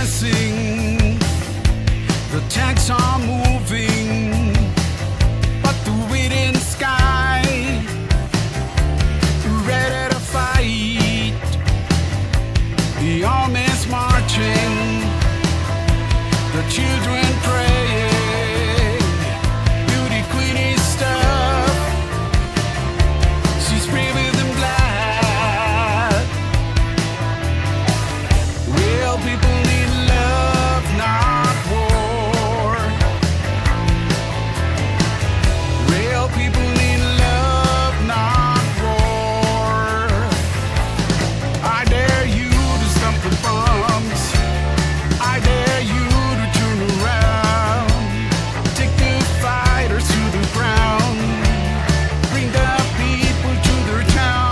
blessing. The tanks are moving, but the waiting sky ready to fight. The army's marching, the children praying. Beauty queen is stuff, she's breathing in blood. Real people need love, not war. Real people need love, not war. I dare you to stomp the bombs. I dare you to turn around. Take the fighters to the ground. Bring the people to their town.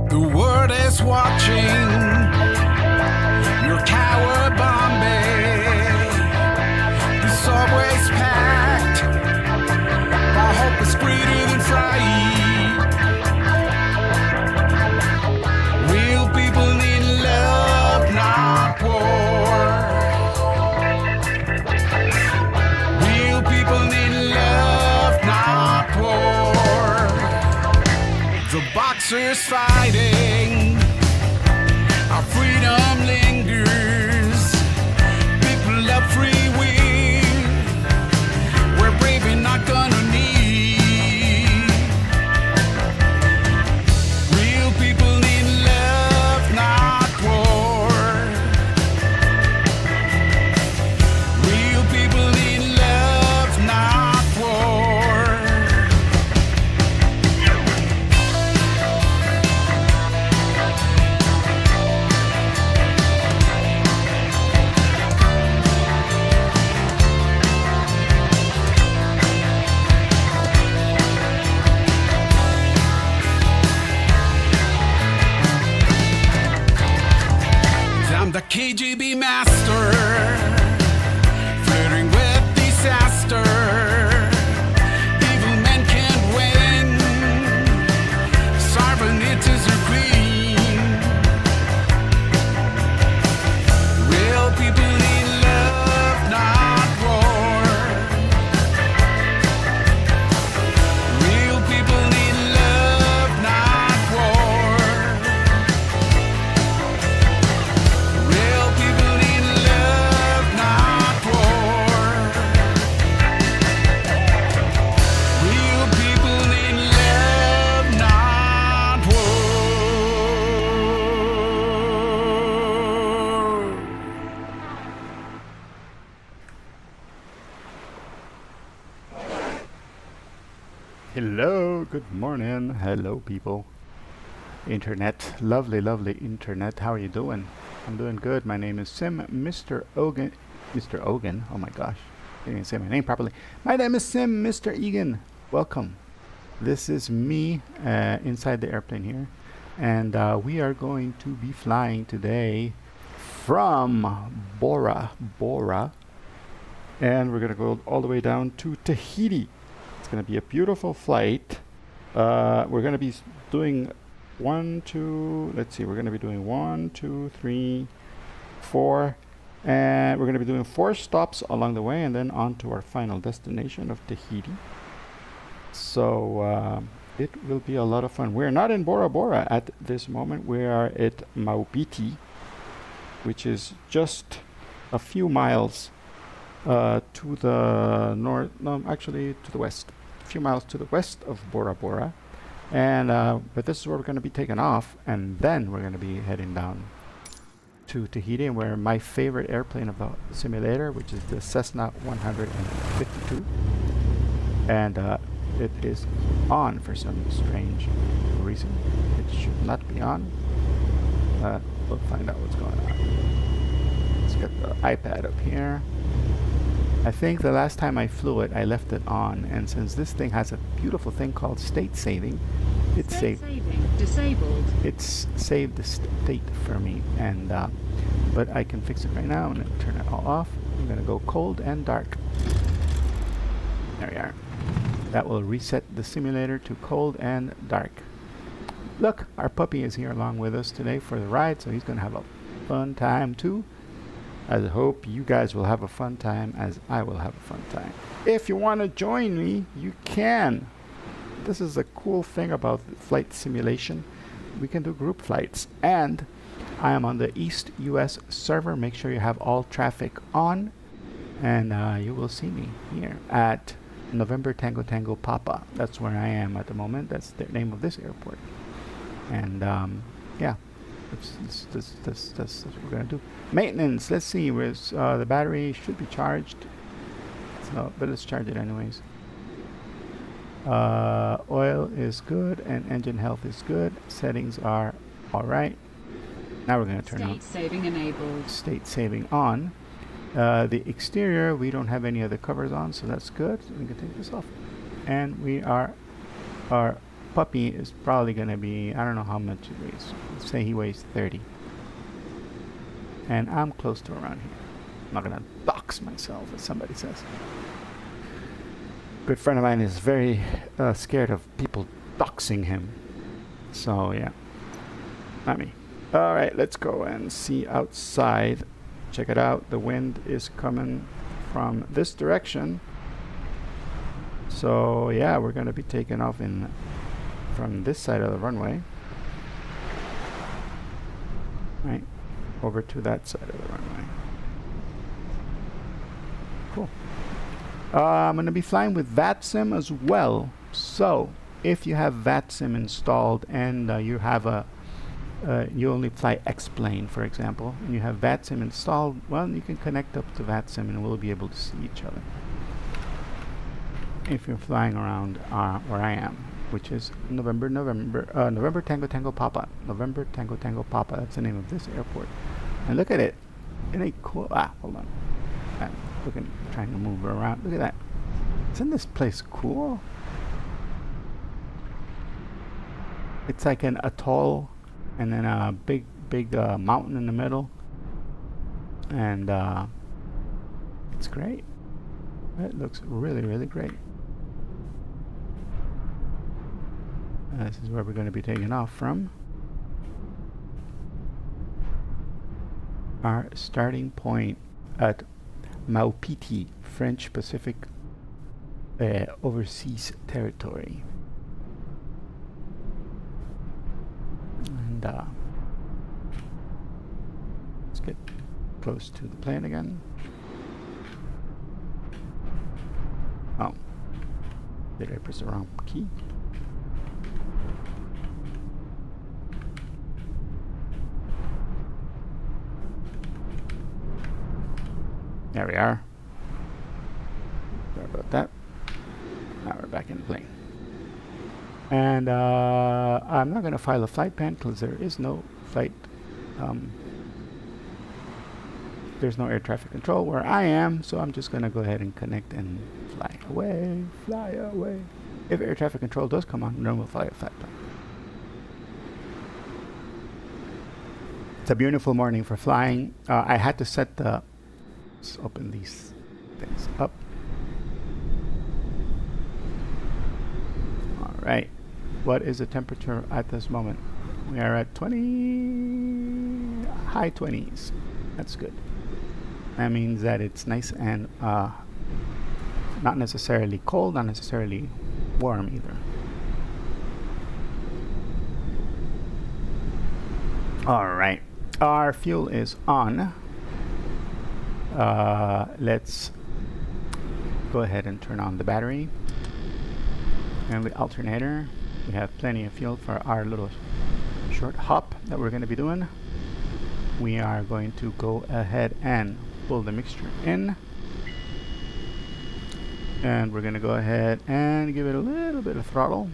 The world is watching your tower bombing. The subway's packed, our hope is greater than fright. Real people need love, not war. Real people need love, not war. The boxers fighting, our freedom lingers. People love free will. We're brave and not gonna need. Real people need love, not war. Real people need love, not war. I'm the KGB master, flirting with disaster. Evil men can't win. Cybernetics are queen. Real people need love, not war. Real people need love, not war. Real people need love, not war. Real people need love, not war. Hello, good morning. Hello, people. Internet, lovely, lovely internet. How are you doing? I'm doing good. My name is Sim, Mr. Ogan. Mr. Ogan? Oh my gosh. I didn't say my name properly. My name is Sim, Mr. Egan. Welcome. This is me inside the airplane here. And we are going to be flying today from Bora Bora. And we're going to go all the way down to Tahiti. It's going to be a beautiful flight. We're going to be doing we're going to be doing 1, 2, 3, 4, and we're going to be doing 4 stops along the way and then on to our final destination of Tahiti. So it will be a lot of fun. We're not in Bora Bora at this moment. We are at Maupiti, which is just a few miles to the north, no, actually to the west, a few miles to the west of Bora Bora. And but this is where we're going to be taking off, and then we're going to be heading down to Tahiti, and where my favorite airplane of the simulator, which is the Cessna 152, and it is on for some strange reason. It should not be on. We'll find out what's going on. Let's get the iPad up here. I think the last time I flew it, I left it on, and since this thing has a beautiful thing called state saving, Disabled. it's saved the state for me, and but I can fix it right now. I'm going to turn it all off. I'm going to go cold and dark. There we are. That will reset the simulator to cold and dark. Look, our puppy is here along with us today for the ride, so he's going to have a fun time too. I hope you guys will have a fun time as I will have a fun time. If you want to join me, you can. This is a cool thing about flight simulation. We can do group flights, and I am on the East US server. Make sure you have all traffic on, and you will see me here at November Tango Tango Papa. That's where I am at the moment. That's the name of this airport. And yeah, that's what we're gonna do. Maintenance. Let's see. Where's the battery should be charged. So, but let's charge it anyways. Oil is good and engine health is good. Settings are all right. Now we're going to turn on state saving enabled. State saving on. The exterior, we don't have any other covers on, so that's good. So we can take this off. And we are, our puppy is probably going to be, I don't know how much it weighs. Let's say he weighs 30. And I'm close to around here. I'm not going to dox myself, as somebody says. Good friend of mine is very scared of people doxing him. So yeah, not me. All right, let's go and see outside. Check it out. The wind is coming from this direction. So yeah, we're going to be taking off from this side of the runway. Right, over to that side of the runway. Cool. I'm going to be flying with VATSIM as well. So if you have VATSIM installed and you have you only fly X-plane, for example, and you have VATSIM installed, well, you can connect up to VATSIM and we'll be able to see each other. If you're flying around where I am, which is November Tango Tango Papa. November Tango Tango Papa. That's the name of this airport. And look at it. Isn't it cool? Hold on. I'm trying to move around. Look at that. Isn't this place cool? It's like an atoll and then a big mountain in the middle. And it's great. It looks really, really great. This is where we're going to be taking off from. Our starting point at Maupiti, French Pacific overseas territory. And let's get close to the plane again. Oh, did I press the wrong key? There we are. Sorry about that. Now we're back in the plane. And I'm not going to file a flight plan because there is no flight. There's no air traffic control where I am, so I'm just going to go ahead and connect and fly away, fly away. If air traffic control does come on, then we'll fly a flight plan. It's a beautiful morning for flying. I had to set the... Let's open these things up. All right. What is the temperature at this moment? We are at 20, high 20s. That's good. That means that it's nice and not necessarily cold, not necessarily warm either. All right. Our fuel is on. Let's go ahead and turn on the battery and the alternator. We have plenty of fuel for our little short hop that we're going to be doing. We are going to go ahead and pull the mixture in, and we're going to go ahead and give it a little bit of throttle.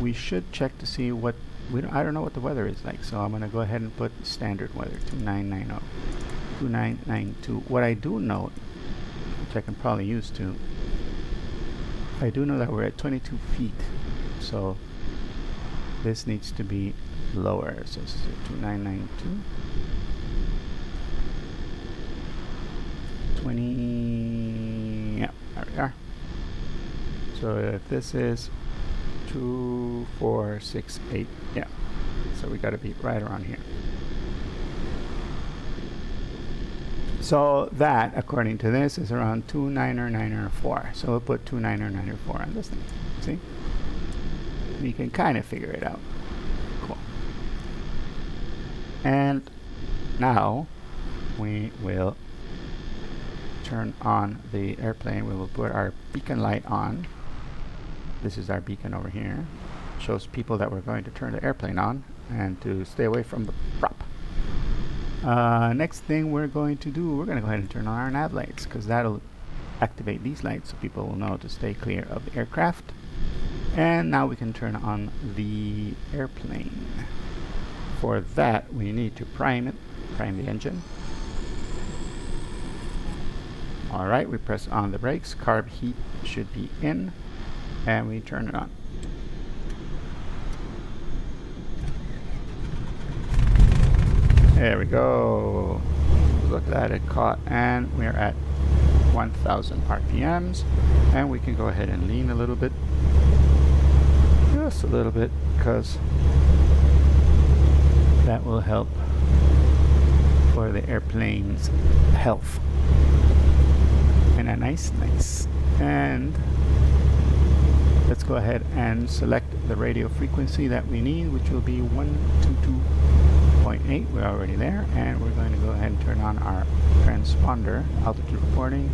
We should check to see what I don't know what the weather is like, so I'm going to go ahead and put standard weather 2990. 2992. What I do know, which I can probably use too, I do know that we're at 22 feet, so this needs to be lower. So this is 2992. 20. Yeah, there we are. So if this is 2, 4, 6, 8. Yeah. So we got to be right around here. So that, according to this, is around 2,994. So we'll put 2,994 on this thing. See? We can kind of figure it out. Cool. And now we will turn on the airplane. We will put our beacon light on. This is our beacon over here. Shows people that we're going to turn the airplane on and to stay away from the prop. Next thing we're going to do, we're going to go ahead and turn on our nav lights, because that'll activate these lights so people will know to stay clear of the aircraft. And now we can turn on the airplane. For that, we need to prime the engine. Alright, we press on the brakes, carb heat should be in, and we turn it on. There we go. Look at that, it caught, and we're at 1,000 RPMs, and we can go ahead and lean a little bit, just a little bit, because that will help for the airplane's health. And a nice. And let's go ahead and select the radio frequency that we need, which will be 122.8. We're already there, and we're going to go ahead and turn on our transponder altitude reporting,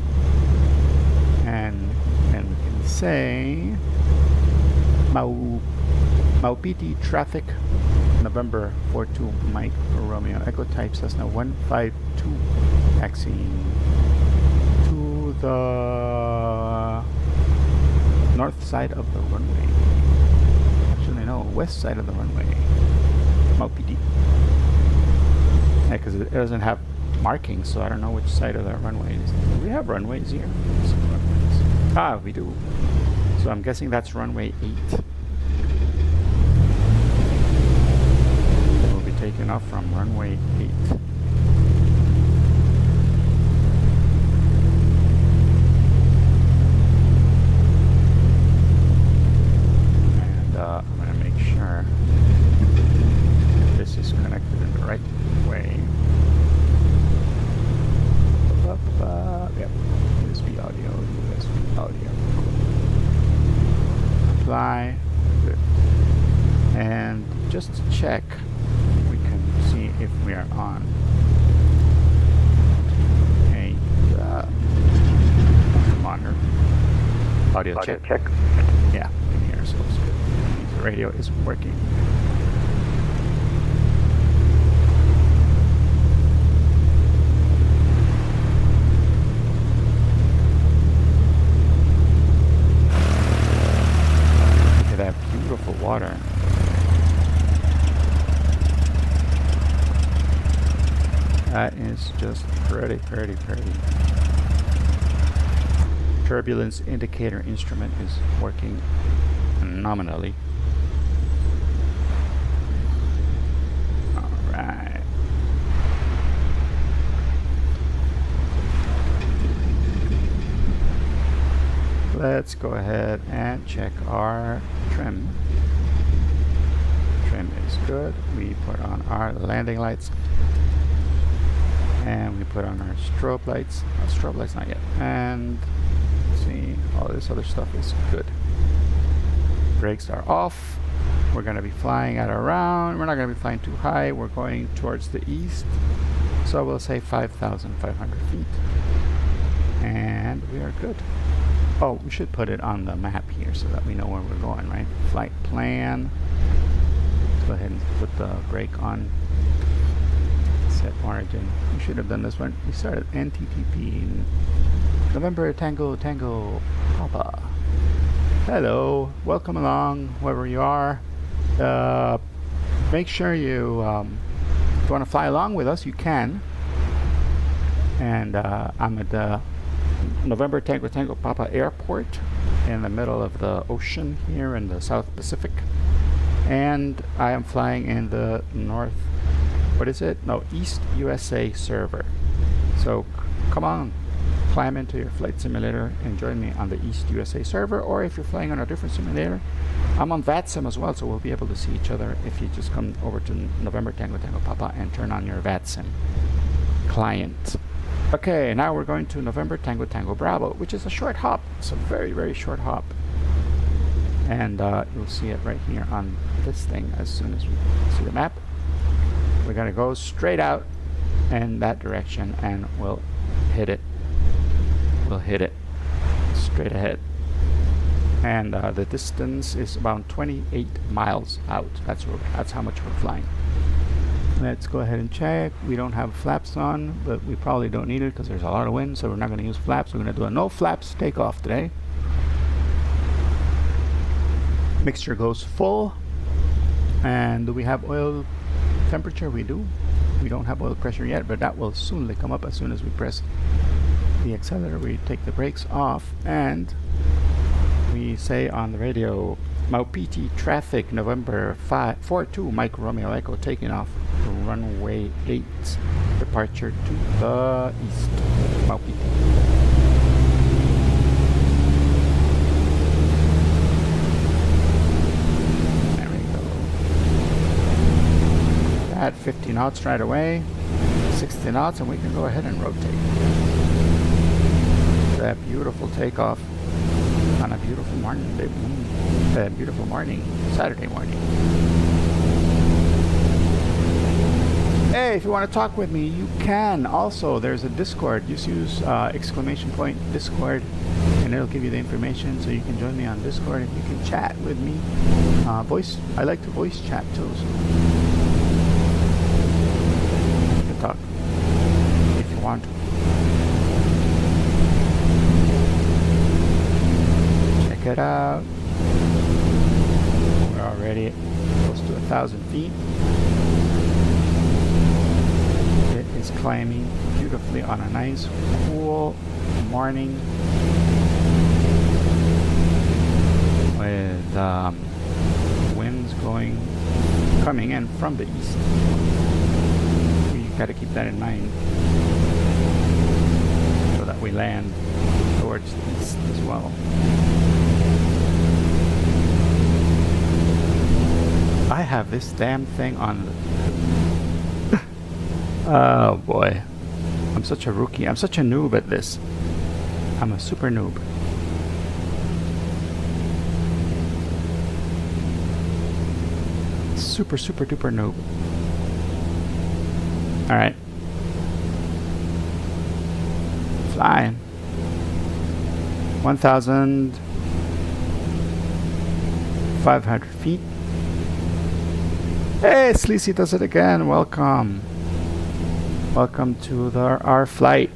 and then we can say Maupiti traffic, November 42 Mike Romeo Echo type Cessna 152, taxiing to the north side of the runway. Actually, no, west side of the runway. Maupiti. Yeah, because it doesn't have markings, so I don't know which side of the runway it is. Do we have runways here? Ah, we do. So I'm guessing that's runway 8. We'll be taking off from runway 8. And I'm going to make sure this is connected in the right way. Yep. USB audio, USB audio. Apply. Good. And just to check, we can see if we are on a monitor. Audio check. Yeah, we can hear ourselves good. The radio is working. That beautiful water. That is just pretty. Turbulence indicator instrument is working phenomenally. Alright. Let's go ahead and check our trim. Trim is good. We put on our landing lights. And we put on our strobe lights. Strobe lights not yet. And let's see, all this other stuff is good. Brakes are off. We're going to be flying at around, we're not going to be flying too high. We're going towards the east. So we'll say 5,500 feet. And we are good. Oh, we should put it on the map here so that we know where we're going, right? Flight plan. Let's go ahead and put the brake on. Set origin. We should have done this one. We started NTTP. November Tango Papa. Hello. Welcome along, wherever you are. Make sure you, if you want to fly along with us, you can. And I'm at the November Tango Papa Airport in the middle of the ocean here in the South Pacific, and I am flying in the East USA server. So come on, climb into your flight simulator and join me on the East USA server, or if you're flying on a different simulator, I'm on VATSIM as well, so we'll be able to see each other if you just come over to November Tango Tango Papa and turn on your VATSIM client. Okay, now we're going to November Tango Tango Bravo, which is a short hop. It's a very, very short hop. And you'll see it right here on this thing as soon as we see the map. We're gonna go straight out in that direction and we'll hit it. We'll hit it straight ahead. And the distance is about 28 miles out. That's how much we're flying. Let's go ahead and check. We don't have flaps on, but we probably don't need it because there's a lot of wind, so we're not going to use flaps. We're going to do a no flaps takeoff today. Mixture goes full. And do we have oil temperature? We do. We don't have oil pressure yet, but that will soon come up as soon as we press the accelerator. We take the brakes off and we say on the radio, Maupiti traffic, November 42, Mike Romeo Echo, taking off to runway 8, departure to the east, Maupiti. There we go. At 50 knots right away, 60 knots, and we can go ahead and rotate. That beautiful takeoff on a beautiful morning, beautiful morning, Saturday morning. Hey, if you want to talk with me, you can. Also, there's a Discord. Just use exclamation point Discord, and it'll give you the information, so you can join me on Discord and you can chat with me. Voice. I like to voice chat too. So you can talk if you want to. Check it out. We're already close to 1,000 feet. It is climbing beautifully on a nice cool morning with winds coming in from the east. You got to keep that in mind so that we land towards the east as well. I have this damn thing on. Oh boy. I'm such a rookie. I'm such a noob at this. I'm a super noob. Super, super duper noob. Alright. Flying. 1,500 feet. Hey, Sleazy does it again. Welcome. Welcome to our flight.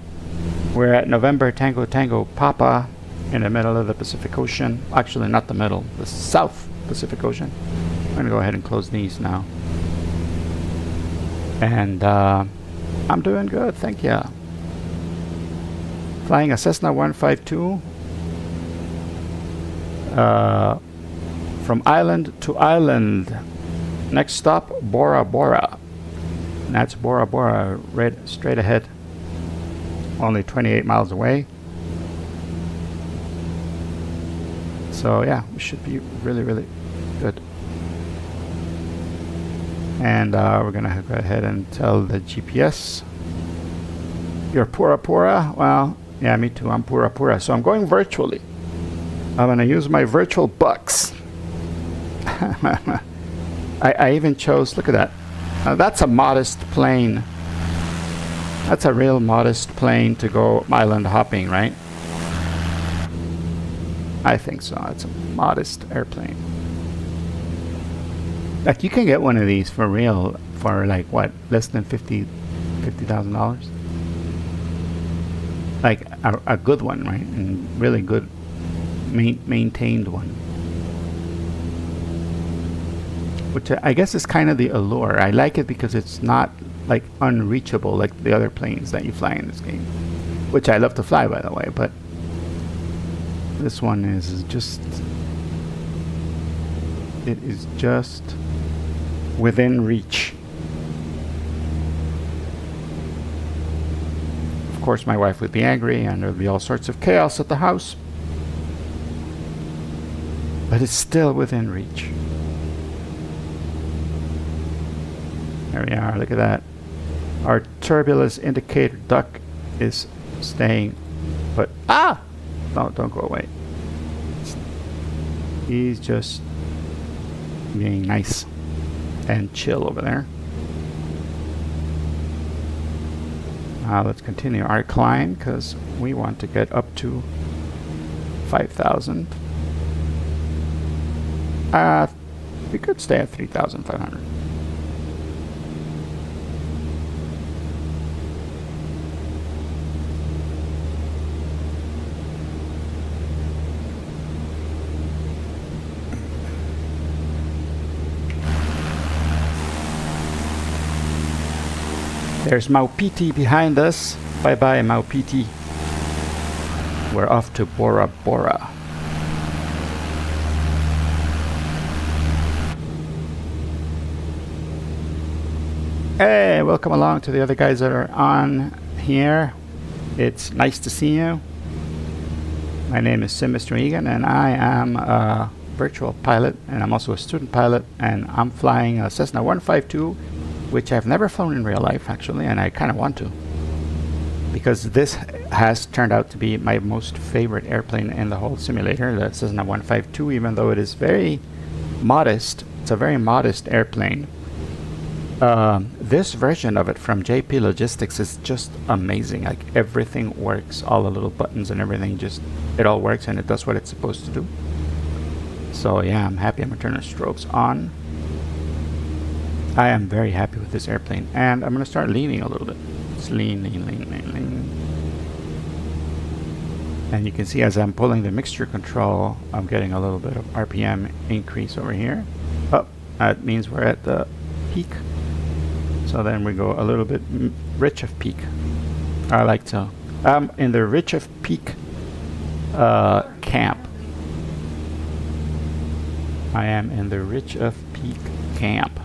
We're at November Tango Tango Papa in the middle of the Pacific Ocean. Actually, not the middle, the South Pacific Ocean. I'm going to go ahead and close these now. And I'm doing good, thank you. Flying a Cessna 152 from island to island. Next stop, Bora Bora. And that's Bora Bora, right straight ahead. Only 28 miles away. So yeah, we should be really, really good. And we're gonna go ahead and tell the GPS. You're Pura Pura? Well, yeah, me too. I'm Pura Pura. So I'm going virtually. I'm gonna use my virtual bucks. I even chose, look at that. That's a modest plane. That's a real modest plane to go island hopping, right? I think so. It's a modest airplane. Like you can get one of these for real for like what, less than $50,000? Like a good one, right? And really good maintained one. Which I guess is kind of the allure. I like it because it's not like unreachable like the other planes that you fly in this game. Which I love to fly, by the way, but this one is just, it is just within reach. Of course, my wife would be angry and there would be all sorts of chaos at the house. But it's still within reach. There we are, look at that. Our turbulence indicator duck is staying, but no, don't go away. He's just being nice and chill over there. Now let's continue our climb because we want to get up to 5,000. We could stay at 3,500. There's Maupiti behind us. Bye bye, Maupiti. We're off to Bora Bora. Hey, welcome along to the other guys that are on here. It's nice to see you. My name is Sim Mr. Egan, and I am a virtual pilot, and I'm also a student pilot, and I'm flying a Cessna 152, which I've never flown in real life, actually, and I kind of want to. Because this has turned out to be my most favorite airplane in the whole simulator, the Cessna 152, even though it is very modest. It's a very modest airplane. This version of it from JP Logistics is just amazing. Like, everything works, all the little buttons and everything, just, it all works and it does what it's supposed to do. So yeah, I'm happy. I'm gonna turn the strobes on. I am very happy with this airplane, and I'm gonna start leaning a little bit. Just lean. And you can see as I'm pulling the mixture control, I'm getting a little bit of RPM increase over here. Oh, that means we're at the peak. So then we go a little bit rich of peak. I like to, in the rich of peak camp. I am in the rich of peak camp.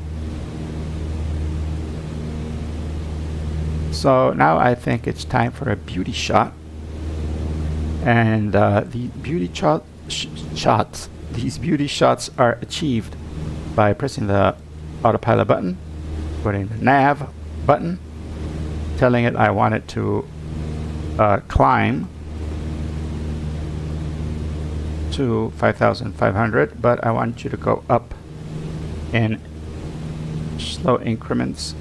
So now I think it's time for a beauty shot. And the beauty shots, these beauty shots are achieved by pressing the autopilot button, putting the nav button, telling it I want it to climb to 5,500, but I want you to go up in slow increments,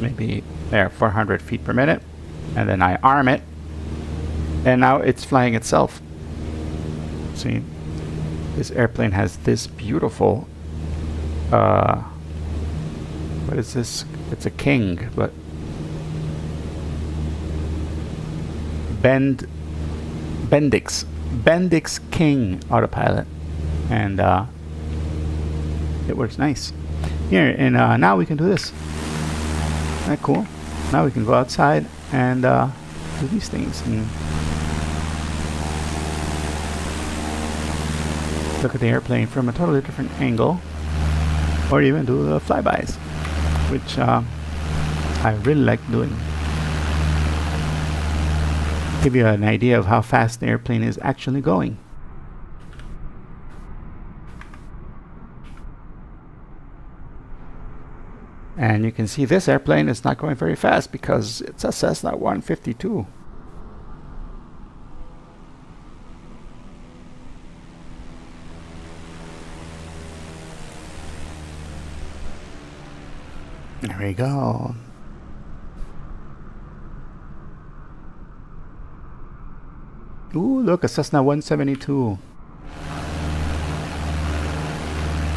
maybe there, 400 feet per minute, and then I arm it, and now it's flying itself. See, this airplane has this beautiful what is this? It's a King, but Bendix King autopilot, and it works nice. Here, and now we can do this. Isn't that cool? Now we can go outside and do these things and look at the airplane from a totally different angle, or even do the flybys, which I really like doing. Give you an idea of how fast the airplane is actually going. And you can see this airplane is not going very fast because it's a Cessna 152. There we go. Ooh, look, a Cessna 172.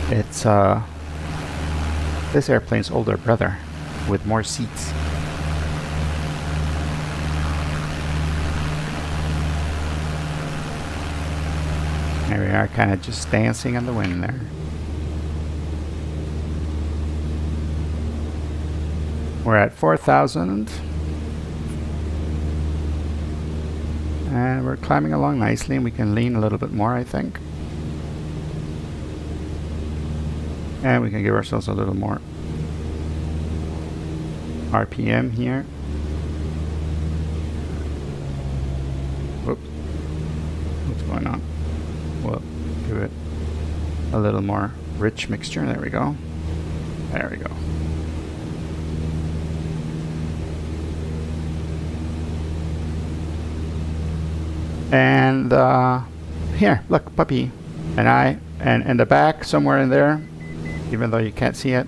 It's this airplane's older brother with more seats. There we are, kind of just dancing on the wind there. We're at 4,000. And we're climbing along nicely, and we can lean a little bit more, I think. And we can give ourselves a little more RPM here. Whoops. What's going on? Well, give it a little more rich mixture. There we go. There we go. And here, look, puppy. And in the back, somewhere in there, even though you can't see it,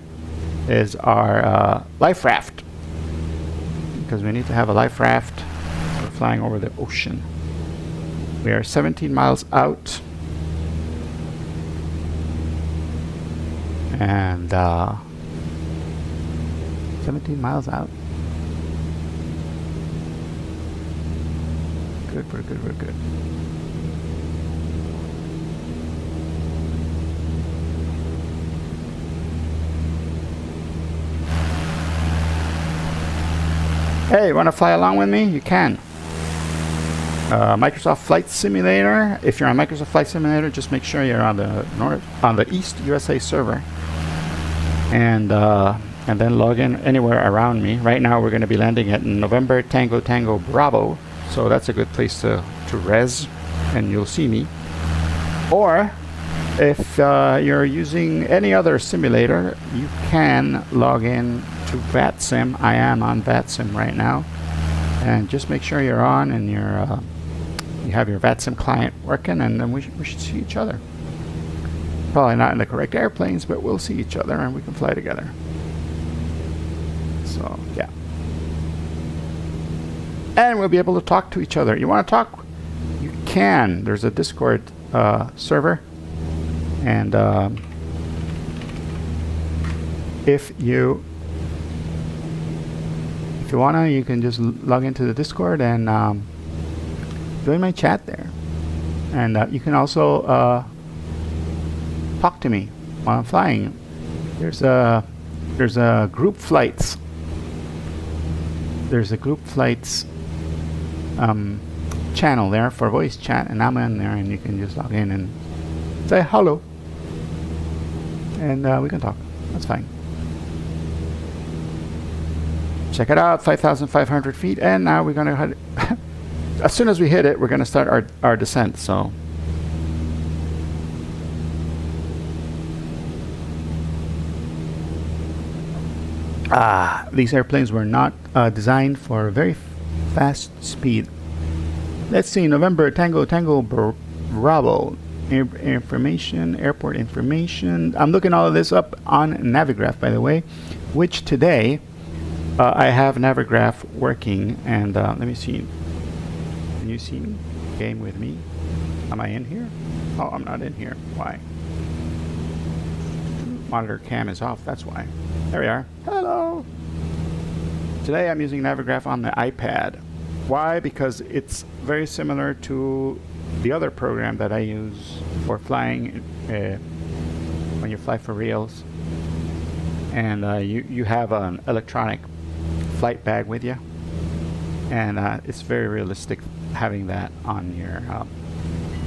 is our life raft. Because we need to have a life raft. We're flying over the ocean. We are 17 miles out. And 17 miles out. Good, we're good, we're good. Hey, want to fly along with me? You can. Microsoft Flight Simulator. If you're on Microsoft Flight Simulator, just make sure you're on the East USA server, and then log in anywhere around me. Right now, we're going to be landing at November Tango Tango Bravo, so that's a good place to res, and you'll see me. Or if you're using any other simulator, you can log in to VATSIM. I am on VATSIM right now, and just make sure you're on and you have your VATSIM client working, and then we should see each other. Probably not in the correct airplanes, but we'll see each other and we can fly together. So yeah, and we'll be able to talk to each other. You want to talk? You can. There's a Discord server, and if you wanna, you can just log into the Discord and join my chat there. And you can also talk to me while I'm flying. There's a group flights. There's a group flights channel there for voice chat, and I'm in there, and you can just log in and say hello, and we can talk. That's fine. Check it out, 5,500 feet, and now we're going to head. As soon as we hit it, we're going to start our descent. So these airplanes were not designed for very fast speed. Let's see, November Tango Tango Bravo. Information, airport information. I'm looking all of this up on Navigraph, by the way, which today I have Navigraph working, and let me see. Can you see me? Game with me? Am I in here? Oh, I'm not in here. Why? Monitor cam is off, that's why. There we are. Hello! Today I'm using Navigraph on the iPad. Why? Because it's very similar to the other program that I use for flying when you fly for reals. And you have an electronic flight bag with you, and it's very realistic having that on your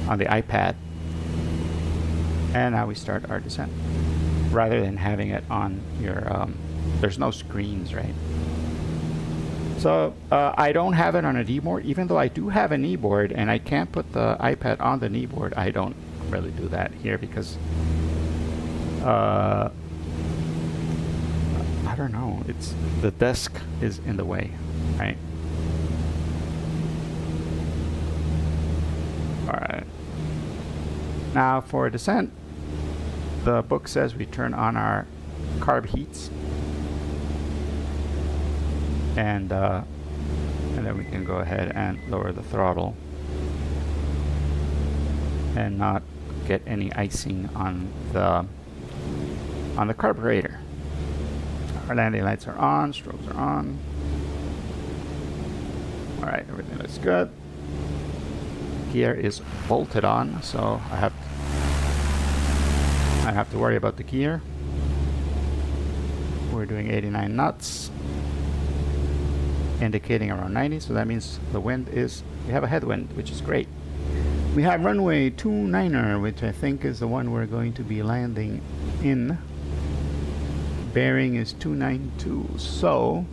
on the iPad. And now we start our descent rather than having it on your there's no screens, right? So I don't have it on a kneeboard, even though I do have a kneeboard, and I can't put the iPad on the kneeboard. I don't really do that here because I don't know, it's the desk is in the way, right? Alright. Now for descent, the book says we turn on our carb heats, and then we can go ahead and lower the throttle and not get any icing on the carburetor. Our landing lights are on, strobes are on. Alright, everything looks good. Gear is bolted on, so I have to worry about the gear. We're doing 89 knots, indicating around 90, so that means the wind is, we have a headwind, which is great. We have runway 29er, which I think is the one we're going to be landing in. Bearing is 292, so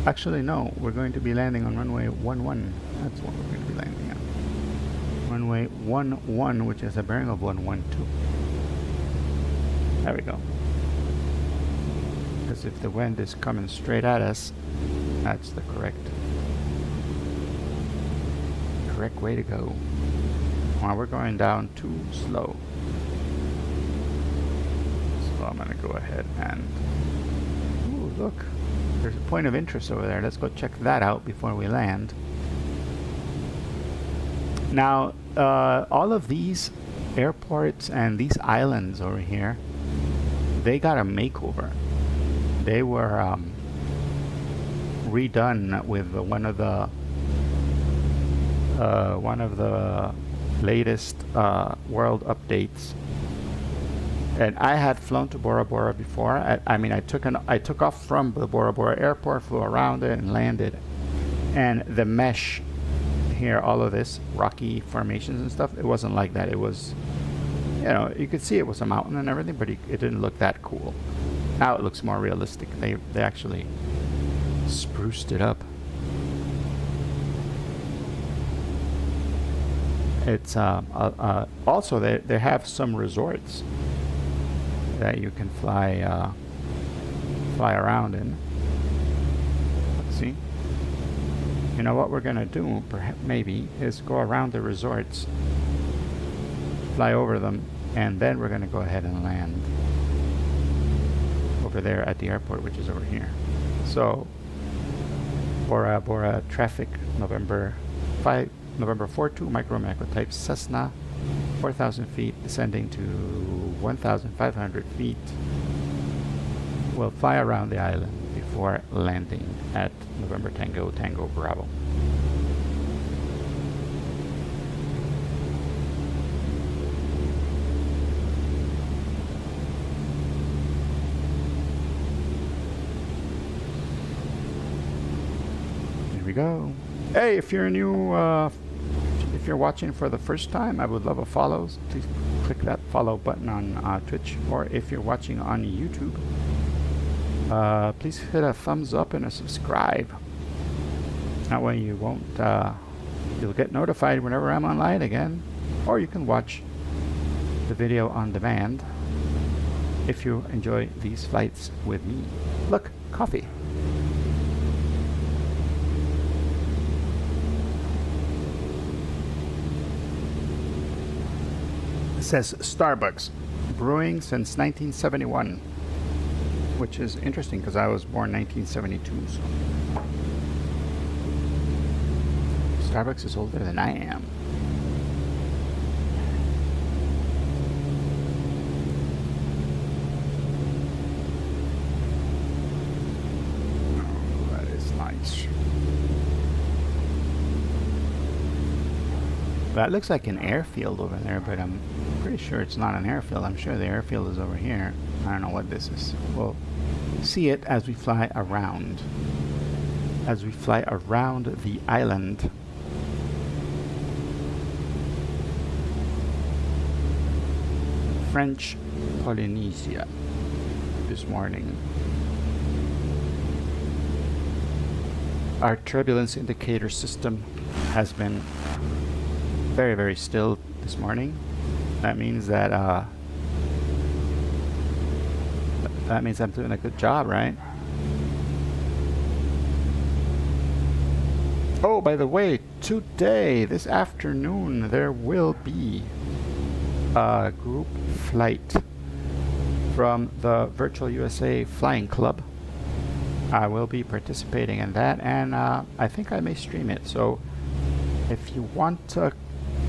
actually no, we're going to be landing on runway 11. That's what we're going to be landing runway 11, which is a bearing of 112. There we go. Because if the wind is coming straight at us, that's the correct way to go. Well, we're going down too slow. So I'm going to go ahead and... Ooh, look. There's a point of interest over there. Let's go check that out before we land. Now, all of these airports and these islands over here, they got a makeover. They were redone with one of the latest world updates. And I had flown to Bora Bora before. I mean, I took off from the Bora Bora airport, flew around it, and landed. And the mesh here, all of this rocky formations and stuff, it wasn't like that. It was, you know, you could see it was a mountain and everything, but it didn't look that cool. Now it looks more realistic. They actually spruced it up. It's also they have some resorts that you can fly around in. Let's see. You know what we're gonna do? Perhaps maybe is go around the resorts, fly over them, and then we're gonna go ahead and land over there at the airport, which is over here. So Bora Bora traffic, November 42 micro type Cessna, 4,000 feet, descending to 1,500 feet. We'll fly around the island before landing at November Tango Tango Bravo. Here we go. Hey, if you're new, if you're watching for the first time, I would love a follow. Please click that follow button on Twitch, or if you're watching on YouTube, please hit a thumbs up and a subscribe. That way you won't, you'll get notified whenever I'm online again, or you can watch the video on demand if you enjoy these flights with me. Look, coffee. It says Starbucks, brewing since 1971, which is interesting because I was born 1972. So Starbucks is older than I am. Oh, that is nice. That looks like an airfield over there, but I'm pretty sure it's not an airfield. I'm sure the airfield is over here. I don't know what this is. We'll see it as we fly around. As we fly around the island. French Polynesia this morning. Our turbulence indicator system has been very, very still this morning. That means that that means I'm doing a good job, right? Oh, by the way, today, this afternoon, there will be a group flight from the Virtual USA Flying Club. I will be participating in that, and I think I may stream it. So if you want to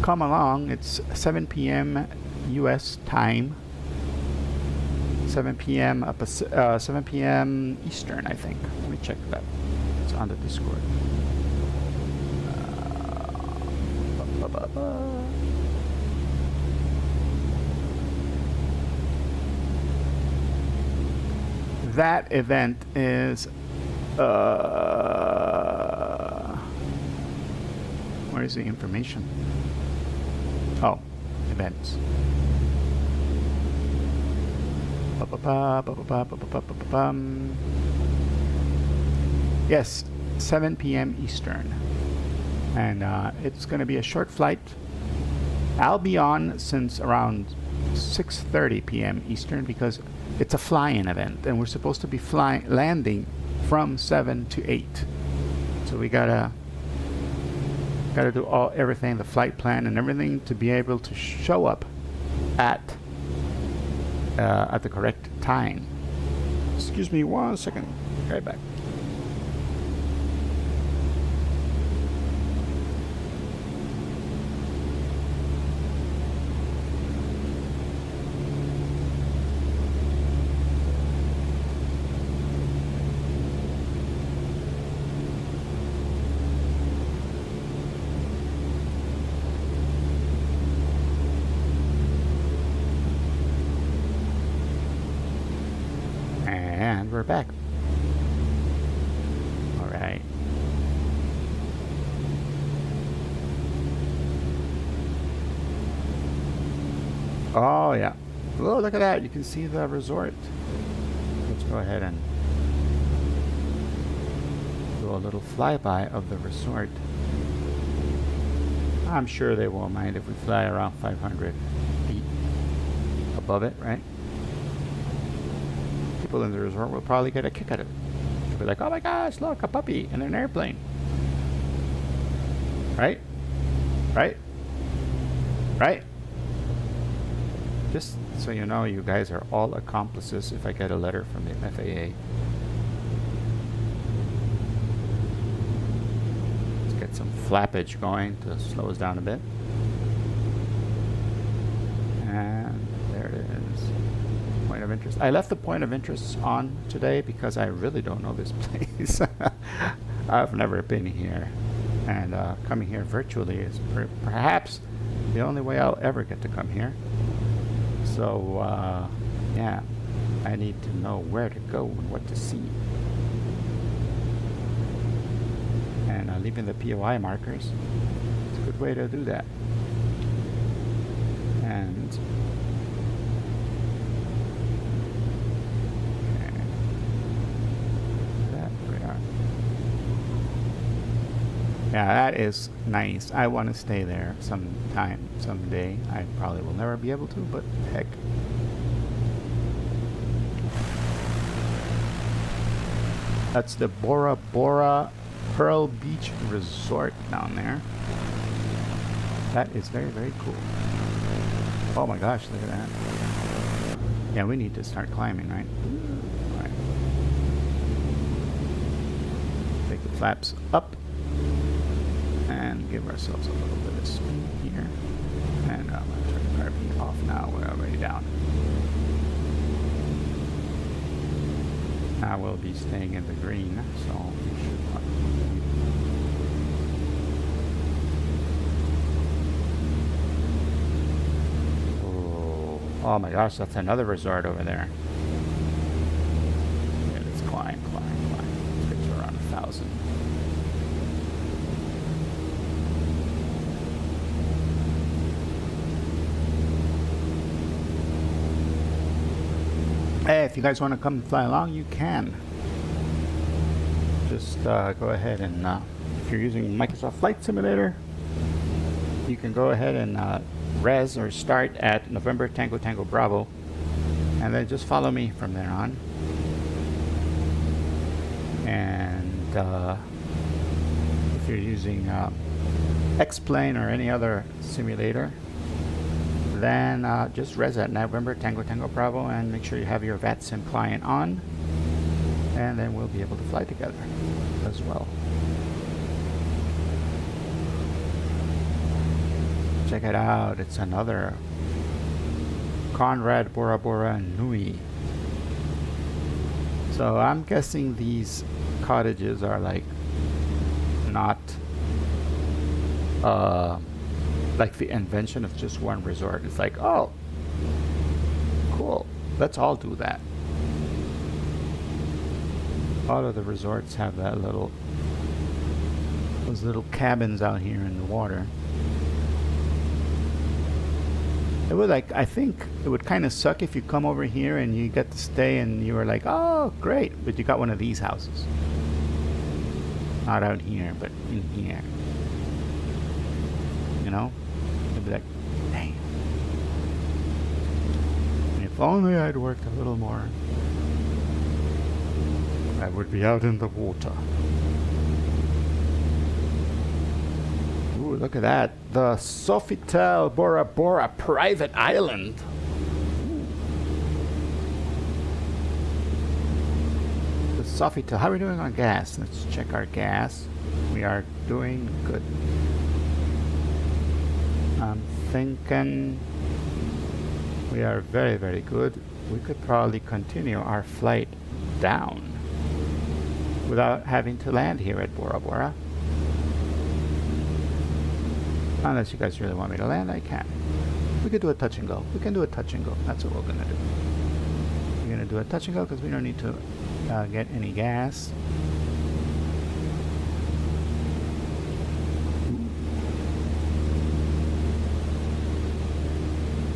come along, it's 7 p.m. US time. 7 p.m. 7 p.m. Eastern, I think. Let me check that. It's on the Discord. That event is where is the information? Oh, events. Yes, 7 p.m. Eastern. And it's going to be a short flight. I'll be on since around 6:30 p.m. Eastern because it's a fly-in event, and we're supposed to be landing from 7 to 8. So we gotta do everything, the flight plan and everything, to be able to show up at the correct time. Excuse me 1 second. Right back. And we're back. All right. Oh yeah. Oh, look at that. You can see the resort. Let's go ahead and do a little flyby of the resort. I'm sure they won't mind if we fly around 500 feet above it, right? People in the resort will probably get a kick out of it. They'll be like, oh my gosh, look, a puppy in an airplane. Right? Right? Right? Just so you know, you guys are all accomplices if I get a letter from the FAA. Let's get some flappage going to slow us down a bit. And there it is. Point of interest. I left the point of interest on today because I really don't know this place. I've never been here, and coming here virtually is perhaps the only way I'll ever get to come here. So yeah, I need to know where to go and what to see. And leaving the POI markers, it's a good way to do that. And yeah, that is nice. I want to stay there sometime, someday. I probably will never be able to, but heck. That's the Bora Bora Pearl Beach Resort down there. That is very, very cool. Oh my gosh, look at that. Yeah, we need to start climbing, right? All right. Take the flaps up. And give ourselves a little bit of speed here. And I'm going to turn the RP off now. We're already down. Now we'll be staying in the green, so we should not. Oh my gosh, that's another resort over there. Yeah, let's climb. Let's get to around 1,000. Hey, if you guys want to come fly along, you can. Just go ahead and, if you're using Microsoft Flight Simulator, you can go ahead and res or start at November Tango Tango Bravo, and then just follow me from there on. And if you're using X-Plane or any other simulator, then just res at November Tango Tango Bravo and make sure you have your VATSIM client on, and then we'll be able to fly together as well. Check it out, it's another Conrad Bora Bora Nui. So I'm guessing these cottages are like not like the invention of just one resort. It's like, oh, cool, let's all do that. All of the resorts have that those little cabins out here in the water. It would I think it would kind of suck if you come over here and you get to stay and you were like, oh, great, but you got one of these houses. Not out here, but in here. You know? It'd be like, If only I'd worked a little more, I would be out in the water. Ooh, look at that. The Sofitel Bora Bora private island. The Sofitel. How are we doing on gas? Let's check our gas. We are doing good. I'm thinking we are very, very good. We could probably continue our flight down without having to land here at Bora Bora. Unless you guys really want me to land, I can. We could do a touch and go. We can do a touch and go. That's what we're gonna do. We're gonna do a touch and go because we don't need to get any gas.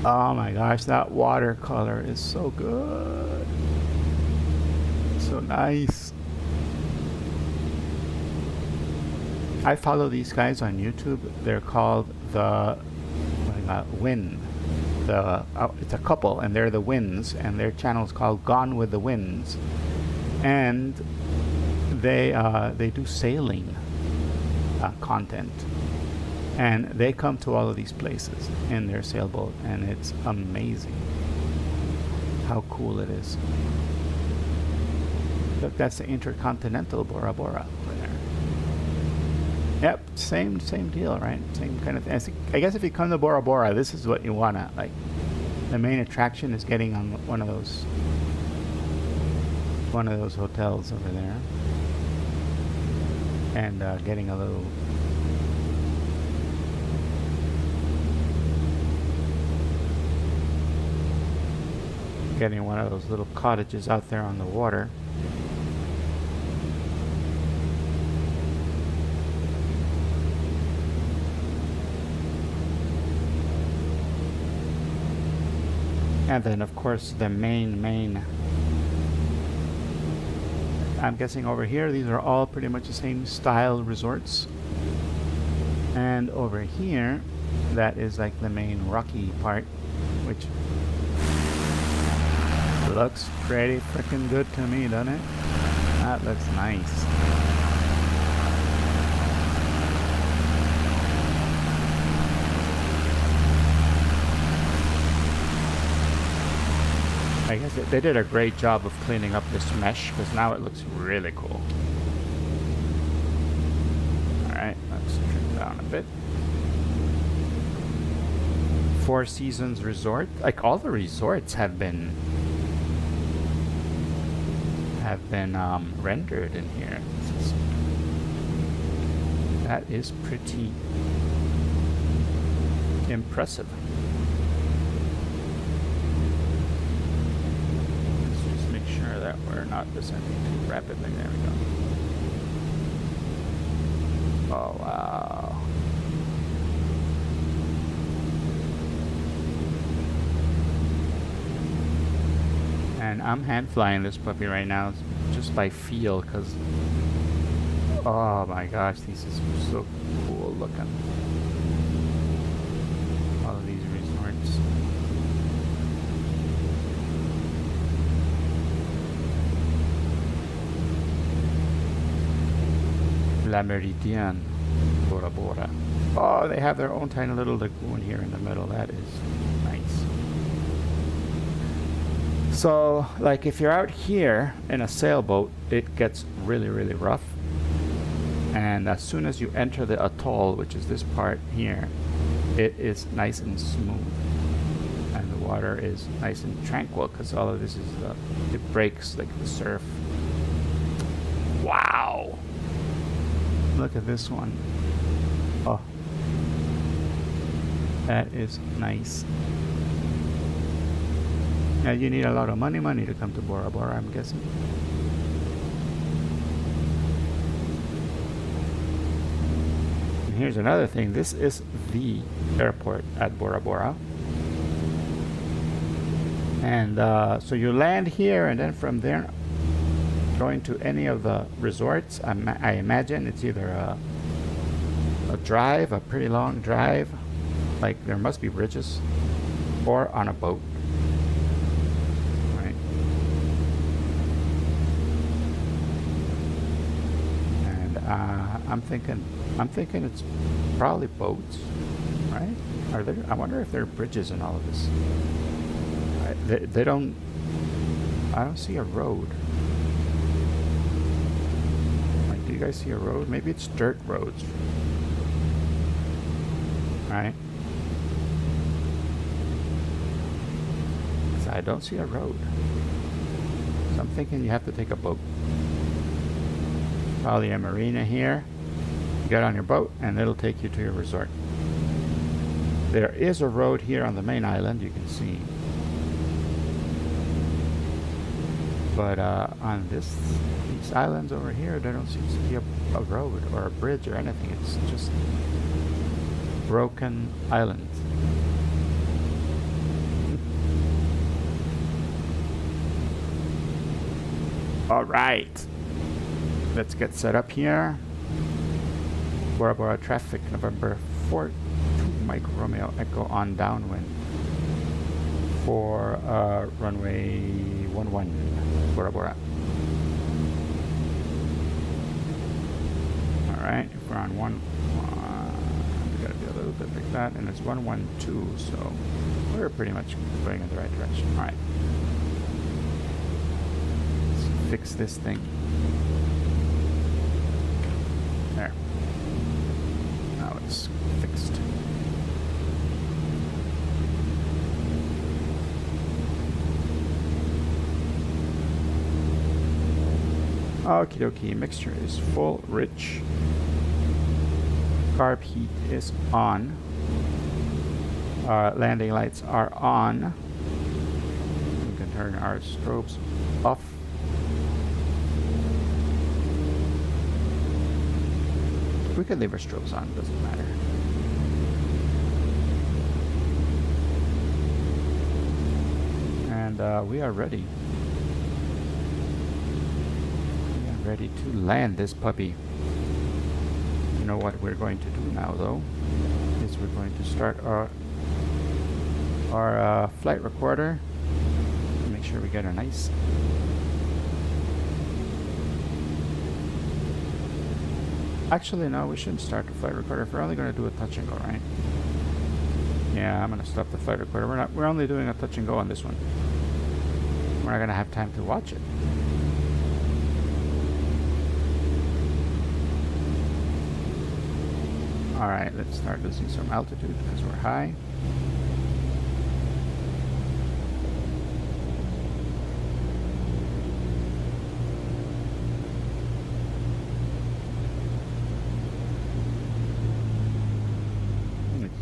Oh my gosh, that watercolor is so good. So nice. I follow these guys on YouTube. They're called the Wind. It's a couple, and they're the Winds, and their channel is called Gone with the Winds. And they do sailing content. And they come to all of these places in their sailboat, and it's amazing how cool it is. Look, that's the Intercontinental Bora Bora over there. Yep, same deal, right? Same kind of thing. I guess if you come to Bora Bora, this is what you wanna like. The main attraction is getting on one of those hotels over there, and getting a little. Getting one of those little cottages out there on the water. And then of course the main I'm guessing over here these are all pretty much the same style resorts. And over here that is like the main rocky part, which looks pretty freaking good to me, doesn't it? That looks nice. I guess they did a great job of cleaning up this mesh, because now it looks really cool. Alright, let's trim down a bit. Four Seasons Resort. Like, all the resorts have been rendered in here. That is pretty impressive. Let's just make sure that we're not descending too rapidly. There we go. Oh wow. And I'm hand flying this puppy right now just by feel, because oh my gosh, these is so cool looking. All of these resorts. La Meridian, Bora Bora. Oh, they have their own tiny little lagoon here in the middle. That is nice. So, like, if you're out here in a sailboat, it gets really, really rough. And as soon as you enter the atoll, which is this part here, it is nice and smooth. And the water is nice and tranquil, because all of this is, it breaks like the surf. Wow! Look at this one. Oh. That is nice. Now you need a lot of money to come to Bora Bora, I'm guessing. And here's another thing. This is the airport at Bora Bora. And so you land here, and then from there, going to any of the resorts. I imagine it's either a drive, a pretty long drive, like there must be bridges, or on a boat. I'm thinking it's probably boats, right? Are there? I wonder if there are bridges in all of this. They don't. I don't see a road. Like, do you guys see a road? Maybe it's dirt roads, right? 'Cause I don't see a road. So I'm thinking you have to take a boat. Probably a marina here. You get on your boat and it'll take you to your resort. There is a road here on the main island, you can see. But on these islands over here, there don't seem to be a road or a bridge or anything. It's just broken islands. All right. Let's get set up here. Bora Bora traffic, November 4th, 2 Mike Romeo Echo on downwind for runway 11, Bora Bora. All right, if we're on 1, we gotta be a little bit like that, and it's 112, so we're pretty much going in the right direction. All right, let's fix this thing. There. Now it's fixed. Okie dokie, mixture is full, rich. Carb heat is on. Landing lights are on. We can turn our strobes off. We can leave our strobes on, doesn't matter. And we are ready. We are ready to land this puppy. You know what we're going to do now, though, is we're going to start our flight recorder. Make sure we get a nice. Actually, no, we shouldn't start the flight recorder if we're only going to do a touch and go, right? Yeah, I'm going to stop the flight recorder. We're only doing a touch and go on this one. We're not going to have time to watch it. All right, let's start losing some altitude because we're high.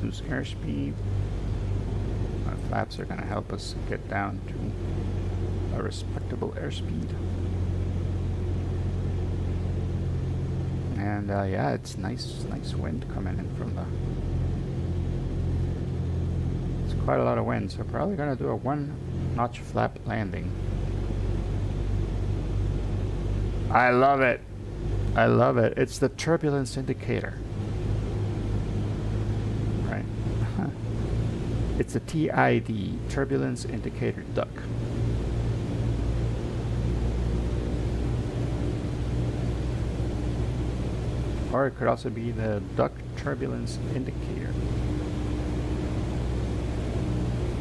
Lose airspeed. Our flaps are going to help us get down to a respectable airspeed. And yeah, it's nice wind coming in from the. It's quite a lot of wind, so probably going to do a 1-notch flap landing. I love it. I love it. It's the turbulence indicator. It's a TID, turbulence indicator duck. Or it could also be the duck turbulence indicator,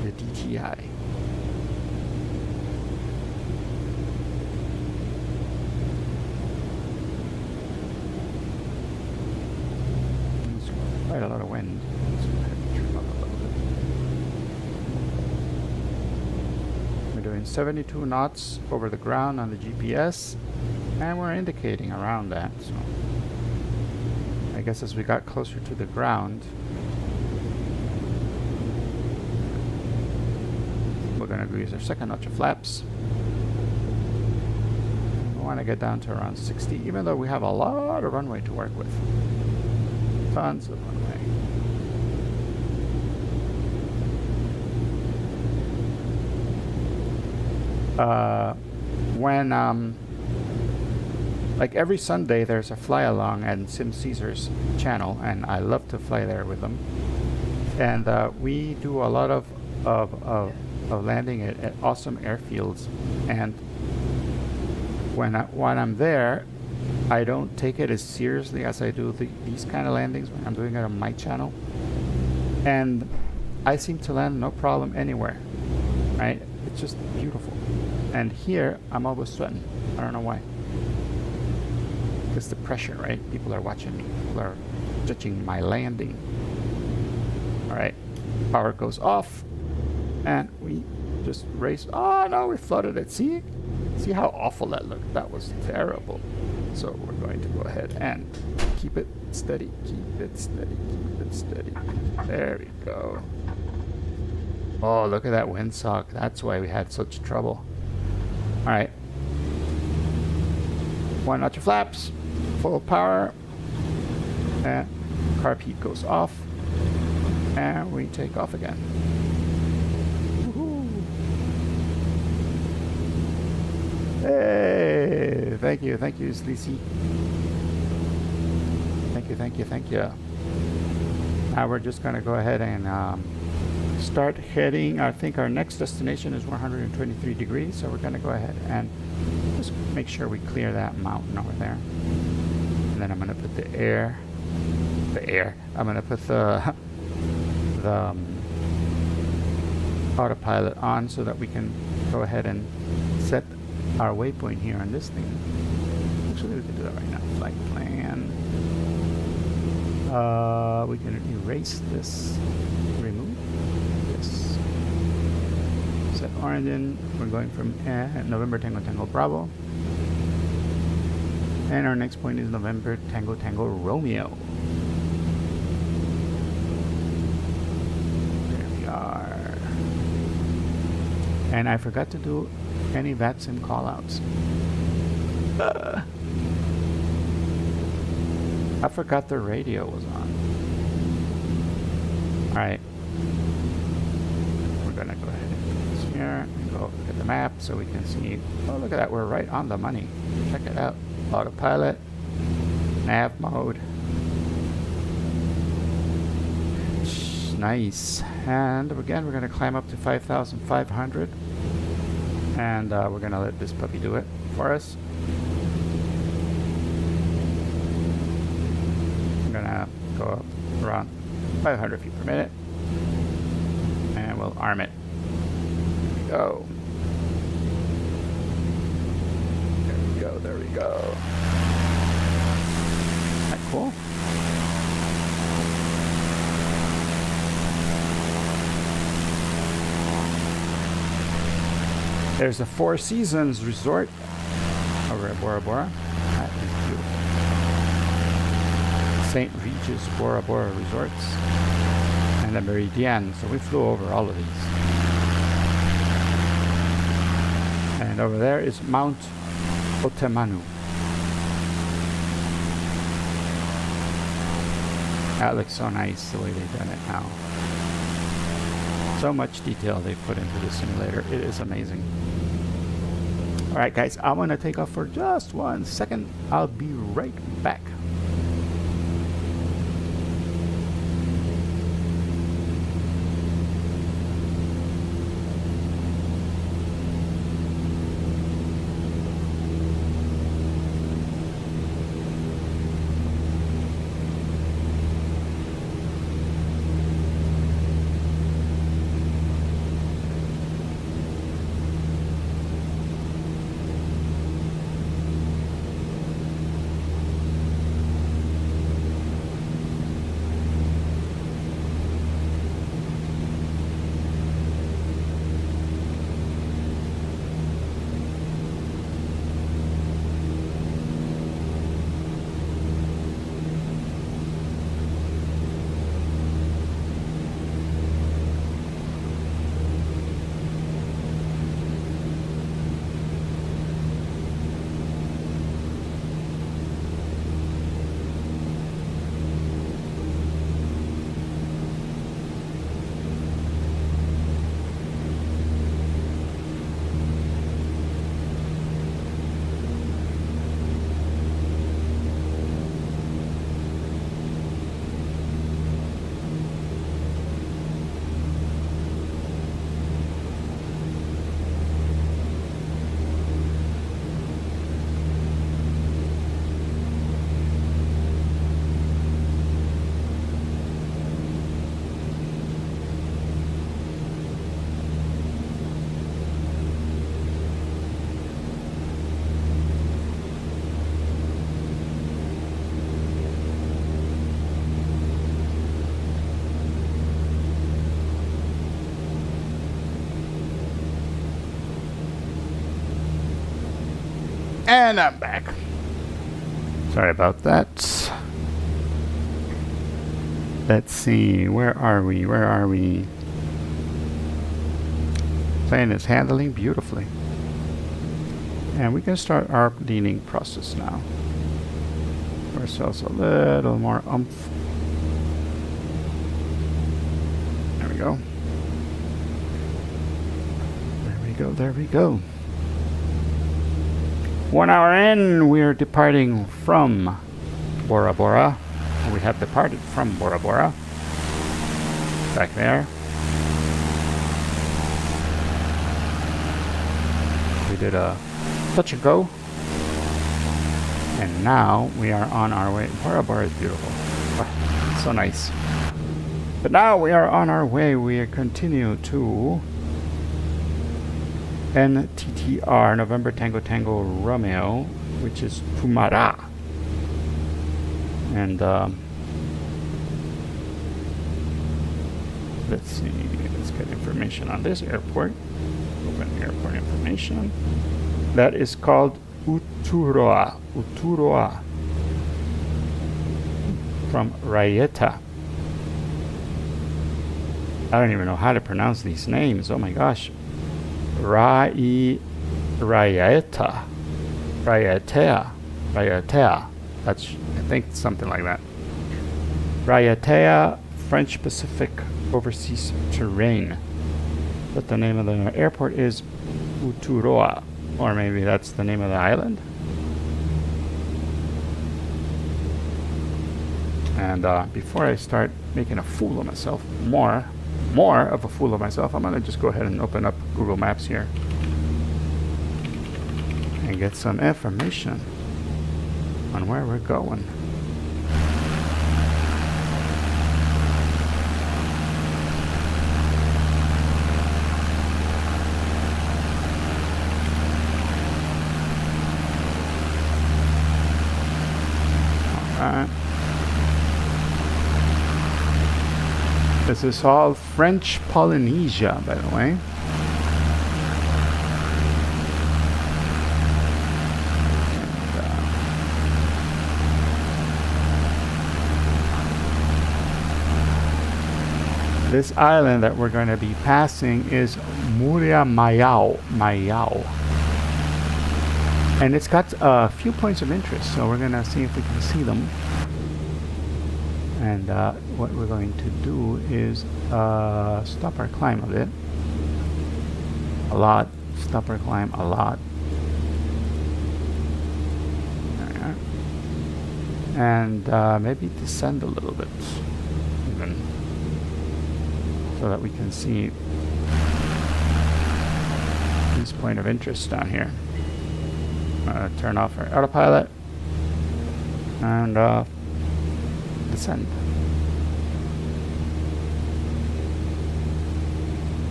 the DTI. There's quite a lot of wind. Doing 72 knots over the ground on the GPS, and we're indicating around that. So I guess as we got closer to the ground, we're going to use our second notch of flaps. We want to get down to around 60, even though we have a lot of runway to work with. Tons of runway. When like every Sunday there's a fly along at Sim Caesar's channel, and I love to fly there with them, and we do a lot of landing at awesome airfields. And when I'm there, I don't take it as seriously as I do these kind of landings when I'm doing it on my channel. And I seem to land no problem anywhere, right? It's just beautiful. And here, I'm always sweating. I don't know why. It's the pressure, right? People are watching me. People are judging my landing. All right, power goes off, and we just race. Oh no, we flooded it. See how awful that looked? That was terrible. So we're going to go ahead and keep it steady, keep it steady, keep it steady. There we go. Oh, look at that windsock. That's why we had such trouble. All right. One notch of flaps, full power, and carb heat goes off, and we take off again. Woohoo. Hey, thank you, Sleazy. Thank you. Now we're just gonna go ahead and start heading. I think our next destination is 123 degrees, so we're gonna go ahead and just make sure we clear that mountain over there. And then I'm gonna put the air. I'm gonna put the autopilot on so that we can go ahead and set our waypoint here on this thing. Actually, we can do that right now. Flight plan. We can erase this. Remove this. Set origin. We're going from November Tango Tango Bravo. And our next point is November Tango Tango Romeo. There we are. And I forgot to do any VATSIM callouts. I forgot the radio was on. Alright. We're gonna go ahead and put this here and go look at the map so we can see. Oh, look at that. We're right on the money. Check it out. Autopilot. Nav mode. Nice. And again, we're gonna climb up to 5,500. And we're gonna let this puppy do it for us. I'm gonna go up around 500 feet per minute, and we'll arm it. There we go. There we go. Isn't that cool? There's a Four Seasons resort over at Bora Bora. That is beautiful. St. Regis Bora Bora Resorts and the Meridian. So we flew over all of these. And over there is Mount Otemanu. That looks so nice the way they've done it now. So much detail they put into the simulator. It is amazing. Alright guys, I'm going to take off for just 1 second. I'll be right back. And I'm back. Sorry about that. Let's see, where are we? Where are we? Plane is handling beautifully. And we can start our leaning process now. Give ourselves a little more oomph. There we go. There we go, there we go. 1 hour in, we're departing from Bora Bora. We have departed from Bora Bora. Back there. We did a touch and go. And now we are on our way. Bora Bora is beautiful. Oh, it's so nice. But now we are on our way. We continue to NTTR, November Tango Tango Romeo, which is Pumara. And let's see, let's get information on this airport. Open airport information. That is called Uturoa. Uturoa. From Rayeta. I don't even know how to pronounce these names. Oh my gosh. Rayeta. Rayatea. That's, I think, something like that. Rayatea, French Pacific Overseas Terrain. But the name of the airport is Uturoa. Or maybe that's the name of the island. And before I start making a fool of myself, more of a fool of myself, I'm gonna just go ahead and open up Google Maps here and get some information on where we're going. Alright. This is all French Polynesia, by the way. This island that we're going to be passing is Muria Mayao. And it's got a few points of interest, so we're going to see if we can see them. And what we're going to do is stop our climb a bit. A lot. Stop our climb a lot. There we are. And maybe descend a little bit. Even. So that we can see this point of interest down here. Turn off our autopilot and descend.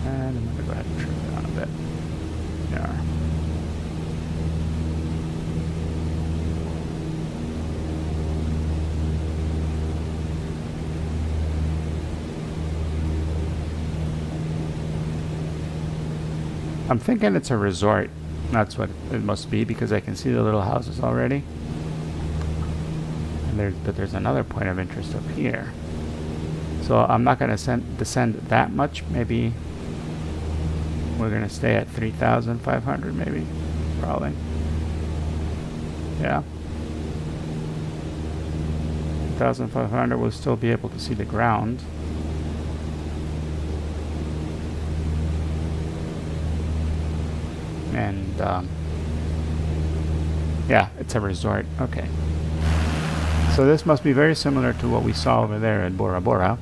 And I'm going to go ahead and trim it down a bit. There. I'm thinking it's a resort. That's what it must be, because I can see the little houses already. And but there's another point of interest up here. So I'm not going to descend that much. Maybe we're going to stay at 3,500, maybe. Probably. Yeah. 3,500, we'll still be able to see the ground. And yeah, it's a resort. Okay. So this must be very similar to what we saw over there at Bora Bora.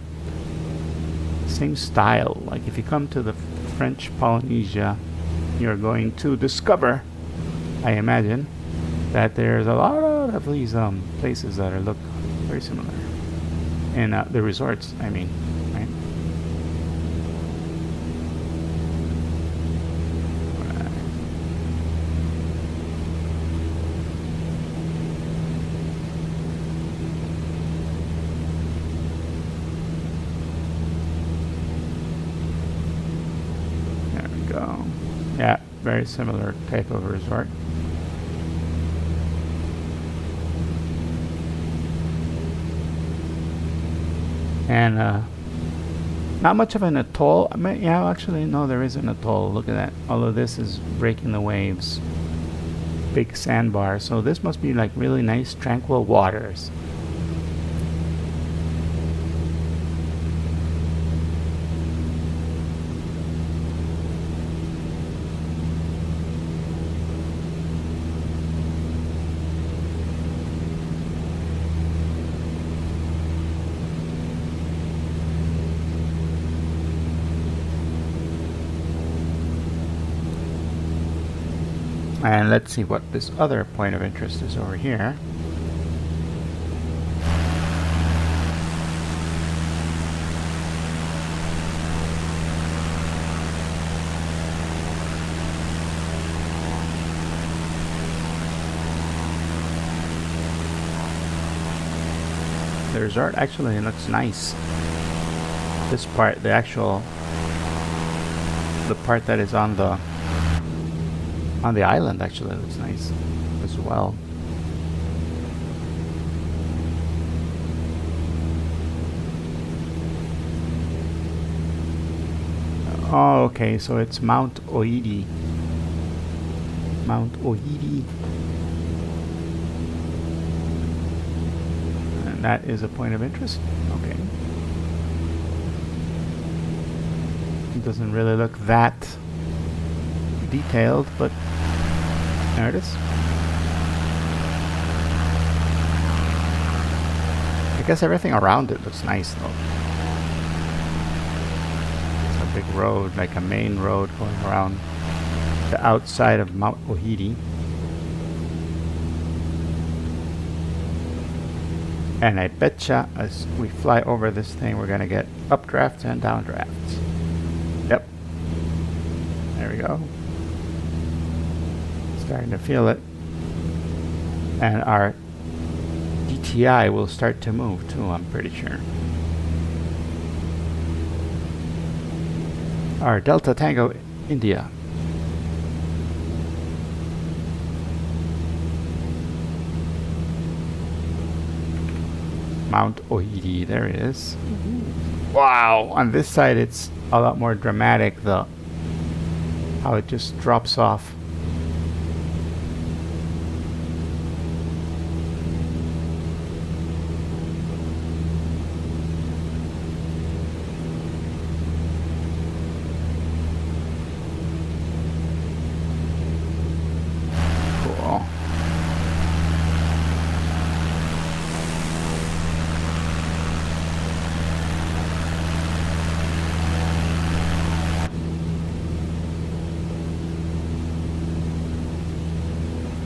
Same style. Like if you come to the French Polynesia, you're going to discover, I imagine, that there's a lot of these places that look very similar. And the resorts, I mean, right? Yeah, very similar type of resort. And not much of an atoll. I mean, yeah, actually, no, there is an atoll. Look at that. All of this is breaking the waves. Big sandbar. So this must be like really nice, tranquil waters. And let's see what this other point of interest is over here. The resort actually looks nice. This part, the part that is on the island actually looks nice as well. Oh, okay, so it's Mount Oidi. Mount Oidi. And that is a point of interest. Okay. It doesn't really look that detailed, but there it is. I guess everything around it looks nice though. It's a big road, like a main road going around the outside of Mount Ohidi. And I betcha as we fly over this thing we're gonna get updrafts and downdrafts. Yep. There we go. Starting to feel it. And our DTI will start to move too, I'm pretty sure. Our Delta Tango India. Mount Ohidi, there it is. Wow, on this side it's a lot more dramatic, how it just drops off.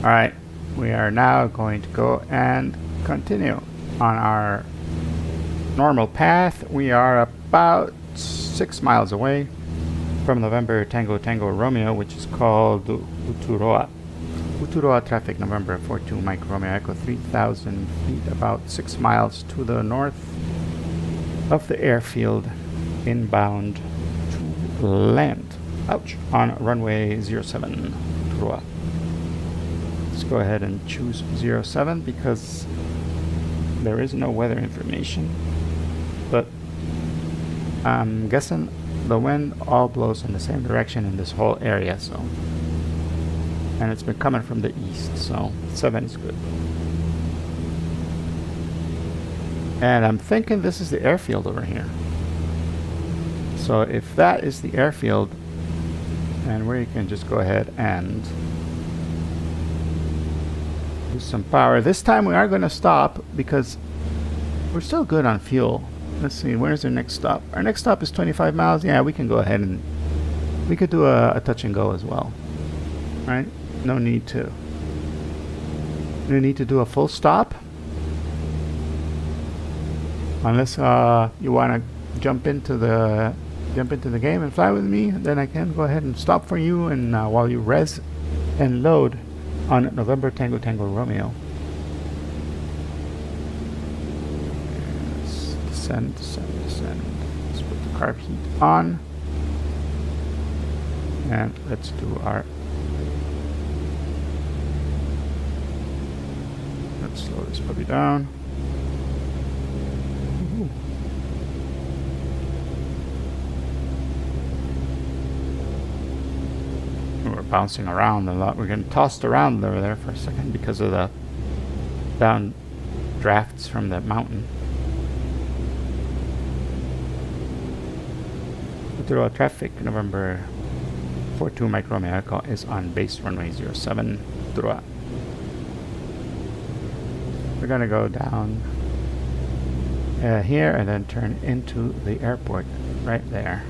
Alright, we are now going to go and continue on our normal path. We are about 6 miles away from November Tango Tango Romeo, which is called Uturoa. Uturoa traffic, November 42 Mike Romeo Echo, 3,000 feet, about 6 miles to the north of the airfield, inbound to land. Ouch! On runway 07, Uturoa. Go ahead and choose 07 because there is no weather information, but I'm guessing the wind all blows in the same direction in this whole area, so, and it's been coming from the east, so 7 is good. And I'm thinking this is the airfield over here, so if that is the airfield, and where you can just go ahead and some power. This time we are going to stop because we're still good on fuel. Let's see, where's our next stop? Our next stop is 25 miles. Yeah, we can go ahead and we could do a touch and go as well. Right? No need to do a full stop unless you want to jump into the game and fly with me. Then I can go ahead and stop for you, and while you res and load on November Tango Tango Romeo. Let's descend. Let's put the carb heat on. And let's do our... Let's slow this puppy down. Ooh. bouncing around a lot. We're getting tossed around over there for a second because of the down drafts from the mountain. Uturoa traffic, November 42 Mike Romeo Echo is on base runway 07, Uturoa. We're gonna go down here and then turn into the airport right there.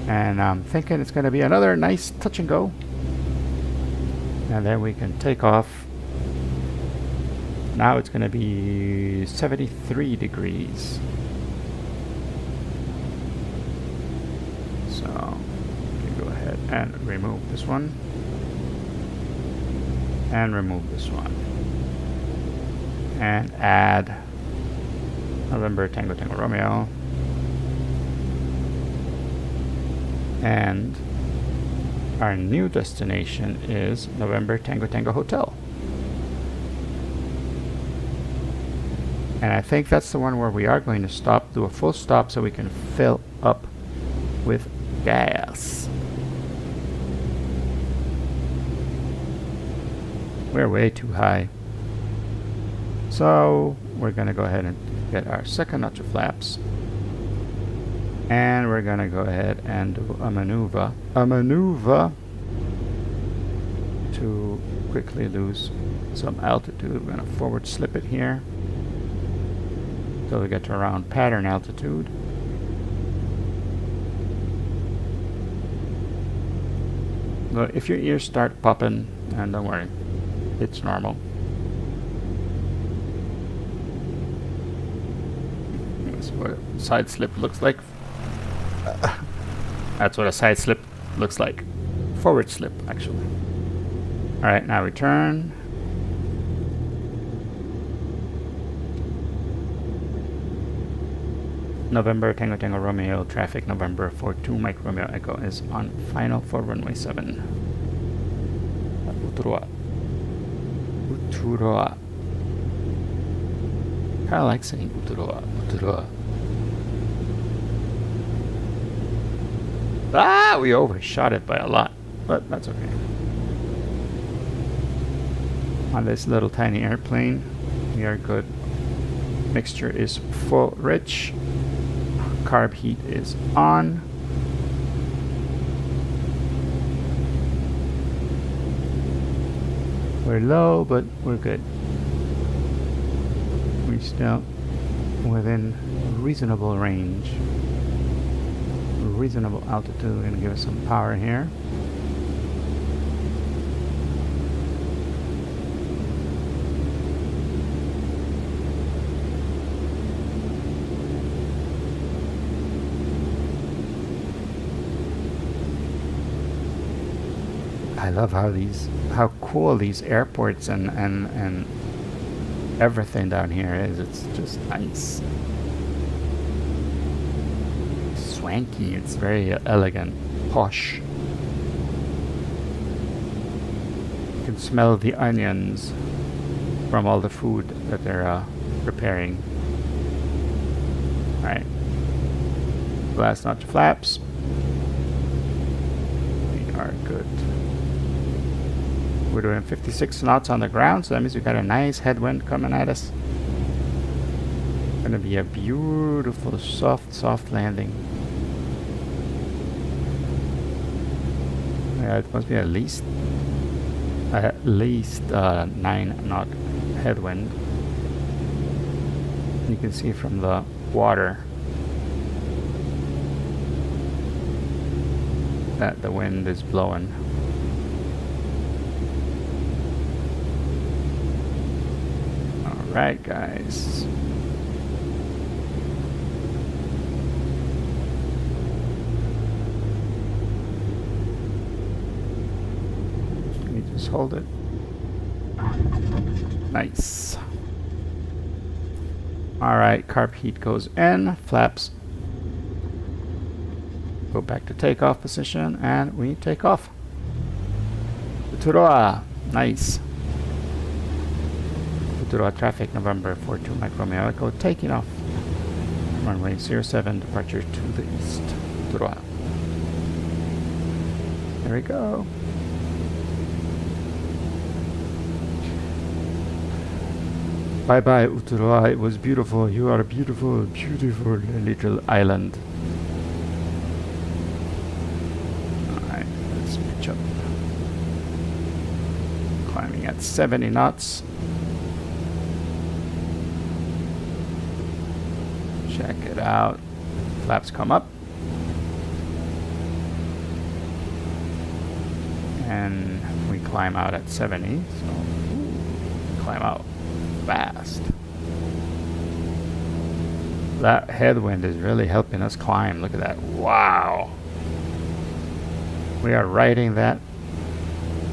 And I'm thinking it's gonna be another nice touch and go. And then we can take off. Now it's gonna be 73 degrees. So we can go ahead and remove this one. And remove this one. And add November Tango Tango Romeo. And our new destination is November Tango Tango Hotel. And I think that's the one where we are going to stop, do a full stop so we can fill up with gas. We're way too high. So we're going to go ahead and get our second notch of flaps. And we're going to go ahead and do a maneuver to quickly lose some altitude. We're going to forward slip it here until we get to around pattern altitude. But if your ears start popping, and don't worry, it's normal. That's what a side slip looks like. That's what a side slip looks like. Forward slip, actually. Alright, now return. November Tango Tango Romeo traffic, November 42 Mike Romeo Echo is on final for runway 7. Uturoa. Uturoa. Kinda like saying Uturoa. Uturoa. Ah, we overshot it by a lot, but that's okay. On this little tiny airplane, we are good. Mixture is full rich. Carb heat is on. We're low, but we're good. We're still within reasonable range. Reasonable altitude. We're gonna give us some power here. I love how cool these airports and everything down here is. It's just nice. Swanky, it's very elegant, posh. You can smell the onions from all the food that they're preparing. Alright. Last notch flaps. We are good. We're doing 56 knots on the ground, so that means we got a nice headwind coming at us. Gonna be a beautiful, soft landing. Yeah, it must be at least 9 knot headwind. You can see from the water that the wind is blowing. Alright, guys. You just hold it. Nice. Alright, carb heat goes in, flaps go back to takeoff position, and we take off. Uturoa, nice. Uturoa traffic, November 42 Mike Romeo Echo, taking off. Runway 07, departure to the east. Uturoa. There we go. Bye bye, Uturoa. It was beautiful. You are a beautiful, beautiful little island. Alright, let's pitch up. Climbing at 70 knots. Check it out. Flaps come up. And we climb out at 70. So, climb out fast. That headwind is really helping us climb. Look at that. Wow. We are riding that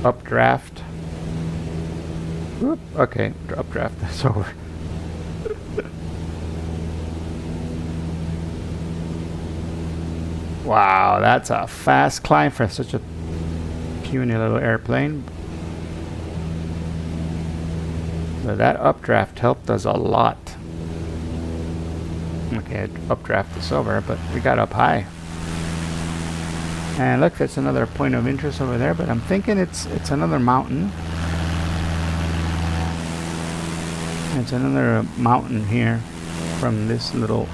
updraft. Whoop. Okay, updraft. That's over. Wow, that's a fast climb for such a puny little airplane. So that updraft helped us a lot. Okay, updraft is over, but we got up high. And look, that's another point of interest over there, but I'm thinking it's another mountain. It's another mountain here from this little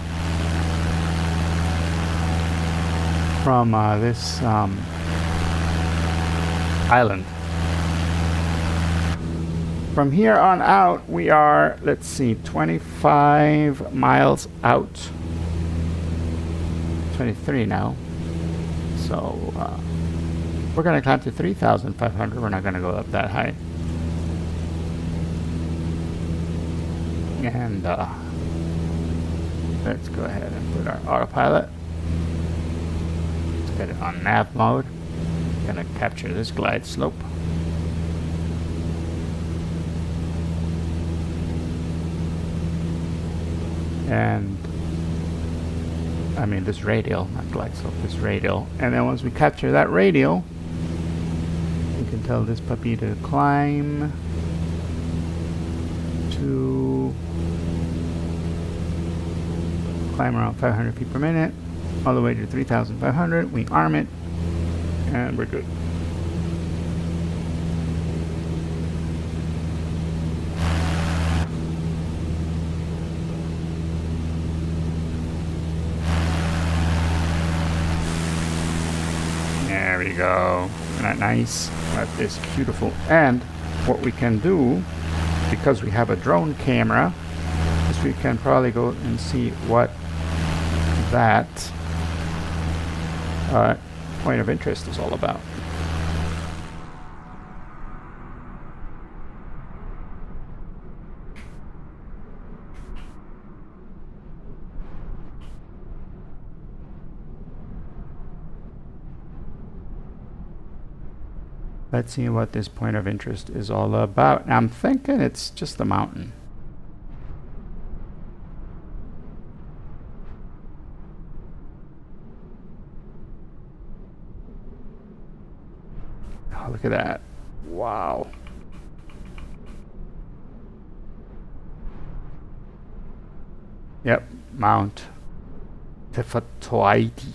this island. From here on out, we are, let's see, 25 miles out. 23 now. So we're going to climb to 3,500. We're not going to go up that high. And let's go ahead and put our autopilot. Let's get it on nav mode. Gonna capture this glide slope. And I mean this radial, not glide slope, this radial. And then once we capture that radial, you can tell this puppy to climb around 500 feet per minute, all the way to 3,500. We arm it, and we're good. There we go. Isn't that nice? That is beautiful. And what we can do, because we have a drone camera, is we can probably go and see what that point of interest is all about. Let's see what this point of interest is all about. I'm thinking it's just a mountain. Oh, look at that. Wow. Yep, Mount Tefatoaiti.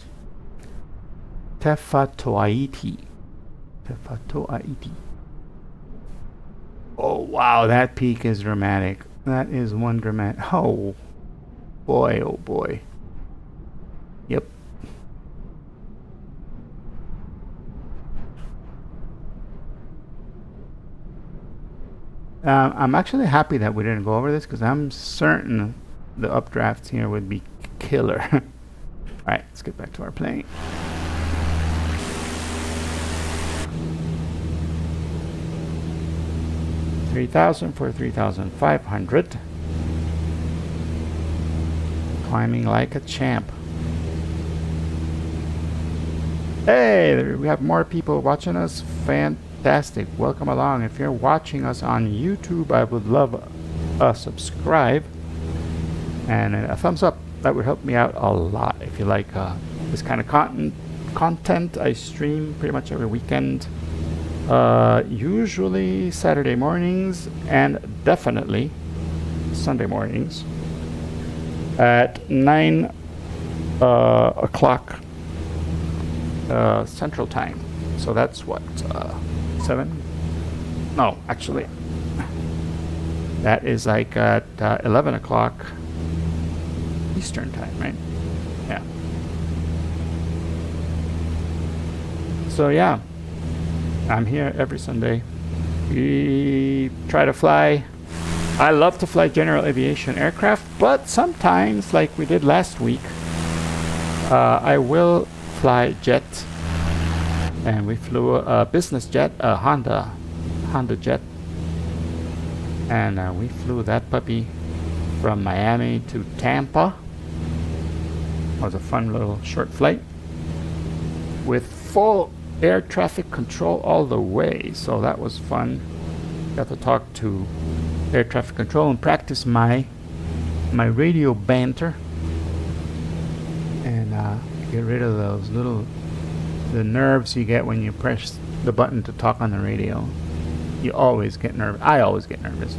Tefatoaiti. Tefatoaiti. Oh, wow, that peak is dramatic. That is one dramatic. Oh, boy, oh, boy. Yep. I'm actually happy that we didn't go over this because I'm certain the updrafts here would be killer. Alright, let's get back to our plane. $3,000 for 3,500. Climbing like a champ. Hey, we have more people watching us. Fantastic. Welcome along. If you're watching us on YouTube, I would love a subscribe and a thumbs up. That would help me out a lot. If you like this kind of content, I stream pretty much every weekend. Usually Saturday mornings and definitely Sunday mornings at 9 o'clock Central Time. So that's what, 7? No, actually, that is like at 11 o'clock Eastern time, right? Yeah. So yeah, I'm here every Sunday. We try to fly. I love to fly general aviation aircraft, but sometimes, like we did last week, I will fly jet. And we flew a business jet, a Honda jet. And we flew that puppy from Miami to Tampa. It was a fun little short flight with full air traffic control all the way. So that was fun. Got to talk to air traffic control and practice my radio banter. And get rid of those the nerves you get when you press the button to talk on the radio. You always get nervous. I always get nervous.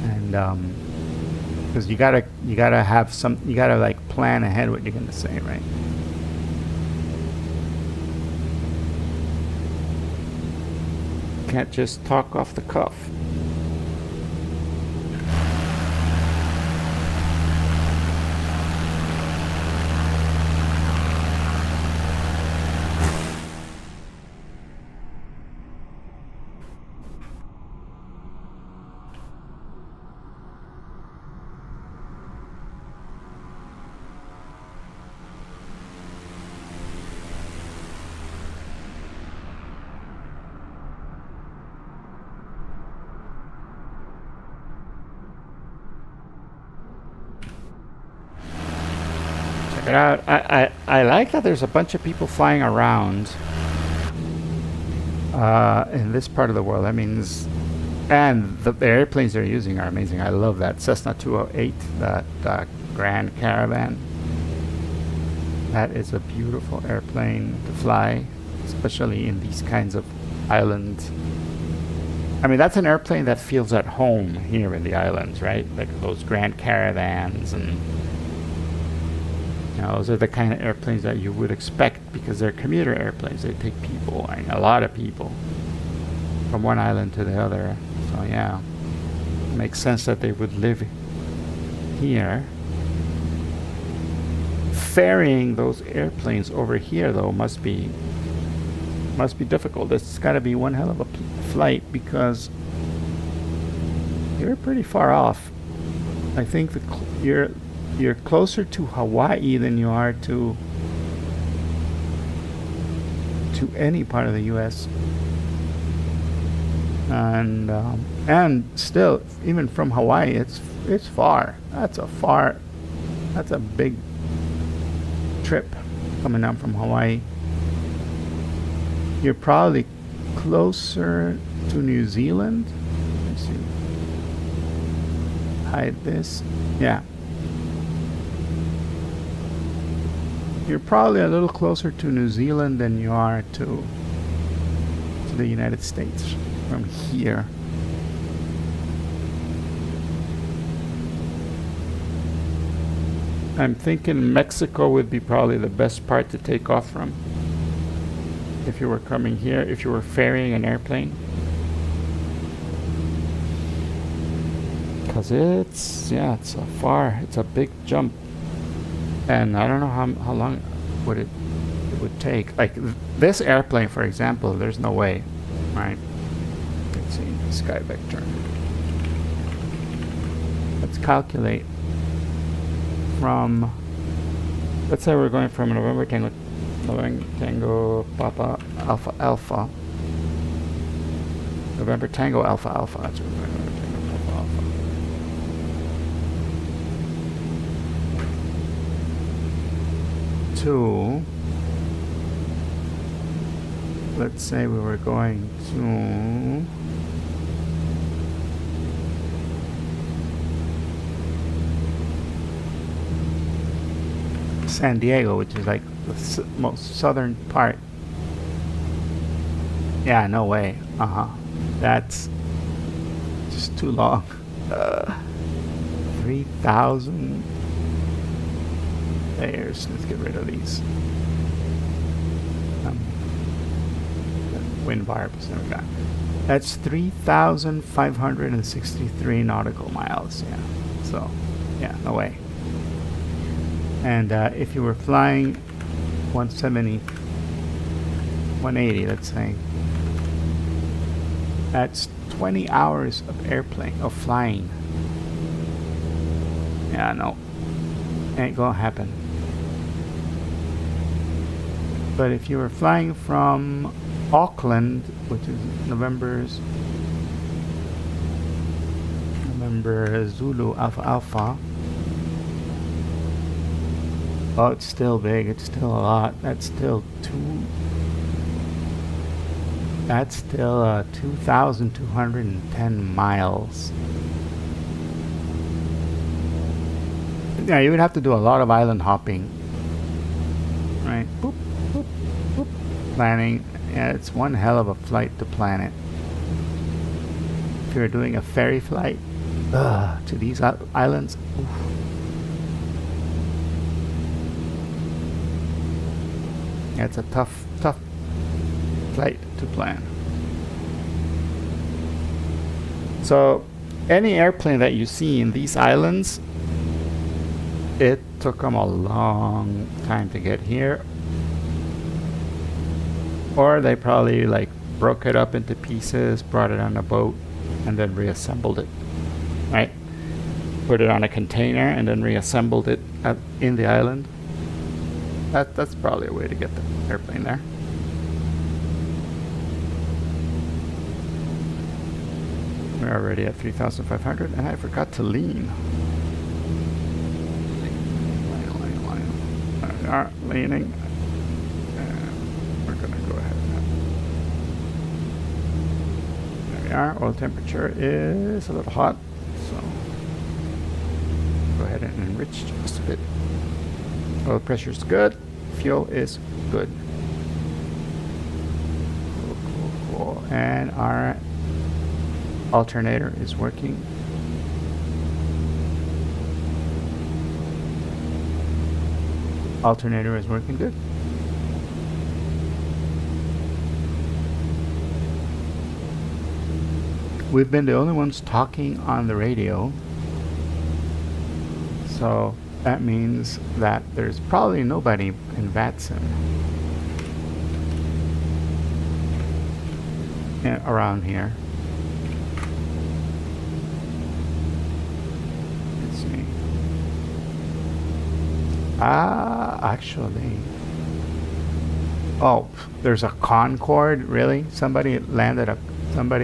And because you gotta have you gotta like plan ahead what you're gonna say, right? Can't just talk off the cuff. Check it out. I like that there's a bunch of people flying around in this part of the world. That means, and the airplanes they're using are amazing. I love that Cessna 208, that Grand Caravan. That is a beautiful airplane to fly, especially in these kinds of islands. I mean, that's an airplane that feels at home here in the islands, right? Like those Grand Caravans, and you know, those are the kind of airplanes that you would expect because they're commuter airplanes. They take people, I mean, a lot of people, from one island to the other. So yeah, it makes sense that they would live here. Ferrying those airplanes over here, though, must be difficult. It's got to be one hell of a flight because you're pretty far off. I think you're closer to Hawaii than you are to any part of the U.S. And still, even from Hawaii, it's far. That's a big trip coming down from Hawaii. You're probably closer to New Zealand. Let's see. Hide this. Yeah. You're probably a little closer to New Zealand than you are to the United States from here. I'm thinking Mexico would be probably the best part to take off from. If you were coming here, if you were ferrying an airplane. Because it's a big jump. And I don't know how long it would take. Like this airplane, for example, there's no way, right? Let's see, sky vector. Let's calculate from, let's say we're going from November Tango Papa Alpha Alpha. November Tango Alpha Alpha. That's what we're going, November Tango Alpha Alpha. To, let's say we were going to San Diego, which is like the most southern part. Yeah, no way. That's just too long. 3,000 layers. Let's get rid of these. wind barbs. There we go. That's 3,563 nautical miles. Yeah. So, yeah, no way. And if you were flying 170, 180, let's say, that's 20 hours of flying. Yeah, no, ain't gonna happen. But if you were flying from Auckland, which is November Zulu Alpha, oh, it's still big. It's still a lot. That's still 2,210 miles. Yeah, you would have to do a lot of island hopping, right? Boop, boop, boop. Planning. Yeah, it's one hell of a flight to plan it. If you're doing a ferry flight to these islands, oof. Yeah, it's a tough flight to plan. So any airplane that you see in these islands, it took them a long time to get here, or they probably like broke it up into pieces, brought it on a boat, and then reassembled it, right? Put it on a container and then reassembled it in the island. That's probably a way to get the airplane there. We're already at 3,500, and I forgot to lean. There we are, leaning. And we're gonna go ahead and there we are. Oil temperature is a little hot, so go ahead and enrich just a bit. Oil pressure is good. Fuel is good. Cool. And our alternator is working. Alternator is working good. We've been the only ones talking on the radio, so that means that there's probably nobody in Vatson around here. Let's see. Actually, oh, there's a Concorde. Really? Somebody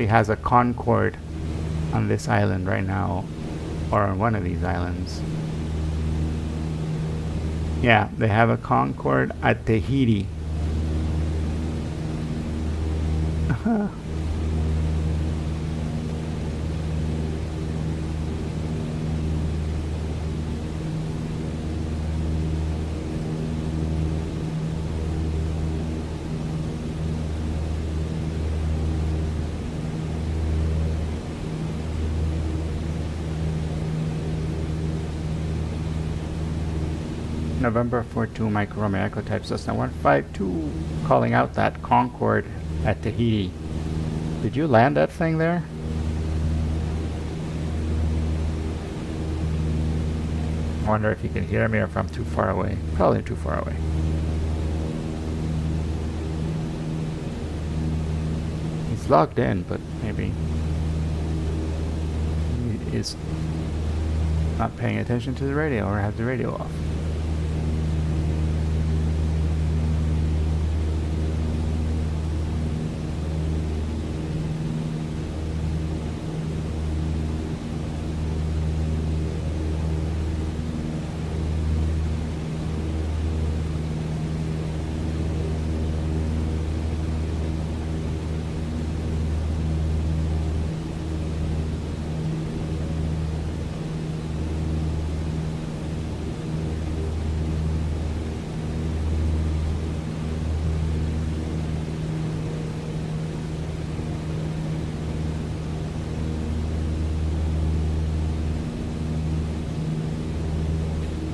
has a Concorde on this island right now, or on one of these islands. Yeah, they have a Concorde at Tahiti. November 42 Mike Romeo Echo type Cessna 152 calling out that Concorde at Tahiti. Did you land that thing there? I wonder if you can hear me or if I'm too far away. Probably too far away. He's logged in, but maybe he is not paying attention to the radio or have the radio off.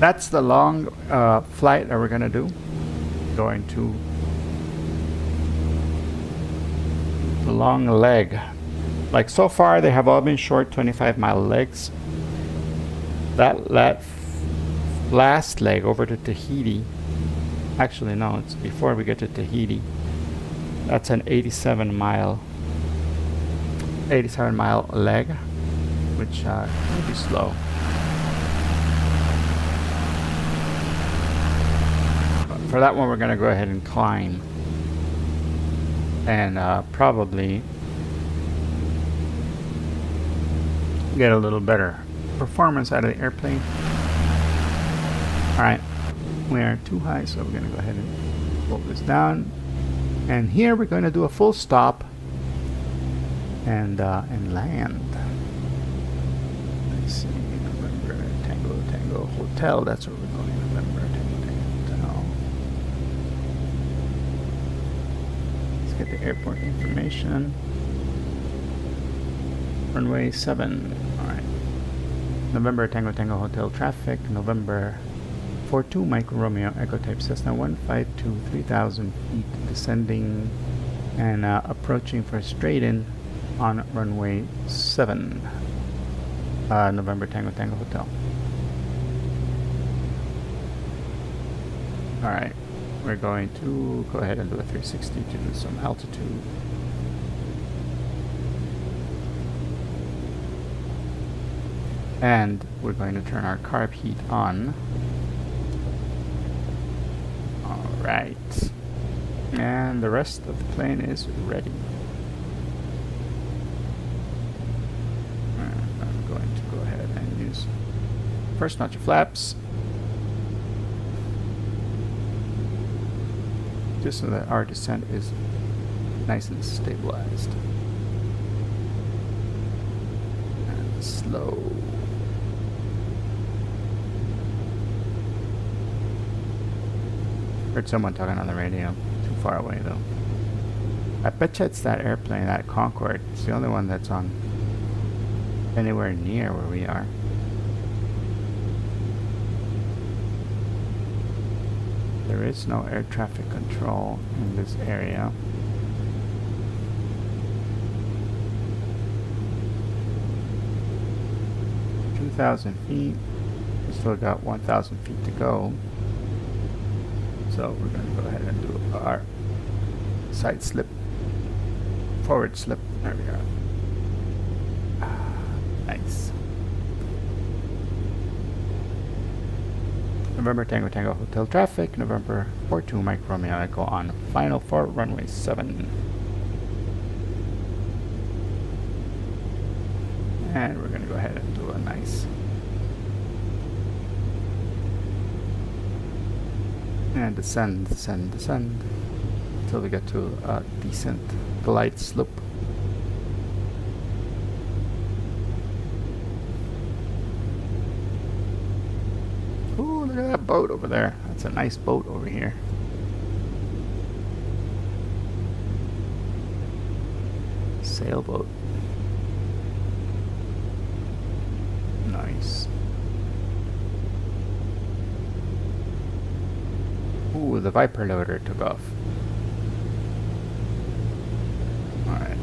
That's the long flight that we're going to do. Going to the long leg. Like so far, they have all been short 25-mile legs. That last leg over to Tahiti. Actually, no, it's before we get to Tahiti. That's an 87-mile leg, which may be slow. But for that one, we're going to go ahead and climb. And probably get a little better performance out of the airplane. Alright, we are too high, so we're going to go ahead and pull this down. And here we're going to do a full stop and land. Let's see, November Tango Hotel, that's where we're going. November Tango Hotel. Let's get the airport information. Runway 7. Alright. November Tango Hotel traffic. November 42 Mike Romeo Echo Type Cessna 152 3,000 feet descending and approaching for straight in on runway 7. November Tango Hotel. Alright. We're going to go ahead and do a 360 to do some altitude. And we're going to turn our carb heat on. Alright. And the rest of the plane is ready. And I'm going to go ahead and use first notch of flaps. Just so that our descent is nice and stabilized. And slow. Heard someone talking on the radio. Too far away though. I bet you it's that airplane, that Concorde. It's the only one that's on anywhere near where we are. There is no air traffic control in this area. (2,000 feet). We still got 1,000 feet to go. So we're going to go ahead and do our side slip, forward slip. There we are. Nice. November Tango Hotel traffic. November 42 Mike Romeo Echo on final for runway 7. And we're going to go ahead and do a nice and descend until we get to a decent glide slope. Ooh, look at that boat over there. That's a nice boat over here. Sailboat. Nice. Ooh, the Viper loader took off. Alright.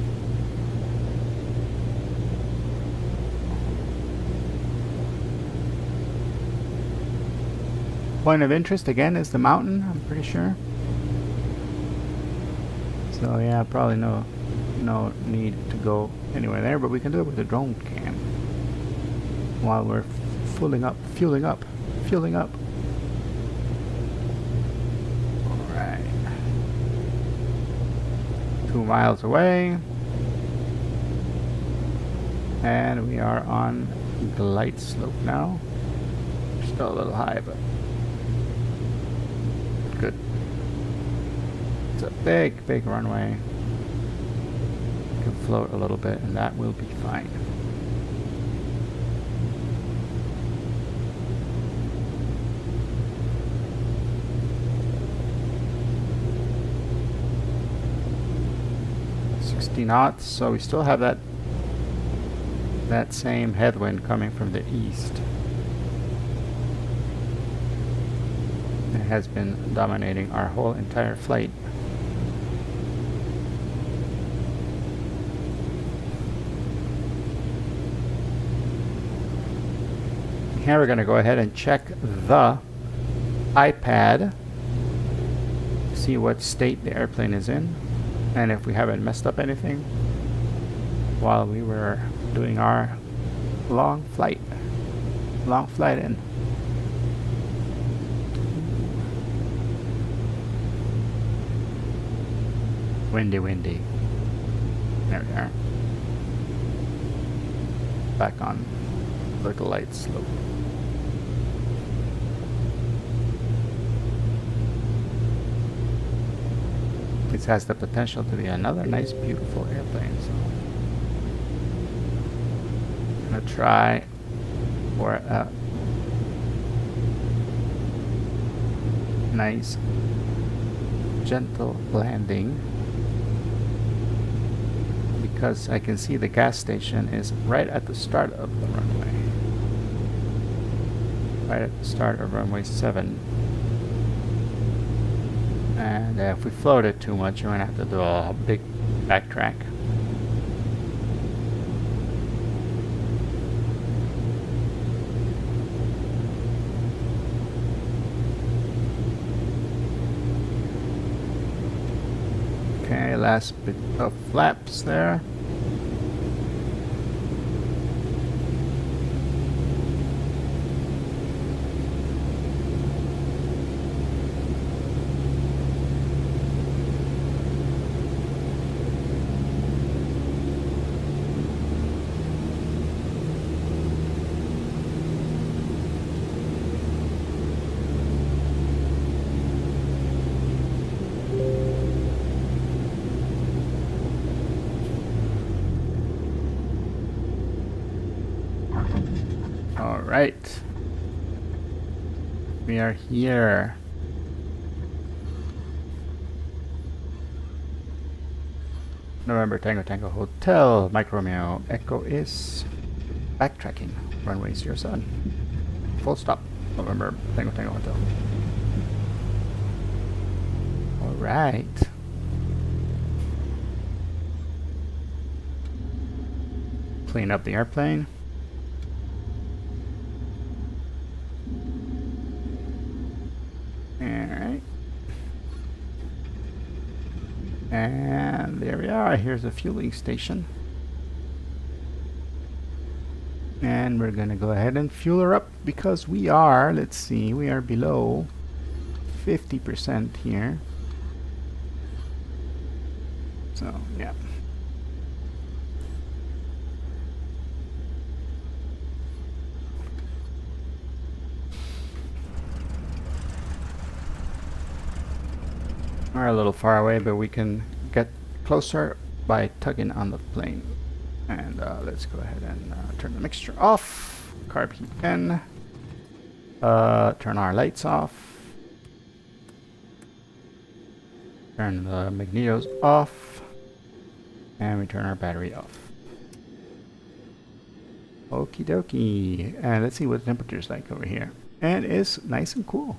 Point of interest again is the mountain, I'm pretty sure. So yeah, probably no need to go anywhere there, but we can do it with a drone cam while we're fueling up. Alright. 2 miles away. And we are on glide slope now. Still a little high, but good. It's a big runway. You can float a little bit and that will be fine. Knots, so we still have that same headwind coming from the east. It has been dominating our whole entire flight. Here we're going to go ahead and check the iPad, see what state the airplane is in, and if we haven't messed up anything while we were doing our long flight in. Windy. There we are. Back on vertical light slope. This has the potential to be another nice, beautiful airplane. So I'm gonna try for a nice, gentle landing, because I can see the gas station is right at the start of the runway. Right at the start of runway 7. And if we float it too much, we're going to have to do a big backtrack. Okay, last bit of flaps there. All right, we are here. November Tango Tango Hotel, Mike Romeo Echo is backtracking, runway 07. Full stop, November Tango Tango Hotel. All right. Clean up the airplane. Alright. And there we are. Here's the fueling station. And we're going to go ahead and fuel her up because we are, let's see, we are below 50% here. So, yeah. We're a little far away, but we can get closer by tugging on the plane. And let's go ahead and turn the mixture off. Carb heat in. Turn our lights off. Turn the magnetos off. And we turn our battery off. Okie dokie. And let's see what the temperature is like over here. And it's nice and cool.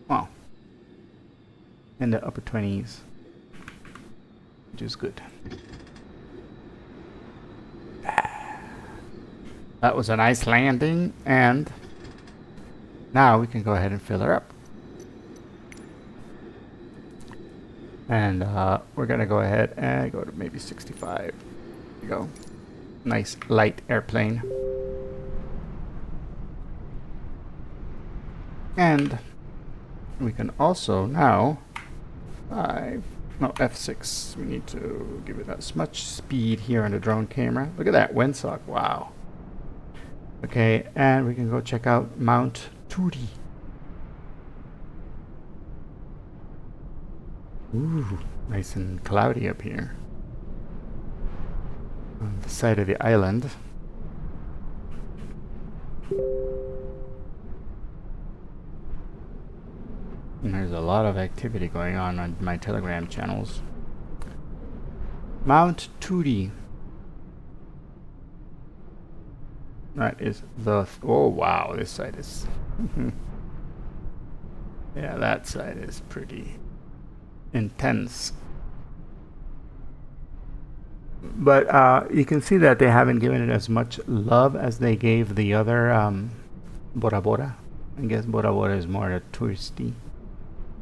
Wow. In the upper 20s, which is good. That was a nice landing, and now we can go ahead and fill her up. And we're gonna go ahead and go to maybe 65. There you go. Nice light airplane. And we can also now F6. We need to give it as much speed here on the drone camera. Look at that windsock. Wow. Okay, and we can go check out Mount Turi. Ooh, nice and cloudy up here on the side of the island. And there's a lot of activity going on my Telegram channels. Mount Turi. That is the... oh, wow, this side is... yeah, that side is pretty intense. But you can see that they haven't given it as much love as they gave the other Bora Bora. I guess Bora Bora is more a touristy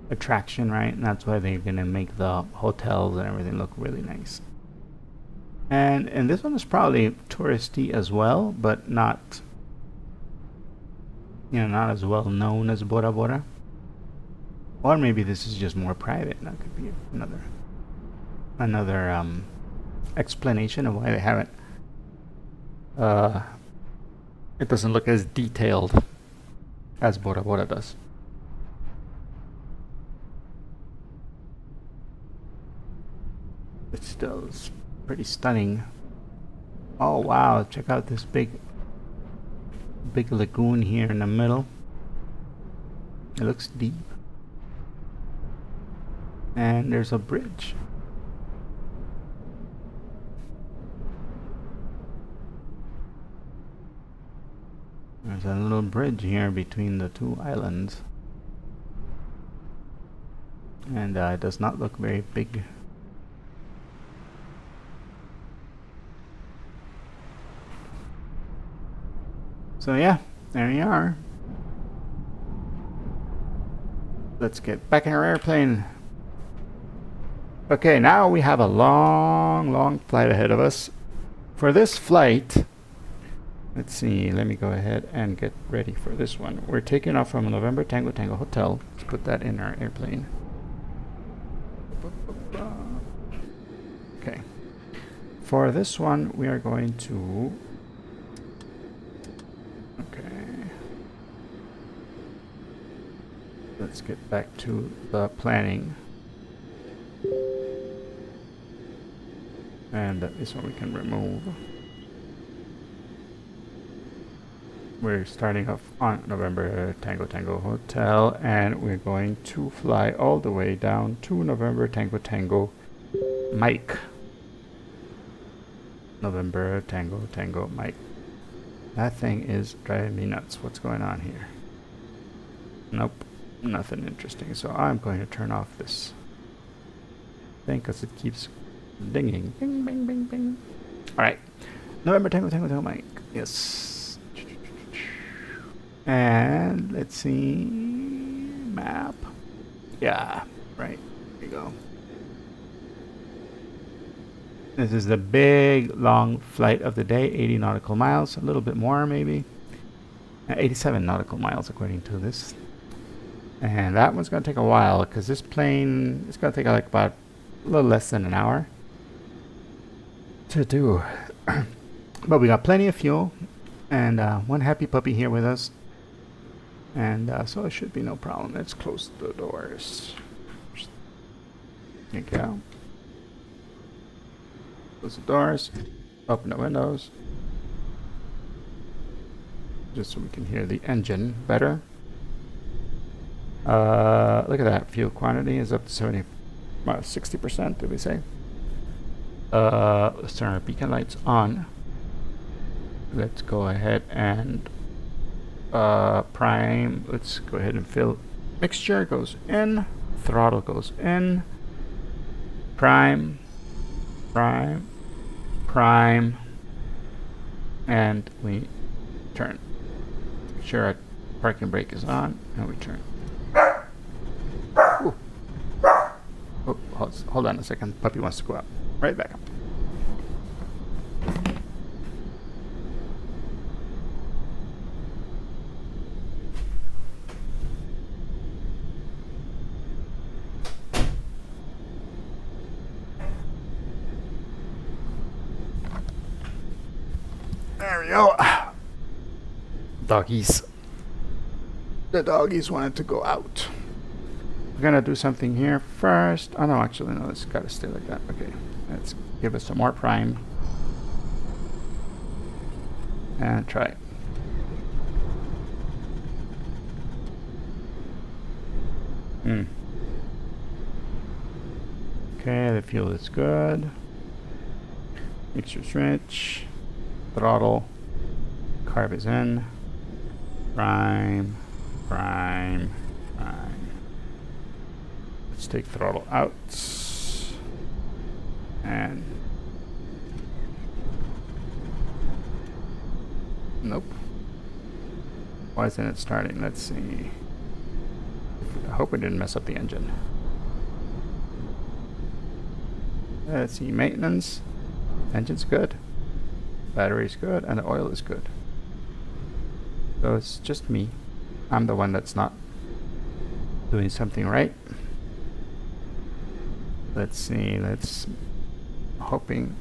attraction, right? And that's why they're gonna make the hotels and everything look really nice. And this one is probably touristy as well, but not, not as well known as Bora Bora. Or maybe this is just more private. That could be another explanation of why they haven't. It doesn't look as detailed as Bora Bora does. It still is pretty stunning. Oh wow, check out this big lagoon here in the middle. It looks deep. And there's a bridge. There's a little bridge here between the two islands. And it does not look very big. So yeah, there you are. Let's get back in our airplane. Okay, now we have a long flight ahead of us. For this flight, let's see, let me go ahead and get ready for this one. We're taking off from November Tango Tango Hotel. Let's put that in our airplane. Okay. For this one, we are going to... Okay. Let's get back to the planning. And this one we can remove. We're starting off on November Tango Tango Hotel, and we're going to fly all the way down to November Tango Tango Mike. November Tango Tango Mike. That thing is driving me nuts. What's going on here? Nope, nothing interesting. So I'm going to turn off this thing because it keeps dinging. Bing, bing, bing, bing. Alright. November Tango Tango Tango Mike. Yes. And let's see. Map. Yeah. Right. There you go. This is the big, long flight of the day. 80 nautical miles. A little bit more, maybe. 87 nautical miles, according to this. And that one's going to take a while, because this plane is going to take like about a little less than an hour to do. But we got plenty of fuel and one happy puppy here with us, and so it should be no problem. Let's close the doors. There you go. Close the doors, open the windows, just so we can hear the engine better. Look at that, fuel quantity is up to 60%, did we say? Let's turn our beacon lights on. Let's go ahead and prime. Let's go ahead and fill. Mixture goes in, throttle goes in, prime, prime, prime, and we turn. Make sure our parking brake is on, and we turn. Ooh. Oh, hold on a second. Puppy wants to go out. Right back up. There we go. Doggies. The doggies wanted to go out. We're gonna do something here first. Oh no, actually no, it's gotta stay like that. Okay, let's give it some more prime. And try it. Okay, the fuel is good. Mixture switch. Throttle. Carb is in. Prime. Prime. Prime. Let's take throttle out. And nope. Why isn't it starting? Let's see. I hope we didn't mess up the engine. Let's see, maintenance. Engine's good. Battery's good, and the oil is good. So it's just me. I'm the one that's not doing something right. Let's see, let's hoping.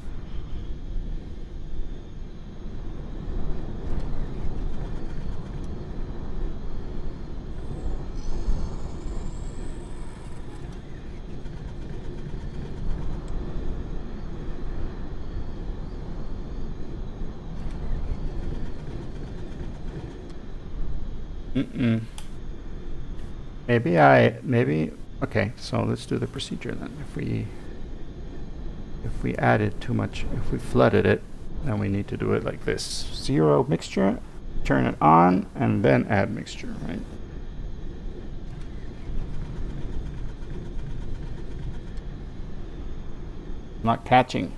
Maybe, okay, so let's do the procedure then. If we added too much, if we flooded it, then we need to do it like this. 0 mixture, turn it on, and then add mixture, right? Not catching.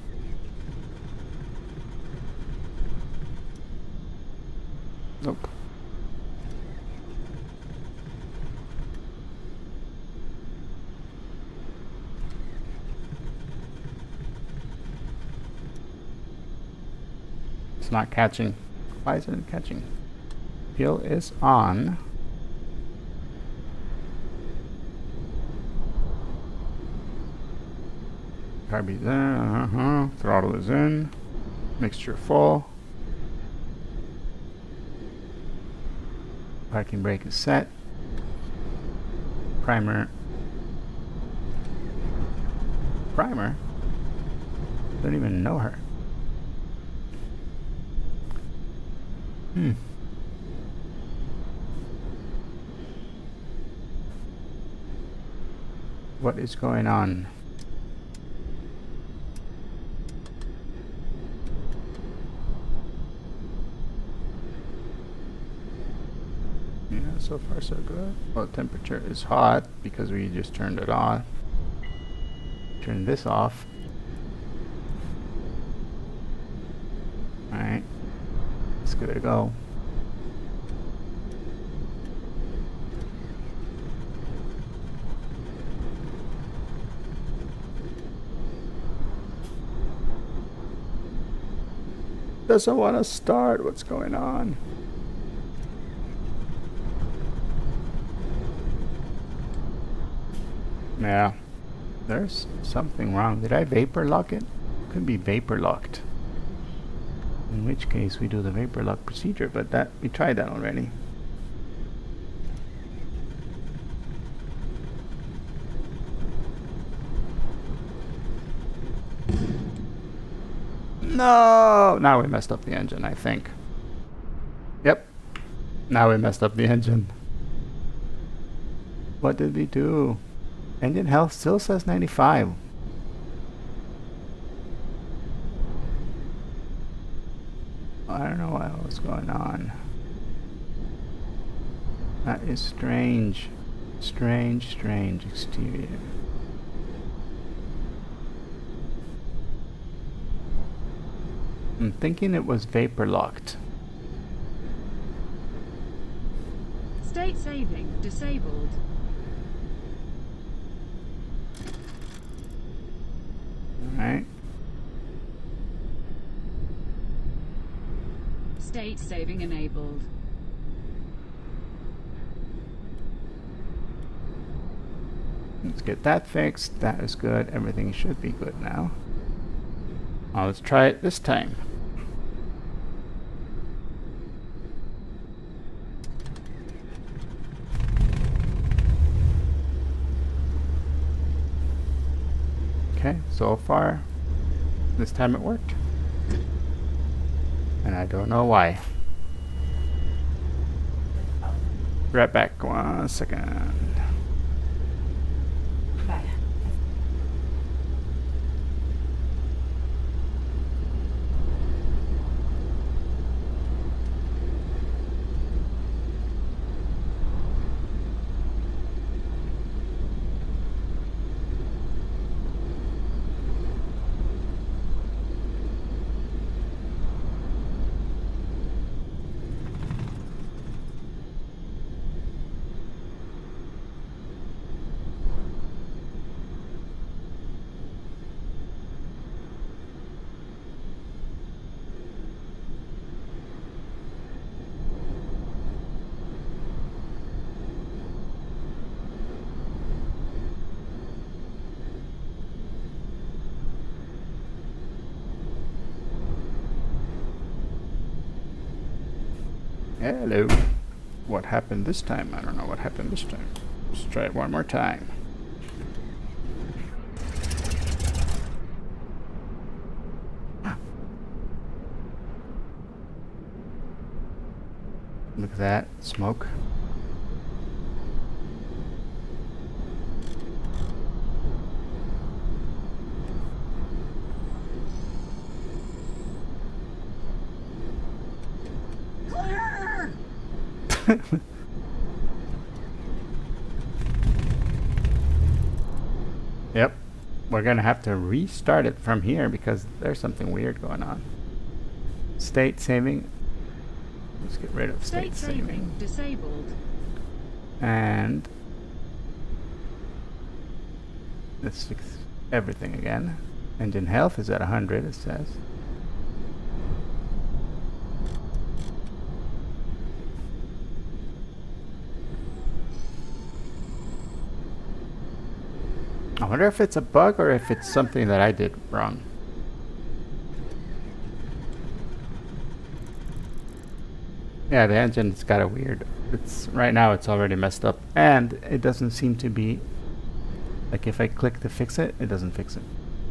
Nope. It's not catching. Why isn't it catching? Fuel is on. Carb is in. Throttle is in. Mixture full. Parking brake is set. Primer. Primer? Don't even know her. What is going on? Yeah, so far so good. Well, temperature is hot because we just turned it on. Turn this off. Alright. Let's give it a go. Doesn't want to start. What's going on? Yeah. There's something wrong. Did I vapor lock it? Could be vapor locked. In which case we do the vapor lock procedure, but that we tried that already. No! Now we messed up the engine, I think. Yep. Now we messed up the engine. What did we do? Engine health still says 95. I don't know what was going on. That is strange. Strange exterior. I'm thinking it was vapor locked. State saving disabled. Alright. State saving enabled. Let's get that fixed. That is good. Everything should be good now. Now let's try it this time. Okay, so far this time it worked. And I don't know why. Right back, 1 second. Hello. What happened this time? I don't know what happened this time. Let's try it one more time. Look at that smoke. Yep, we're gonna have to restart it from here because there's something weird going on. State saving. Let's get rid of State saving disabled. And let's fix everything again. Engine health is at 100, it says. I wonder if it's a bug or if it's something that I did wrong. Yeah, the engine's got a weird... It's right now it's already messed up, and it doesn't seem to be... Like if I click to fix it, it doesn't fix it.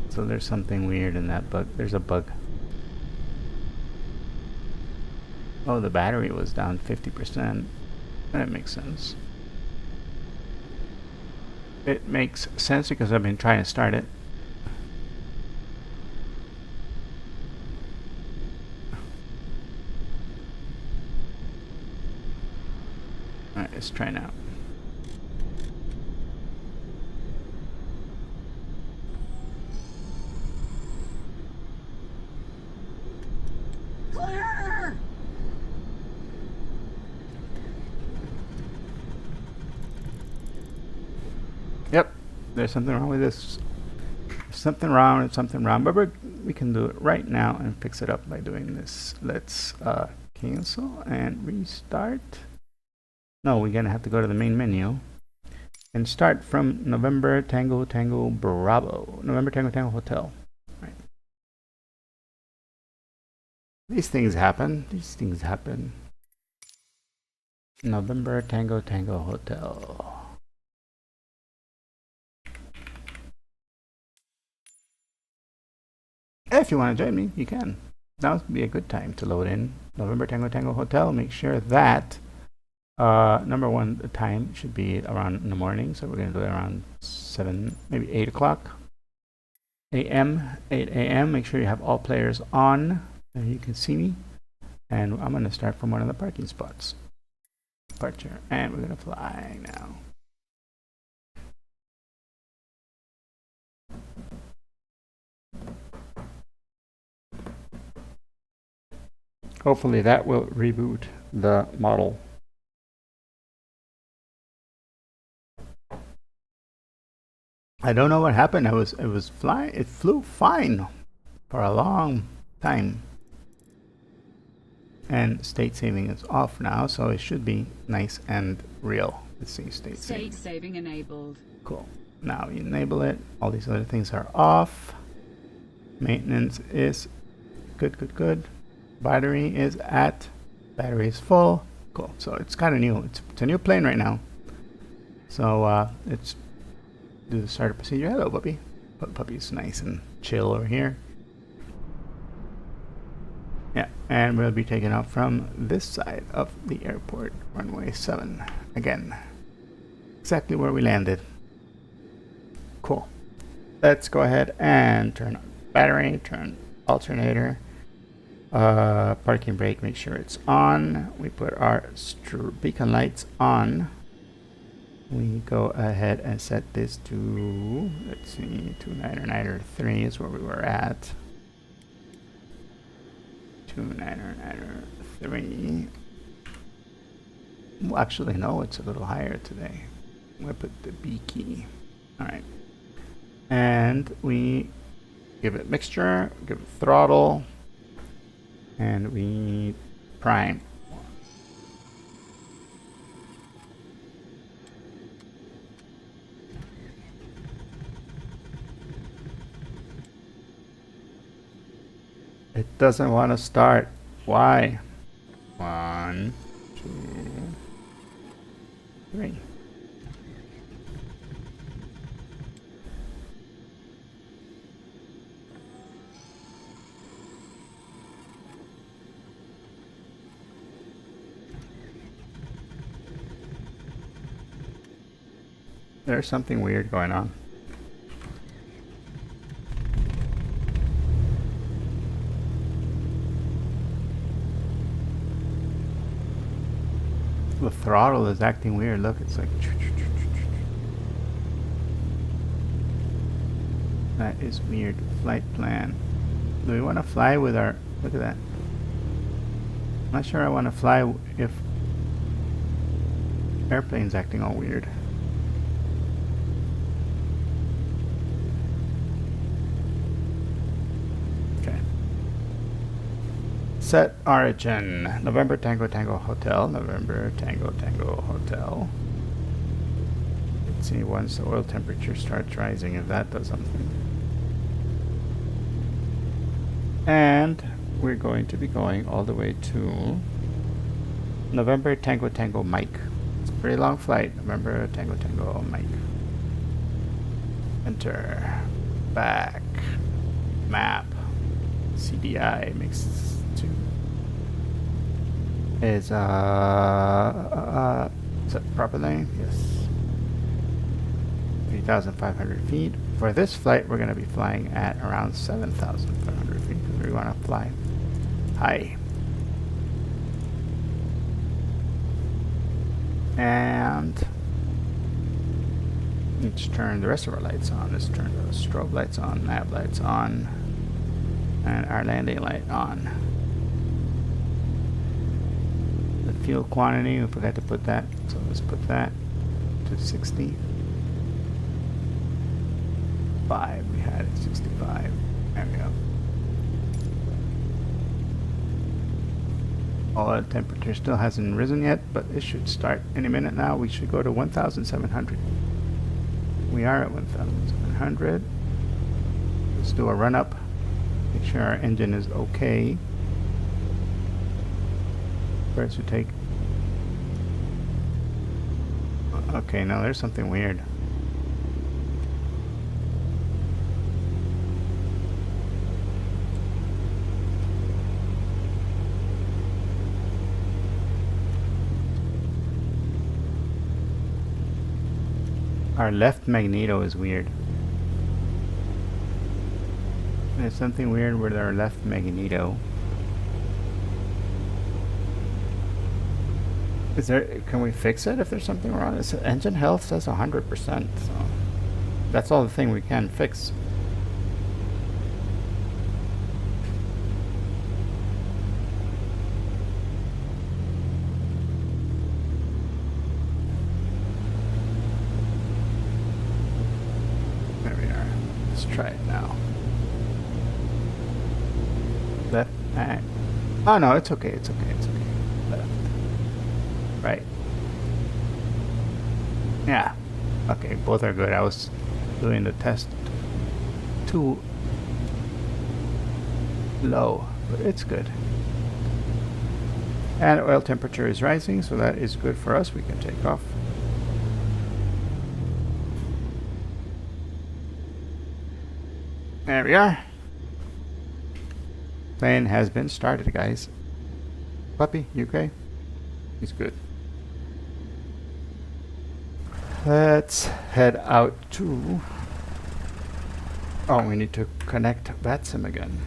So there's something weird in that bug. There's a bug. Oh, the battery was down 50%. That makes sense. It makes sense because I've been trying to start it. Alright, let's try now. Yep, there's something wrong with this. There's something wrong, but we can do it right now and fix it up by doing this. Let's cancel and restart. No, we're gonna have to go to the main menu and start from November Tango Tango Bravo. November Tango Tango Hotel. Right. These things happen. These things happen. November Tango Tango Hotel. If you want to join me, you can. Now would be a good time to load in November Tango Tango Hotel. Make sure that number one, the time should be around in the morning, so we're going to do it around 7, maybe 8 o'clock a.m. 8 a.m. Make sure you have all players on, and you can see me. And I'm going to start from one of the parking spots. Departure, and we're going to fly now. Hopefully that will reboot the model. I don't know what happened. It flew fine for a long time. And state saving is off now, so it should be nice and real. Let's see, state saving enabled. Cool. Now you enable it. All these other things are off. Maintenance is good. Battery is full. Cool. So it's kind of new. It's a new plane right now. So let's do the startup procedure. Hello, puppy. Puppy's nice and chill over here. Yeah, and we'll be taking off from this side of the airport, runway 7. Again, exactly where we landed. Cool. Let's go ahead and turn on battery, turn alternator. Parking brake, make sure it's on. We put our beacon lights on. We go ahead and set this to, let's see, 2993 is where we were at. 2993. Well, actually, no, it's a little higher today. I'm gonna put the B key. All right, and we give it mixture, give it throttle. And we prime. It doesn't want to start. Why? 1, 3. There's something weird going on. The throttle is acting weird. Look, it's like... That is weird. Flight plan. Do we want to fly with our... Look at that. I'm not sure I want to fly if... Airplane's acting all weird. Okay. Set origin. November Tango Tango Hotel. November Tango Tango Hotel. Let's see once the oil temperature starts rising if that does something. And we're going to be going all the way to November Tango Tango Mike. It's a pretty long flight. November Tango Tango Mike. Enter. Back. Map. CDI makes 2. Is that proper name? Yes. 3,500 feet. For this flight, we're going to be flying at around 7,500 feet because we want to fly high. And let's turn the rest of our lights on. Let's turn the strobe lights on, nav lights on, and our landing light on. The fuel quantity, we forgot to put that, so let's put that to 60. 5, we had it 65. There we go. Oil temperature still hasn't risen yet, but it should start any minute now. We should go to 1,700. We are at 1,700. Let's do a run up. Make sure our engine is okay. First we take... Okay, no, there's something weird. Our left magneto is weird. There's something weird with our left magneto. Is there? Can we fix it if there's something wrong? It's engine health says 100%, so that's all the thing we can fix. Try it now. Left. Oh no, it's okay. It's okay. It's okay. Left. Right. Yeah. Okay, both are good. I was doing the test too low, but it's good. And oil temperature is rising, so that is good for us. We can take off. There we are. Plane has been started, guys. Puppy, you okay? He's good. Let's head out to... Oh, we need to connect VATSIM again.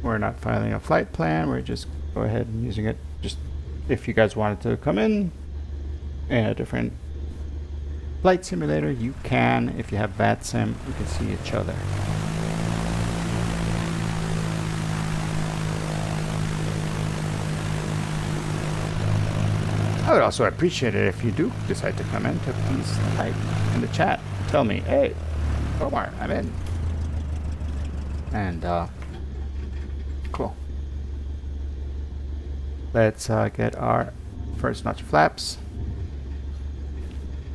We're not filing a flight plan. We're just go ahead and using it. Just if you guys wanted to come in a different flight simulator, you can. If you have VATSIM, you can see each other. I would also appreciate it if you do decide to come in to please type in the chat. Tell me, hey, Omar, I'm in. And, cool. Let's get our first notch flaps.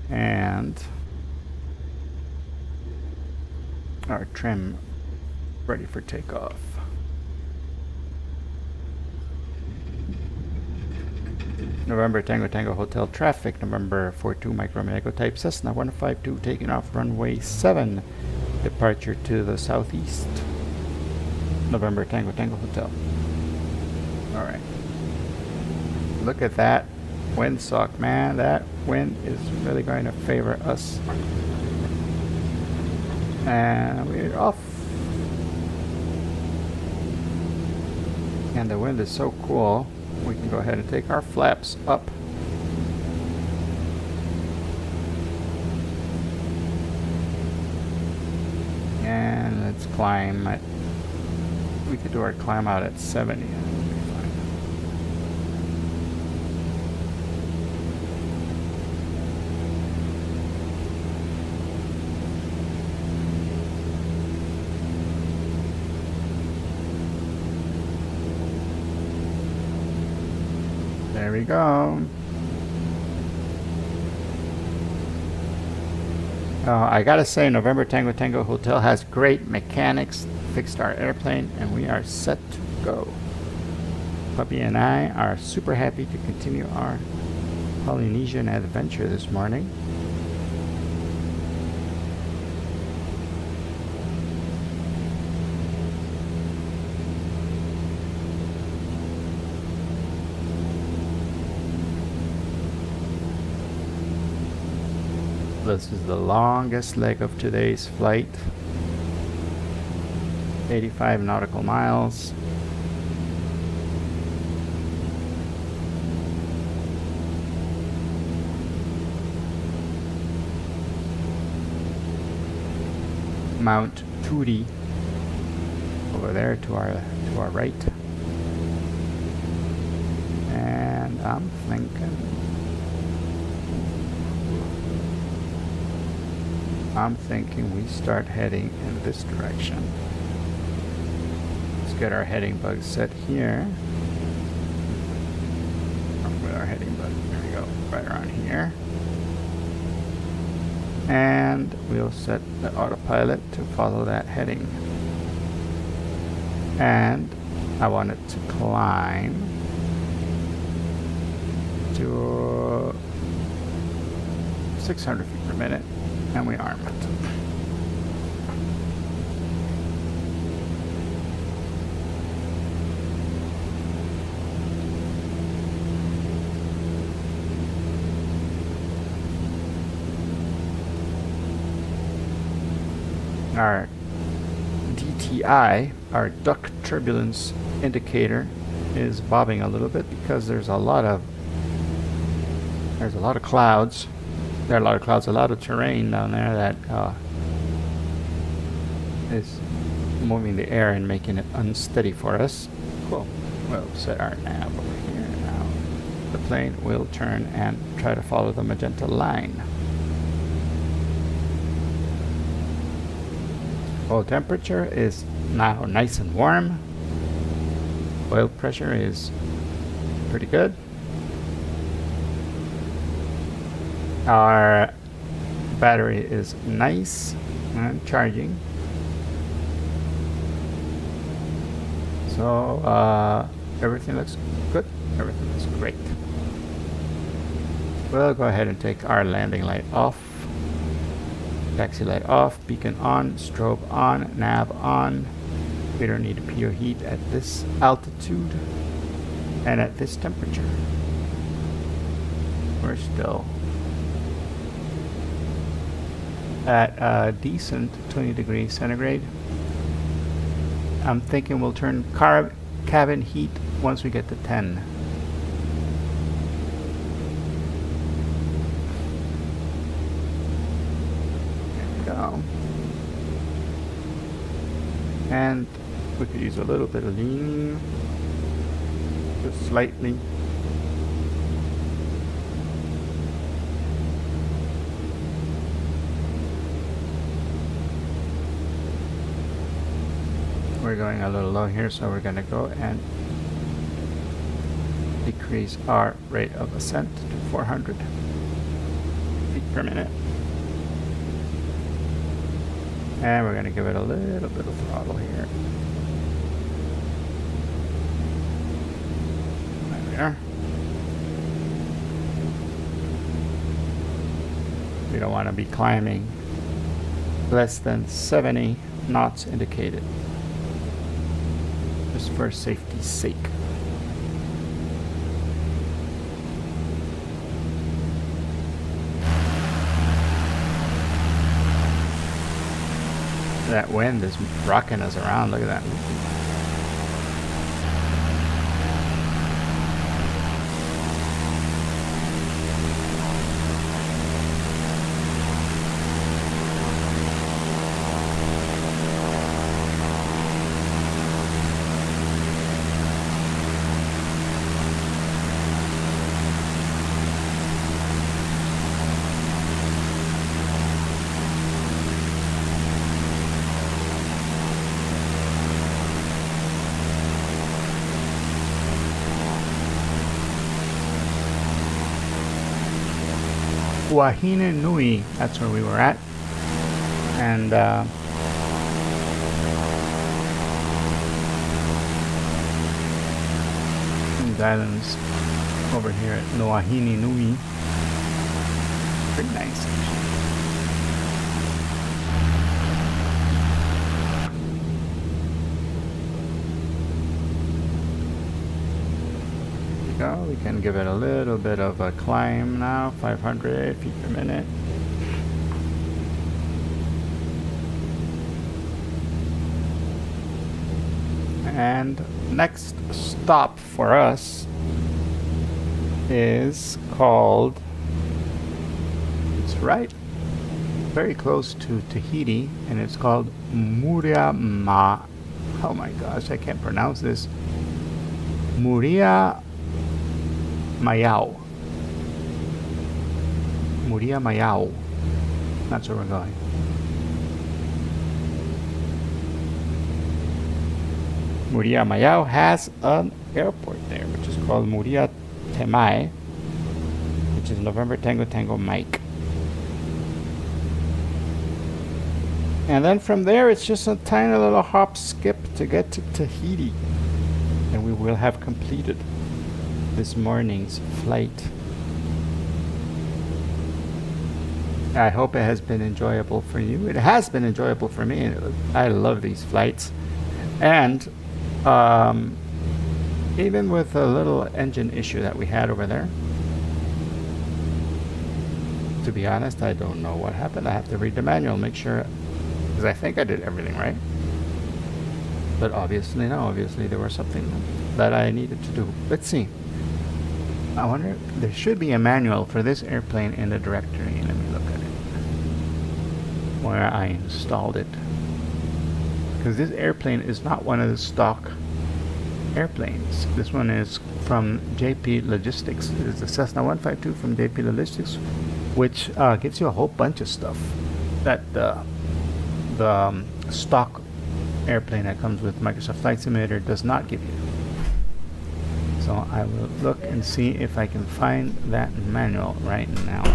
And our trim ready for takeoff. November Tango Tango Hotel traffic, November 42 Mike Roman Echo type Cessna 152 taking off runway 7, departure to the southeast. November Tango Tango Hotel. Alright. Look at that windsock, man. That wind is really going to favor us. And we're off. And the wind is so cool, we can go ahead and take our flaps up. And let's climb at, we could do our climb out at 70 and it'll be fine. There we go. I gotta say, November Tango Tango Hotel has great mechanics, fixed our airplane, and we are set to go. Puppy and I are super happy to continue our Polynesian adventure this morning. This is the longest leg of today's flight. 85 nautical miles. Mount Tootie over there to our right. And I'm thinking we start heading in this direction. Let's get our heading bug set here. With our heading bug, there we go, right around here. And we'll set the autopilot to follow that heading. And I want it to climb to 600 feet per minute. And we arm it. Our DTI, our duct turbulence indicator, is bobbing a little bit because there's a lot of clouds. There are a lot of clouds, a lot of terrain down there that is moving the air and making it unsteady for us. Cool. We'll set our nav over here now. The plane will turn and try to follow the magenta line. Oil temperature is now nice and warm. Oil pressure is pretty good. Our battery is nice and charging. So everything looks good. Everything looks great. We'll go ahead and take our landing light off. Taxi light off, beacon on, strobe on, nav on. We don't need PO heat at this altitude and at this temperature. We're still at a decent 20 degrees centigrade. I'm thinking we'll turn cabin heat once we get to 10. There we go. And we could use a little bit of lean, just slightly. We're going a little low here, so we're going to go and decrease our rate of ascent to 400 feet per minute. And we're going to give it a little bit of throttle here. There we are. We don't want to be climbing less than 70 knots indicated, just for safety's sake. That wind is rocking us around. Look at that. Wahine Nui, that's where we were at. And these islands over here at Wahine Nui. Pretty nice, actually. We can give it a little bit of a climb now, 500 feet per minute. And next stop for us is called, it's right very close to Tahiti, and it's called Muriama. Oh my gosh, I can't pronounce this. Muria Mayao. Muria Mayao. That's where we're going. Muria Mayao has an airport there, which is called Muria Temai, which is November Tango Tango Mike. And then from there, it's just a tiny little hop skip to get to Tahiti. And we will have completed this morning's flight. I hope it has been enjoyable for you. It has been enjoyable for me. I love these flights. And even with a little engine issue that we had over there, to be honest, I don't know what happened. I have to read the manual, make sure, because I think I did everything right. But obviously no, obviously there was something that I needed to do. Let's see. I wonder, there should be a manual for this airplane in the directory. Let me look at it. Where I installed it. Because this airplane is not one of the stock airplanes. This one is from JP Logistics. It's a Cessna 152 from JP Logistics, which gives you a whole bunch of stuff that the stock airplane that comes with Microsoft Flight Simulator does not give you. So I will look and see if I can find that manual right now.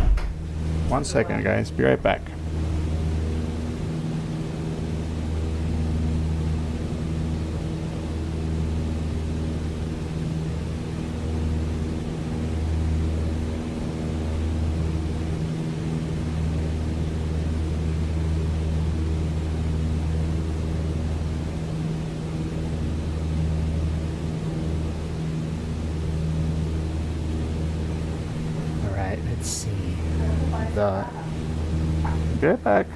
1 second, guys. Be right back. Let's see. Get back.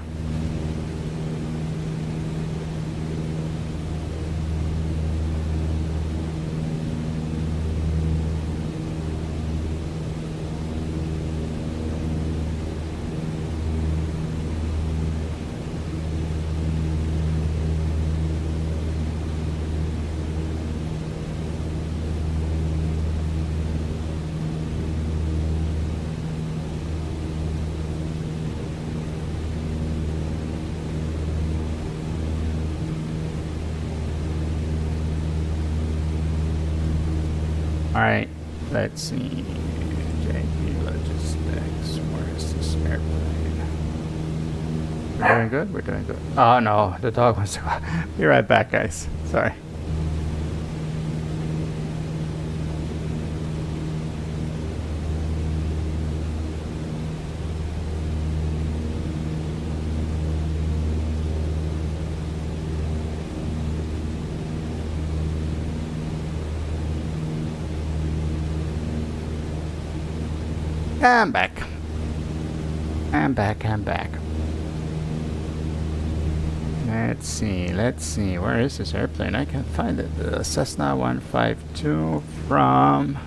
Alright, let's see. JP Logistics. Where is this airplane? We're doing good? We're doing good. Oh no, the dog wants to go. Be right back, guys. Sorry. I'm back. I'm back. Let's see. Where is this airplane? I can't find it. The Cessna 152 from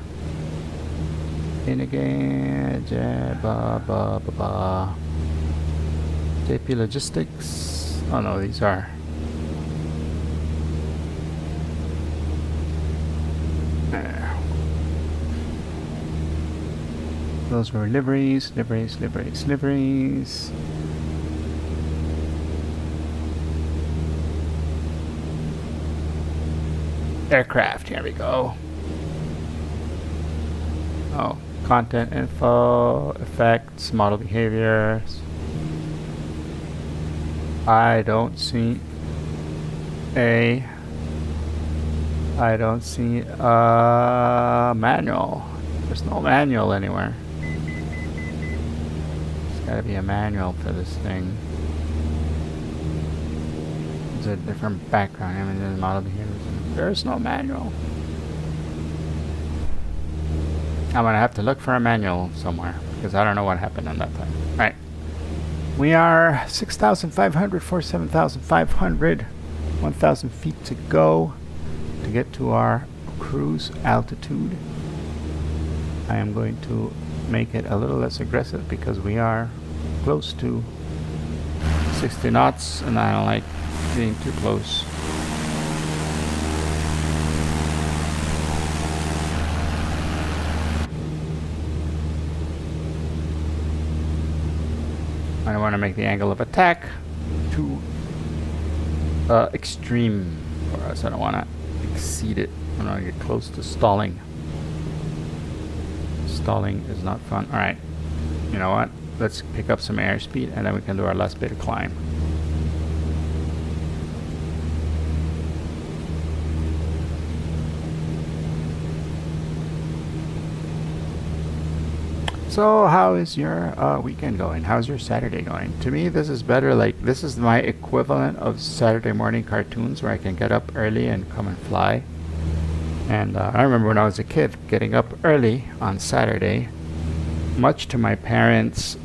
JP Logistics. Oh no, these are. There. Those were liveries. Aircraft, here we go. Oh, content info, effects, model behaviors. I don't see a manual. There's no manual anywhere. There's gotta be a manual for this thing. It's a different background. I mean, there's model behaviors. There's no manual. I'm gonna have to look for a manual somewhere because I don't know what happened on that time. Right. We are 6,500 for 7,500. 1,000 feet to go to get to our cruise altitude. I am going to make it a little less aggressive because we are close to 60 knots and I don't like being too close. I don't want to make the angle of attack too extreme for us. I don't want to exceed it. I don't want to get close to stalling. Stalling is not fun. Alright, you know what? Let's pick up some airspeed and then we can do our last bit of climb. So how is your weekend going? How's your Saturday going? To me, this is better. Like, this is my equivalent of Saturday morning cartoons where I can get up early and come and fly. And I remember when I was a kid getting up early on Saturday, much to my parents'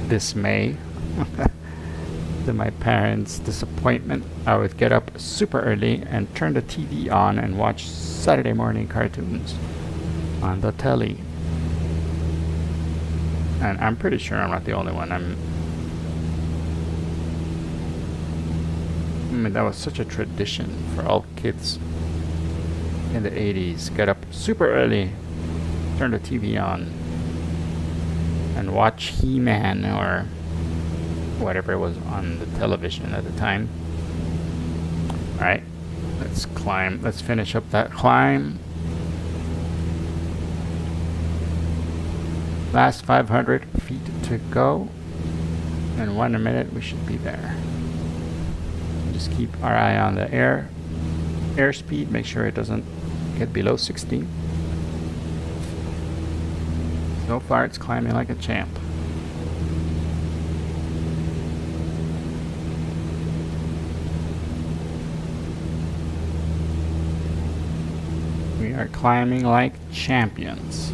dismay, to my parents' disappointment, I would get up super early and turn the TV on and watch Saturday morning cartoons on the telly. And I'm pretty sure I'm not the only one. I mean, that was such a tradition for all kids in the 80s. Get up super early, turn the TV on, and watch He-Man or whatever was on the television at the time. Alright, let's climb. Let's finish up that climb. Last 500 feet to go. In 1 minute we should be there. Just keep our eye on the airspeed. Make sure it doesn't get below 60. So far it's climbing like a champ. We are climbing like champions.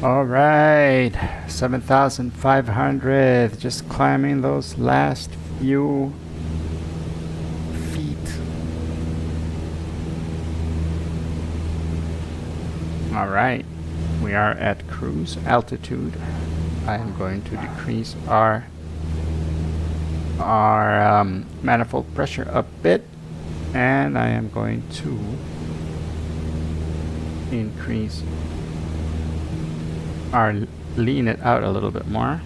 All right, 7,500, just climbing those last few feet. All right, we are at cruise altitude. I am going to decrease our manifold pressure a bit, and I am going to increase lean it out a little bit more.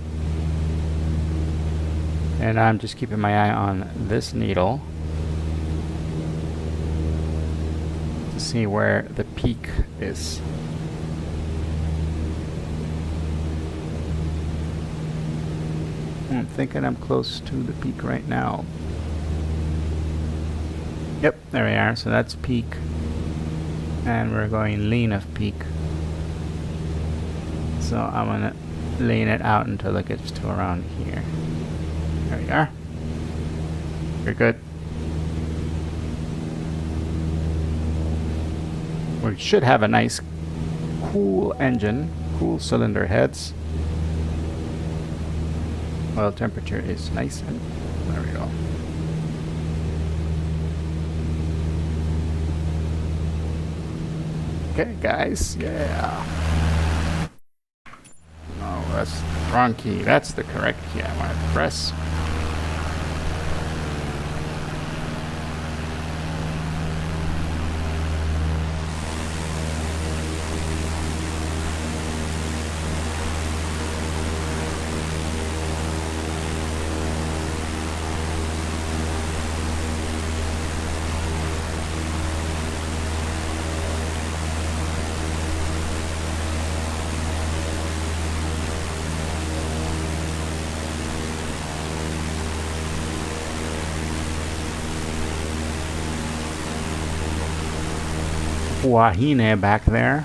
And I'm just keeping my eye on this needle to see where the peak is. I'm thinking I'm close to the peak right now. Yep, there we are. So that's peak. And we're going lean of peak. So I'm gonna lean it out until it gets to around here. There we are. You're good. We should have a nice cool engine, cool cylinder heads. Oil temperature is nice, and there we go. Okay, guys, yeah. No, that's the wrong key. That's the correct key I want to press. Wahine back there.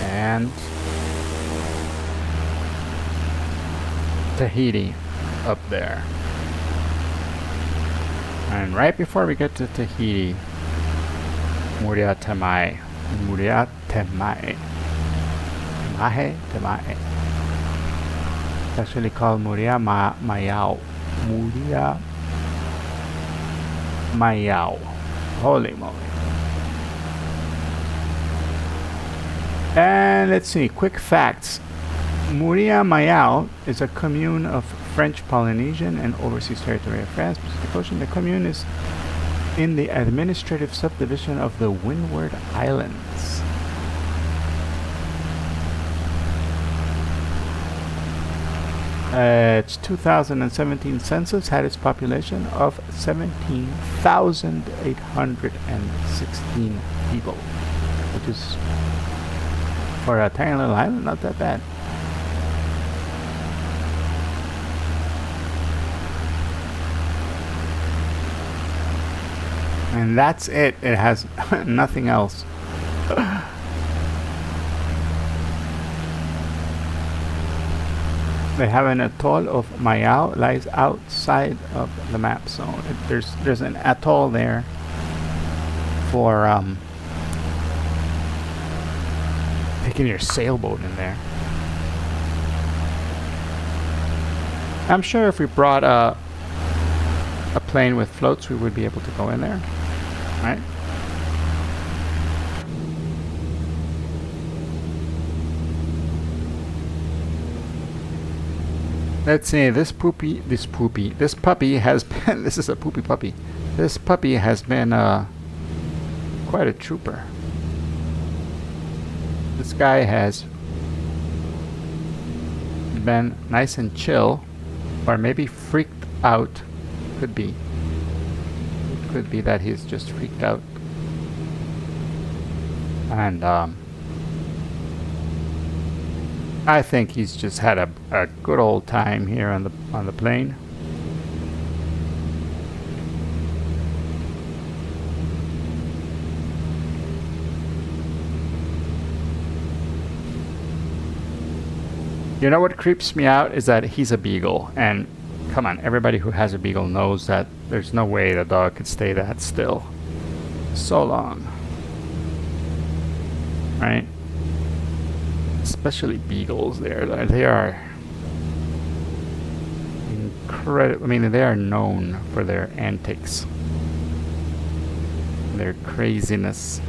And Tahiti up there. And right before we get to Tahiti, Muria Temai. Muria Temai. Temahe Temai. It's actually called Muria Mayao. Muria Mayao. Holy moly. And let's see, quick facts. Muria Mayao is a commune of French Polynesian and overseas territory of France, Pacific Ocean. The commune is in the administrative subdivision of the Windward Islands. Its 2017 census had its population of 17,816 people, which is, for a tiny little island, not that bad. And that's it. It has nothing else. They have an atoll of Mayao, lies outside of the map, so there's an atoll there for taking your sailboat in there. I'm sure if we brought a plane with floats, we would be able to go in there, right? Let's see, this puppy has been, this is a poopy puppy. This puppy has been quite a trooper. This guy has been nice and chill, or maybe freaked out. Could be. It could be that he's just freaked out. And I think he's just had a good old time here on the plane. You know what creeps me out is that he's a beagle, and come on, everybody who has a beagle knows that there's no way the dog could stay that still so long, right? Especially beagles, they are incredible. I mean, they are known for their antics, their craziness.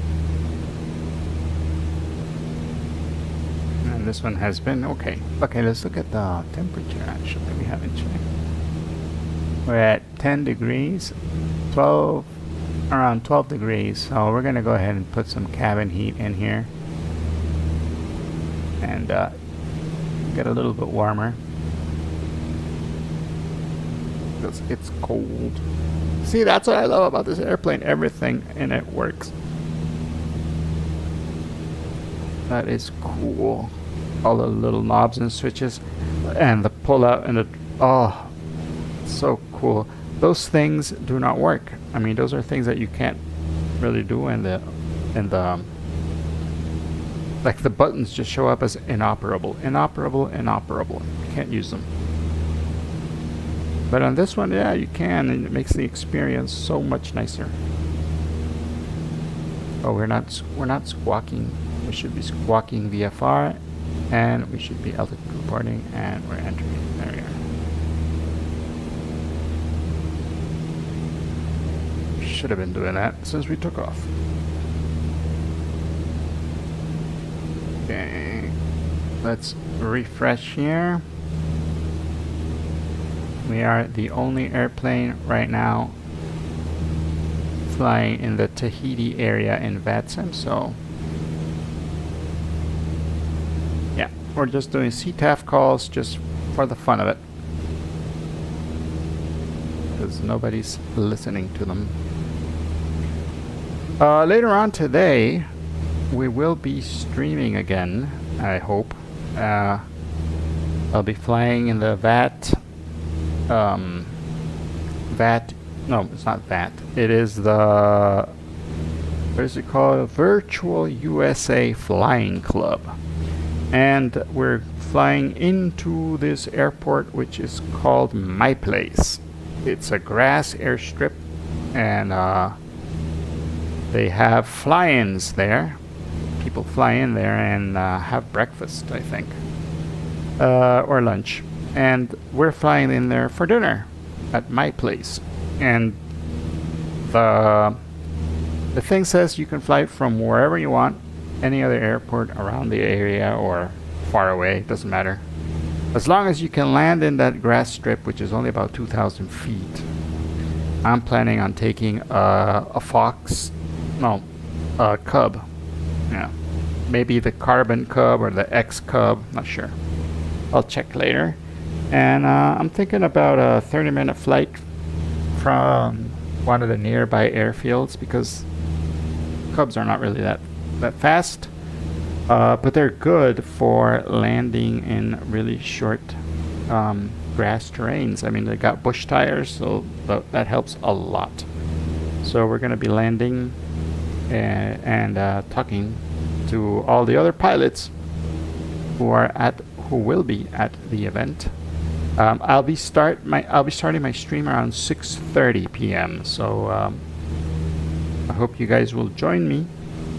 And this one has been okay. Okay, let's look at the temperature. Actually, we haven't checked. We're at 10 degrees, around 12 degrees. So we're gonna go ahead and put some cabin heat in here. and get a little bit warmer because it's cold. See, that's what I love about this airplane. Everything in it works. That is cool. All the little knobs and switches, and the pull out, and the oh, so cool. Those things do not work. I mean, those are things that you can't really do in the like the buttons just show up as inoperable. You can't use them. But on this one, yeah, you can, and it makes the experience so much nicer. Oh, we're not squawking. We should be squawking VFR, and we should be altitude reporting, and we're entering. There we are. Should have been doing that since we took off. Okay, let's refresh here. We are the only airplane right now flying in the Tahiti area in VATSIM, so yeah, we're just doing CTAF calls just for the fun of it, because nobody's listening to them. Later on today, we will be streaming again, I hope. I'll be flying in the no, it's not VAT. It is the, what is it called? Virtual USA Flying Club. And we're flying into this airport, which is called My Place. It's a grass airstrip, and they have fly-ins there. People fly in there and have breakfast, I think, or lunch. And we're flying in there for dinner at My Place. And the thing says you can fly from wherever you want, any other airport around the area or far away, doesn't matter. As long as you can land in that grass strip, which is only about 2,000 feet. I'm planning on taking a Cub. Yeah, maybe the Carbon Cub or the X Cub, not sure. I'll check later. And I'm thinking about a 30-minute flight from one of the nearby airfields, because Cubs are not really that fast, but they're good for landing in really short grass terrains. I mean, they got bush tires, so that helps a lot. So we're going to be landing and talking to all the other pilots who will be at the event. I'll be starting my stream around 6:30 p.m. So I hope you guys will join me.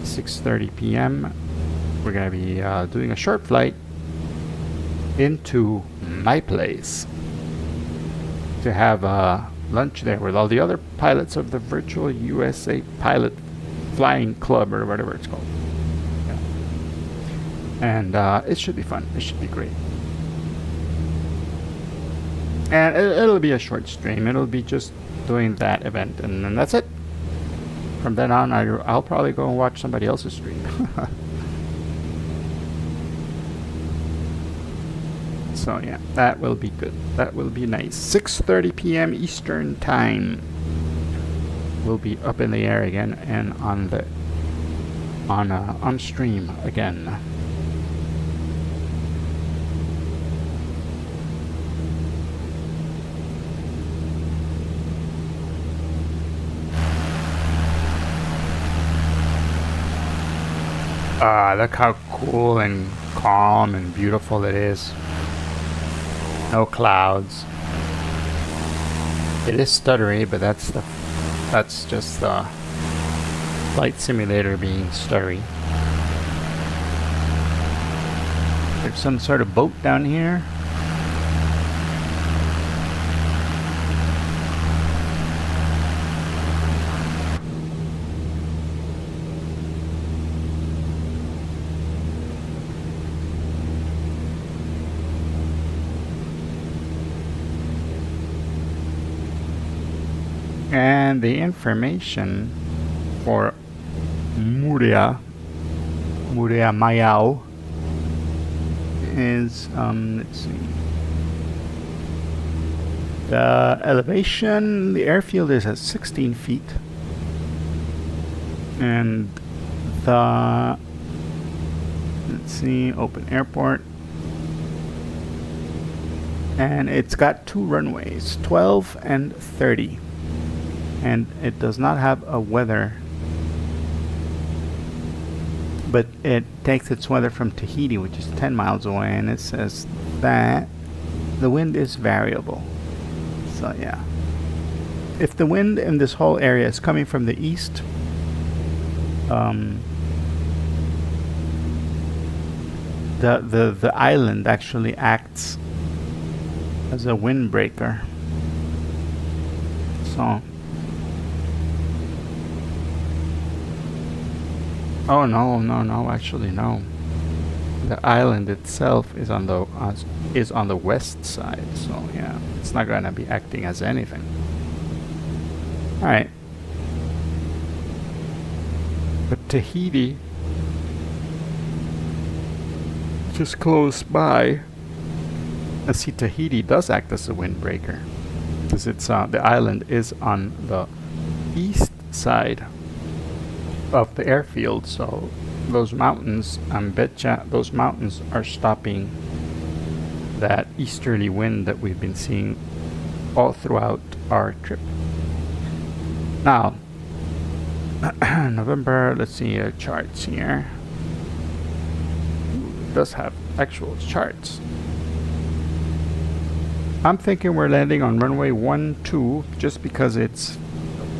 6:30 p.m. We're gonna be doing a short flight into My Place to have lunch there with all the other pilots of the Virtual USA Pilot Flying Club, or whatever it's called. Yeah. And it should be fun. It should be great. And it'll be a short stream. It'll be just doing that event, and then that's it. From then on, I'll probably go and watch somebody else's stream. So yeah, that will be good. That will be nice. 6:30 p.m. Eastern Time. We'll be up in the air again and on stream again. Look how cool and calm and beautiful it is. No clouds. It is stuttery, but that's just the flight simulator being stuttery. There's some sort of boat down here. And the information for Murea Mayao is, let's see. The elevation, the airfield is at 16 feet. And the, let's see, open airport. And it's got 2 runways, 12 and 30. And it does not have a weather, but it takes its weather from Tahiti, which is 10 miles away, and it says that the wind is variable. So yeah, if the wind in this whole area is coming from the east, the island actually acts as a windbreaker. So, oh no, actually no. The island itself is on the west side, so yeah, it's not gonna be acting as anything. All right, but Tahiti, just close by. Let's see, Tahiti does act as a windbreaker, because it's the island is on the east side of the airfield, so those mountains, betcha those mountains are stopping that easterly wind that we've been seeing all throughout our trip. Now, November, let's see charts here. Ooh, it does have actual charts. I'm thinking we're landing on runway 12 just because it's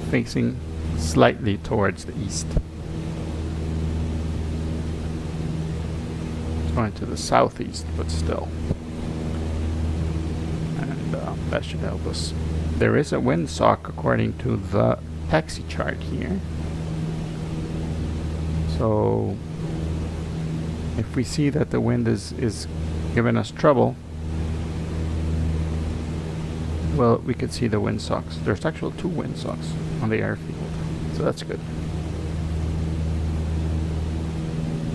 facing slightly towards the east. Going to the southeast, but still. And that should help us. There is a windsock according to the taxi chart here. So if we see that the wind is giving us trouble, well, we could see the windsocks. There's actually 2 windsocks on the airfield, so that's good.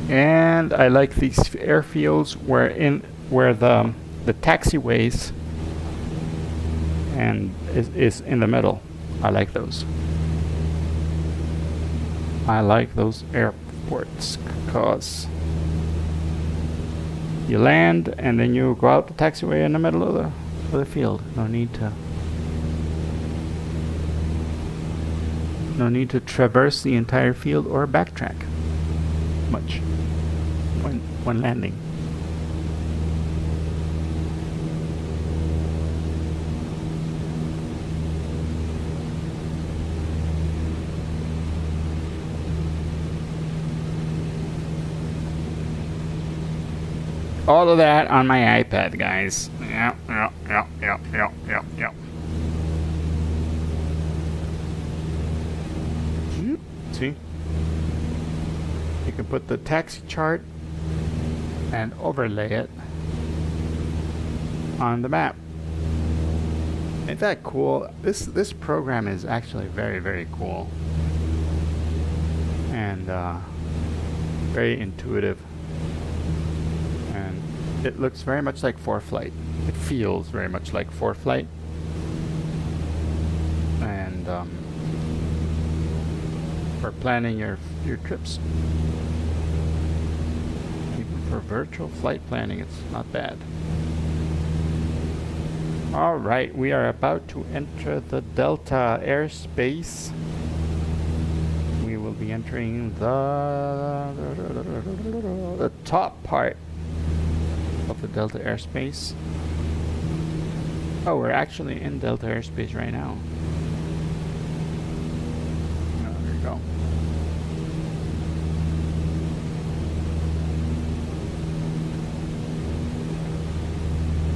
And I like these airfields where the taxiways and is in the middle. I like those. I like those airports because you land and then you go out the taxiway in the middle of the field. No need to traverse the entire field or backtrack much when landing. All of that on my iPad, guys. Yep. See? You can put the taxi chart and overlay it on the map. Ain't that cool? This program is actually very, very cool. And very intuitive. And it looks very much like 4Flight. It feels very much like 4Flight. And for planning your trips. Even for virtual flight planning, it's not bad. Alright, we are about to enter the Delta airspace. We will be entering the top part of the Delta airspace. Oh, we're actually in Delta airspace right now. Oh, there you go.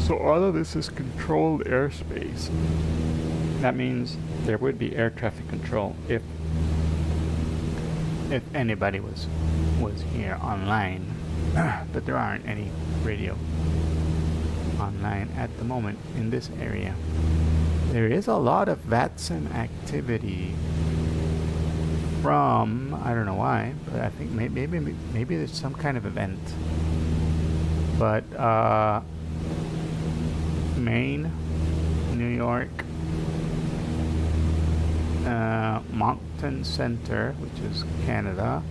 So all of this is controlled airspace. That means there would be air traffic control if anybody was here online. But there aren't any radio online at the moment in this area. There is a lot of VATSIM activity from, I don't know why, but I think maybe there's some kind of event But Maine, New York, Moncton Center, which is Canada,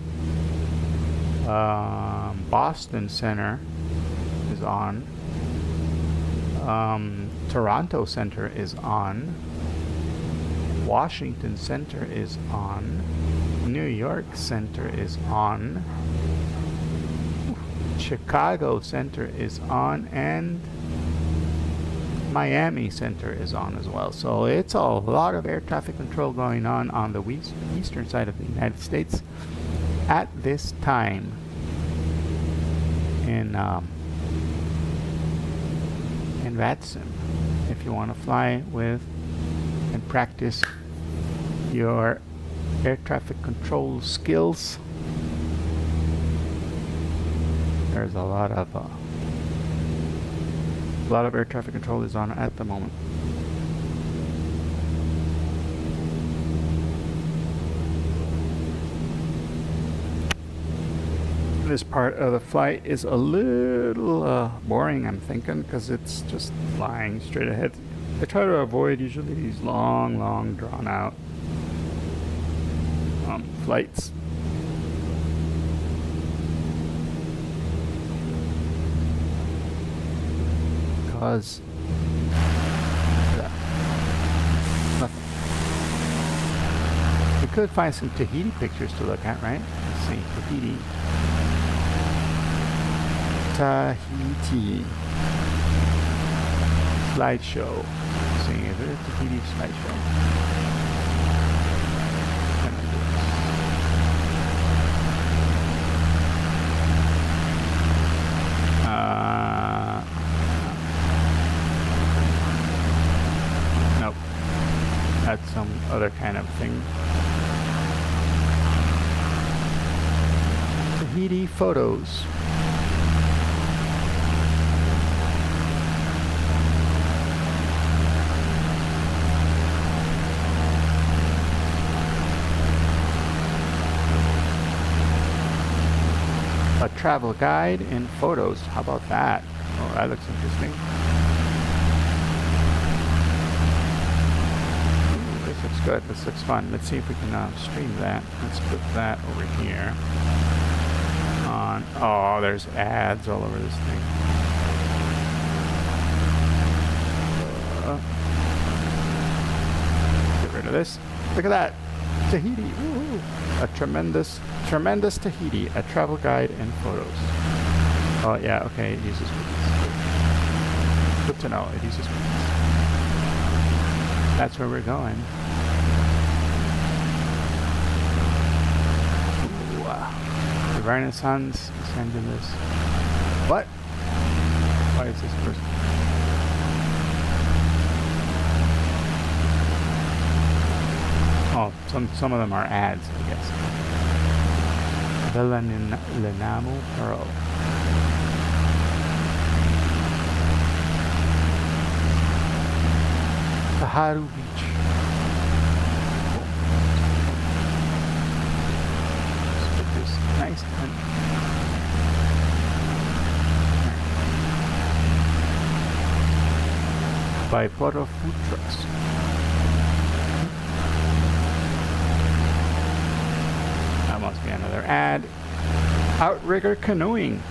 Boston Center is on, Toronto Center is on, Washington Center is on, New York Center is on, Chicago Center is on, and Miami Center is on as well. So it's a lot of air traffic control going on the eastern side of the United States at this time. In VATSIM, if you want to fly with and practice your air traffic control skills, there's a lot of air traffic control is on at the moment. This part of the flight is a little boring, I'm thinking, because it's just flying straight ahead. I try to avoid usually these long, drawn out flights. Because nothing. We could find some Tahiti pictures to look at, right? Let's see, Tahiti. Slideshow. Let's see, is it a Tahiti slideshow? Nope. That's some other kind of thing. Tahiti photos. A travel guide and photos. How about that? Oh, that looks interesting. Ooh, this looks good. This looks fun. Let's see if we can stream that. Let's put that over here. On. Oh, there's ads all over this thing. Get rid of this. Look at that. Tahiti. Ooh. A tremendous Tahiti, a travel guide and photos. Oh yeah, okay, it uses cookies. Good to know, it uses cookies. That's where we're going. Ooh, the Renaissance, Los Angeles. What? Why is this person? Oh, some of them are ads, I guess. Lenamu Pearl. Taharu Beach. Let's put this nice and by Photo Food Trust. That must be another ad. Outrigger canoeing.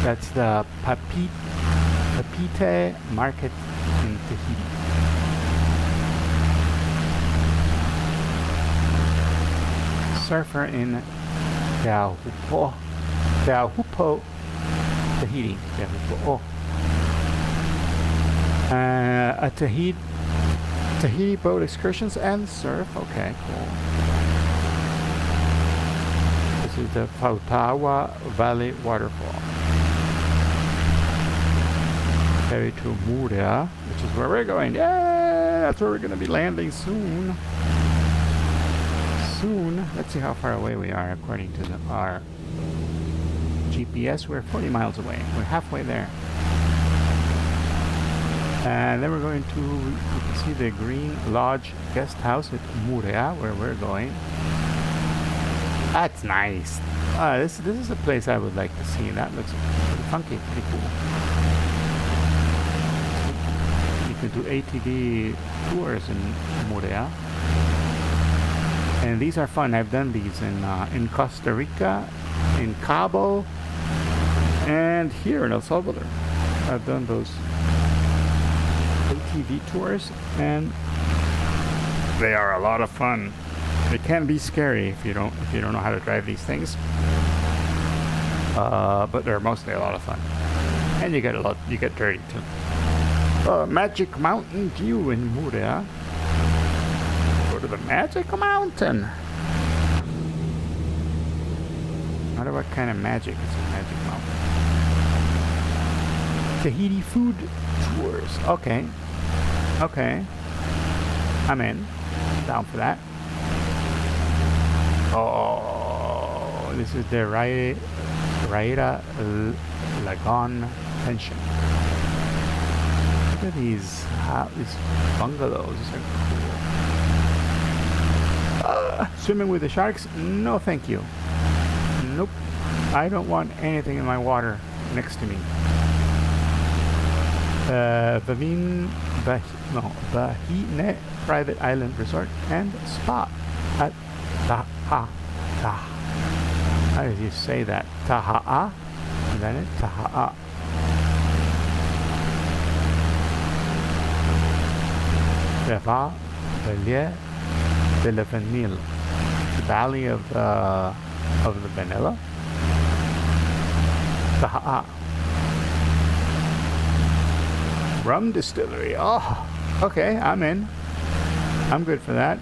That's the Papite Market in Tahiti. Surfer in Teahupo, Tahiti. Teahupo. A Tahiti boat excursions and surf. Okay, cool. This is the Fautawa Valley Waterfall. Ferry to Moorea, which is where we're going. Yeah, that's where we're going to be landing soon. Let's see how far away we are according to our GPS. We're 40 miles away. We're halfway there. And then we're going to, you can see the Green Lodge Guest House at Moorea, where we're going. That's nice. This is a place I would like to see. That looks pretty funky, pretty cool. You can do ATV tours in Moorea. And these are fun. I've done these in Costa Rica, in Cabo, and here in El Salvador. I've done those ATV tours, and they are a lot of fun. It can be scary if you don't know how to drive these things, but they're mostly a lot of fun, and you get dirty too. Magic Mountain View in Moorea. Go to the Magic Mountain. I wonder what kind of magic is in Magic Mountain. Tahiti food tours. Okay. I'm in. Down for that. Oh, this is the Raida Lagoon Pension. Look at these bungalows. These are cool. Swimming with the sharks? No, thank you. Nope. I don't want anything in my water next to me. Bahine Private Island Resort and Spa at Taha. How do you say that? Taha'a? Is that it? Taha'a. Reva, Belia, de la Vanille. The Valley of the Vanilla. Taha'a. Rum distillery. Oh, okay, I'm in. I'm good for that.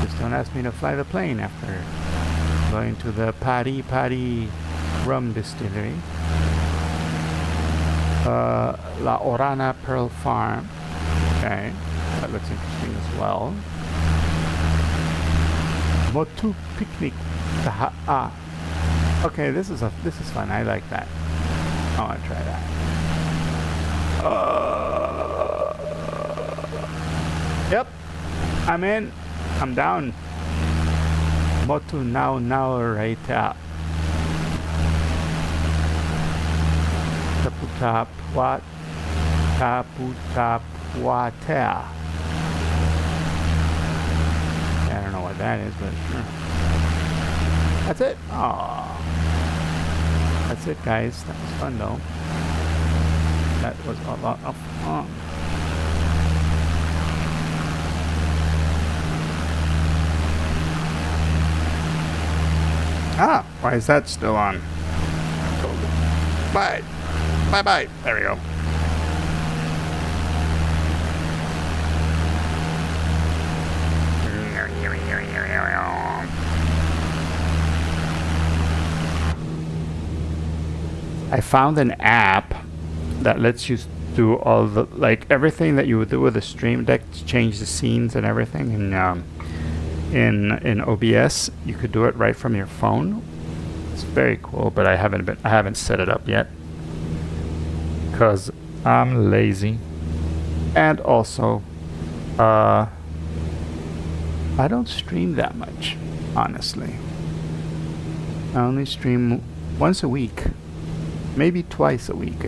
Just don't ask me to fly the plane after going to the Pari rum distillery. La Orana Pearl Farm. Okay, that looks interesting as well. Motu Picnic. Taha'a. Okay, this is fun. I like that. I want to try that. Yep, I'm in. I'm down. Motu now Raita. Taputapuatea. I don't know what that is, but sure. That's it. Aww. That's it, guys. That was fun, though. That was a lot of fun. Ah, why is that still on? Bye. Bye. There we go. I found an app that lets you do all the, like, everything that you would do with a Stream Deck to change the scenes and everything in OBS. You could do it right from your phone. It's very cool, but I haven't set it up yet because I'm lazy, and also I don't stream that much, honestly. I only stream once a week, maybe twice a week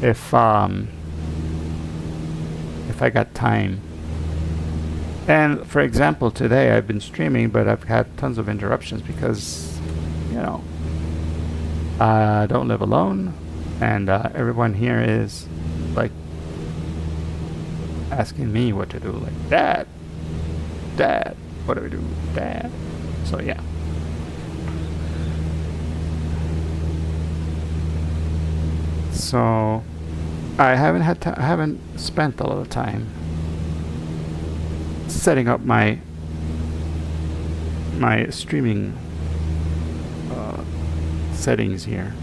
if I got time. And for example, today I've been streaming, but I've had tons of interruptions because, you know, I don't live alone, and everyone here is like asking me what to do, like, Dad, what do we do, Dad? So yeah. So I haven't spent a lot of time setting up my streaming settings here.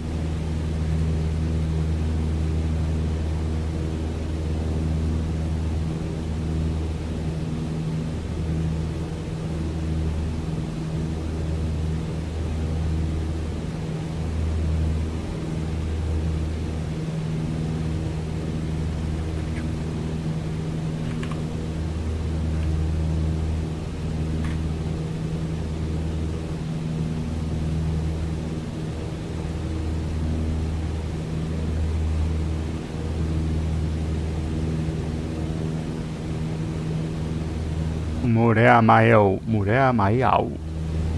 Murea Mayo. Murea Mayao.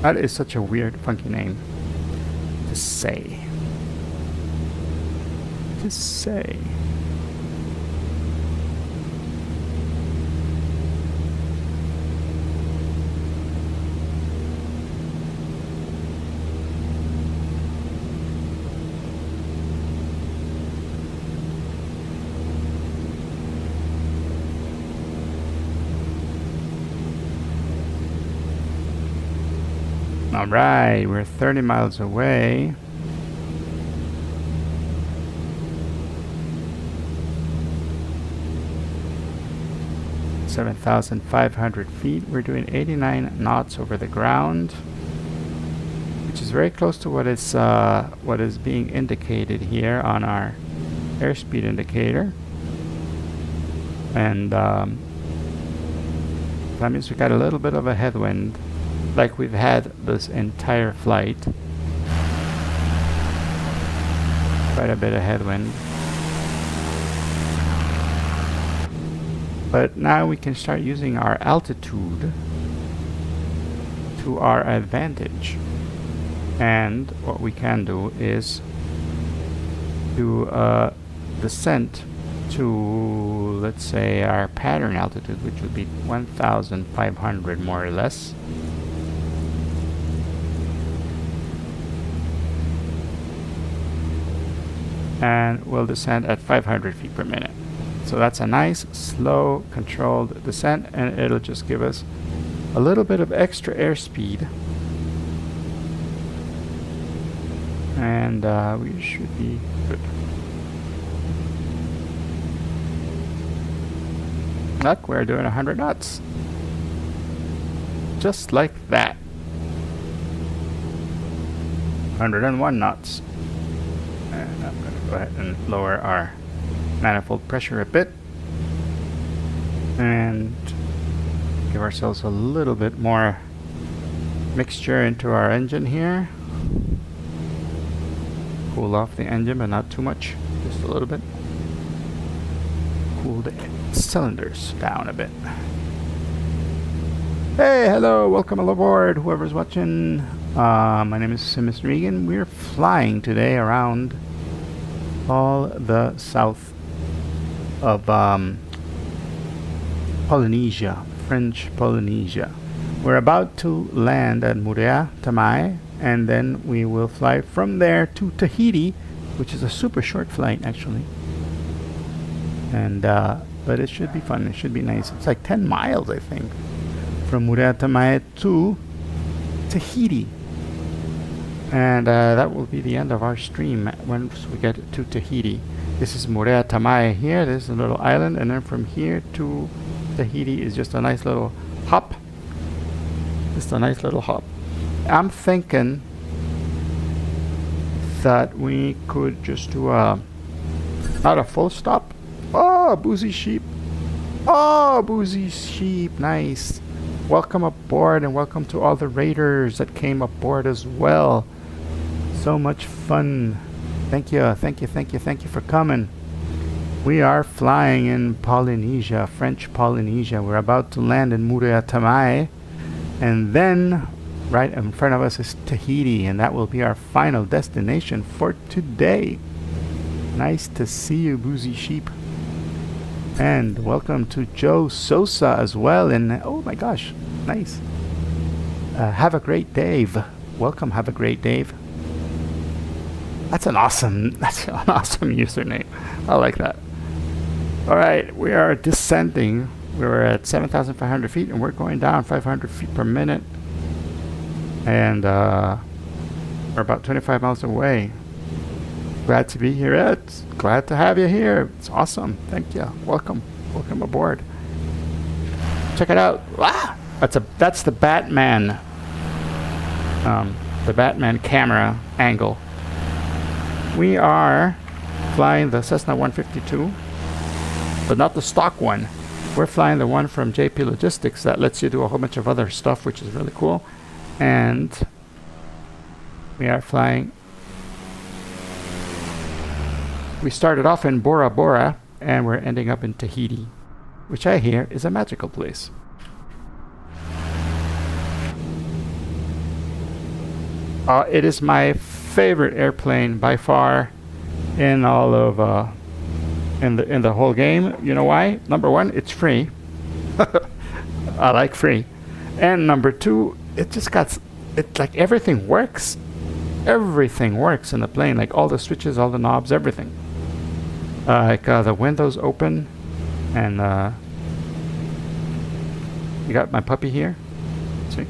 That is such a weird, funky name to say. To say. Alright, we're 30 miles away. $7,500 feet. We're doing 89 knots over the ground, which is very close to what is being indicated here on our airspeed indicator. And that means we got a little bit of a headwind, like we've had this entire flight. Quite a bit of headwind. But now we can start using our altitude to our advantage. And what we can do is do a descent to, let's say, our pattern altitude, which would be 1,500 more or less. And we'll descend at 500 feet per minute. So that's a nice, slow, controlled descent, and it'll just give us a little bit of extra airspeed. And we should be good. Look, we're doing 100 knots. Just like that. 101 knots. And I'm going to go ahead and lower our manifold pressure a bit and give ourselves a little bit more mixture into our engine here. Cool off the engine, but not too much, just a little bit. Cool the cylinders down a bit. Hey, hello, welcome aboard, whoever's watching. My name is Mr. Regan. We're flying today around all the south of Polynesia, French Polynesia. We're about to land at Murea Tamai, and then we will fly from there to Tahiti, which is a super short flight actually. And but it should be fun. It should be nice. It's like 10 miles, I think, from Murea Tamai to Tahiti. And that will be the end of our stream once we get to Tahiti. This is Murea Tamai here. This is a little island, and then from here to Tahiti is just a nice little hop. Just a nice little hop. I'm thinking that we could just do not a full stop. Oh, boozy sheep. Oh, boozy sheep. Nice. Welcome aboard, and welcome to all the raiders that came aboard as well. So much fun. Thank you, thank you, thank you, thank you for coming. We are flying in Polynesia, French Polynesia. We're about to land in Murea Tamai, and then right in front of us is Tahiti, and that will be our final destination for today. Nice to see you, boozy sheep. And welcome to Joe Sosa as well. And oh my gosh, nice. Have a great Dave. Welcome, have a great Dave. That's an awesome username. I like that. All right, we are descending. We're at 7,500 feet, and we're going down 500 feet per minute. And we're about 25 miles away. Glad to be here, Ed. Glad to have you here. It's awesome. Thank you. Welcome. Welcome aboard. Check it out. Ah! That's the Batman. The Batman camera angle. We are flying the Cessna 152, but not the stock one. We're flying the one from JP Logistics that lets you do a whole bunch of other stuff, which is really cool. And we are flying. We started off in Bora Bora, and we're ending up in Tahiti, which I hear is a magical place. It is my favorite airplane by far in all of in the whole game. You know why? Number one, it's free. I like free. And number two, it just got it like everything works. Everything works in the plane, like all the switches, all the knobs, everything. The windows open, and you got my puppy here. See,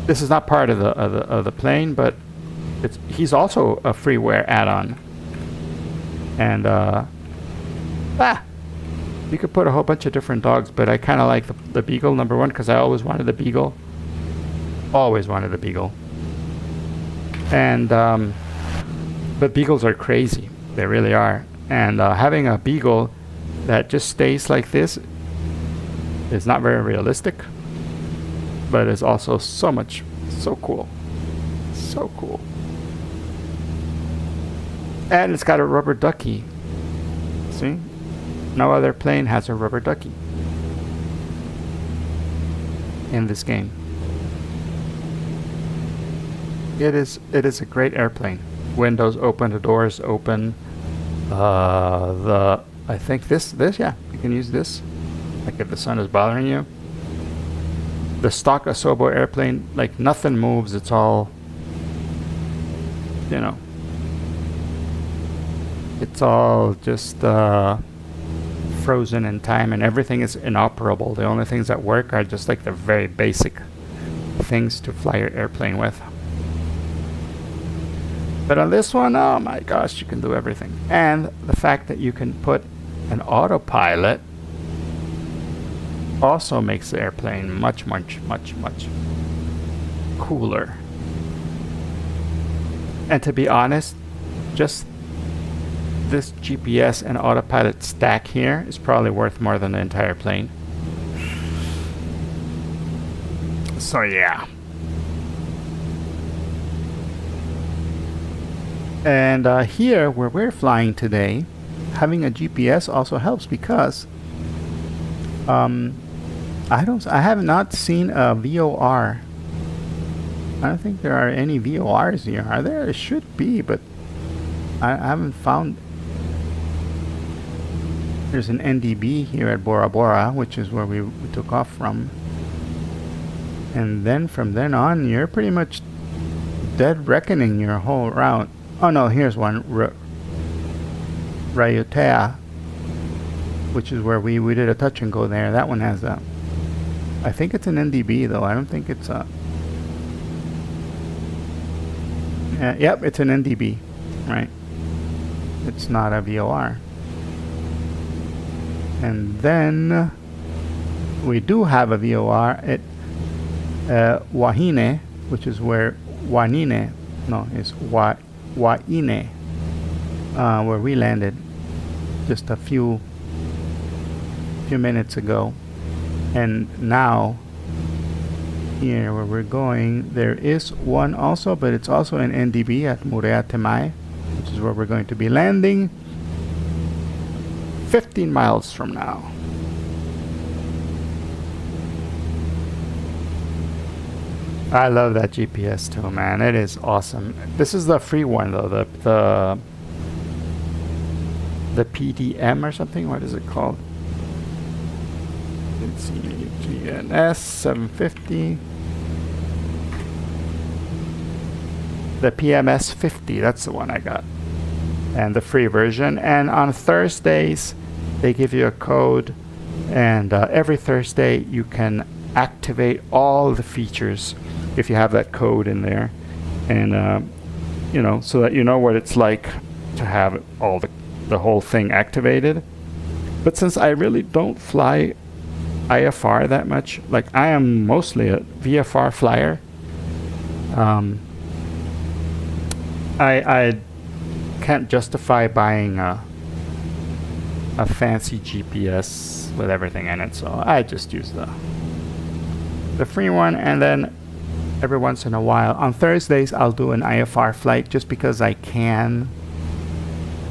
this is not part of the plane, but he's also a freeware add-on. And you could put a whole bunch of different dogs, but I kind of like the beagle, number one, because I always wanted a beagle. Always wanted a beagle. And but beagles are crazy. They really are. And having a beagle that just stays like this is not very realistic, but is also so cool. So cool. And it's got a rubber ducky. See? No other plane has a rubber ducky in this game. It is a great airplane. Windows open, the doors open. I think this yeah, you can use this. Like if the sun is bothering you. The stock Asobo airplane, like nothing moves. It's all, you know, it's all just frozen in time, and everything is inoperable. The only things that work are just like the very basic things to fly your airplane with. But on this one, oh my gosh, you can do everything. And the fact that you can put an autopilot also makes the airplane much cooler. And to be honest, just this GPS and autopilot stack here is probably worth more than the entire plane. So yeah. And here, where we're flying today, having a GPS also helps because I have not seen a VOR. I don't think there are any VORs here. Are there? There should be, but I haven't found. There's an NDB here at Bora Bora, which is where we took off from. And then from then on, you're pretty much dead reckoning your whole route. Oh no, here's one. Raiutea, which is where we did a touch and go there. That one has a. I think it's an NDB though. I don't think it's a. Yep, it's an NDB, right? It's not a VOR. And then we do have a VOR at Wahine, which is where Waine, no, it's Waine, where we landed just a few minutes ago. And now here where we're going, there is one also, but it's also an NDB at Murea Temai, which is where we're going to be landing 15 miles from now. I love that GPS too, man. It is awesome. This is the free one though, the PDM or something. What is it called? Let's see, GNS 750. The PMS 50, that's the one I got. And the free version. And on Thursdays, they give you a code. And every Thursday, you can activate all the features if you have that code in there. And, you know, so that you know what it's like to have all the whole thing activated. But since I really don't fly IFR that much, like I am mostly a VFR flyer, I can't justify buying a fancy GPS with everything in it, so I just use the free one. And then every once in a while on Thursdays I'll do an IFR flight just because I can.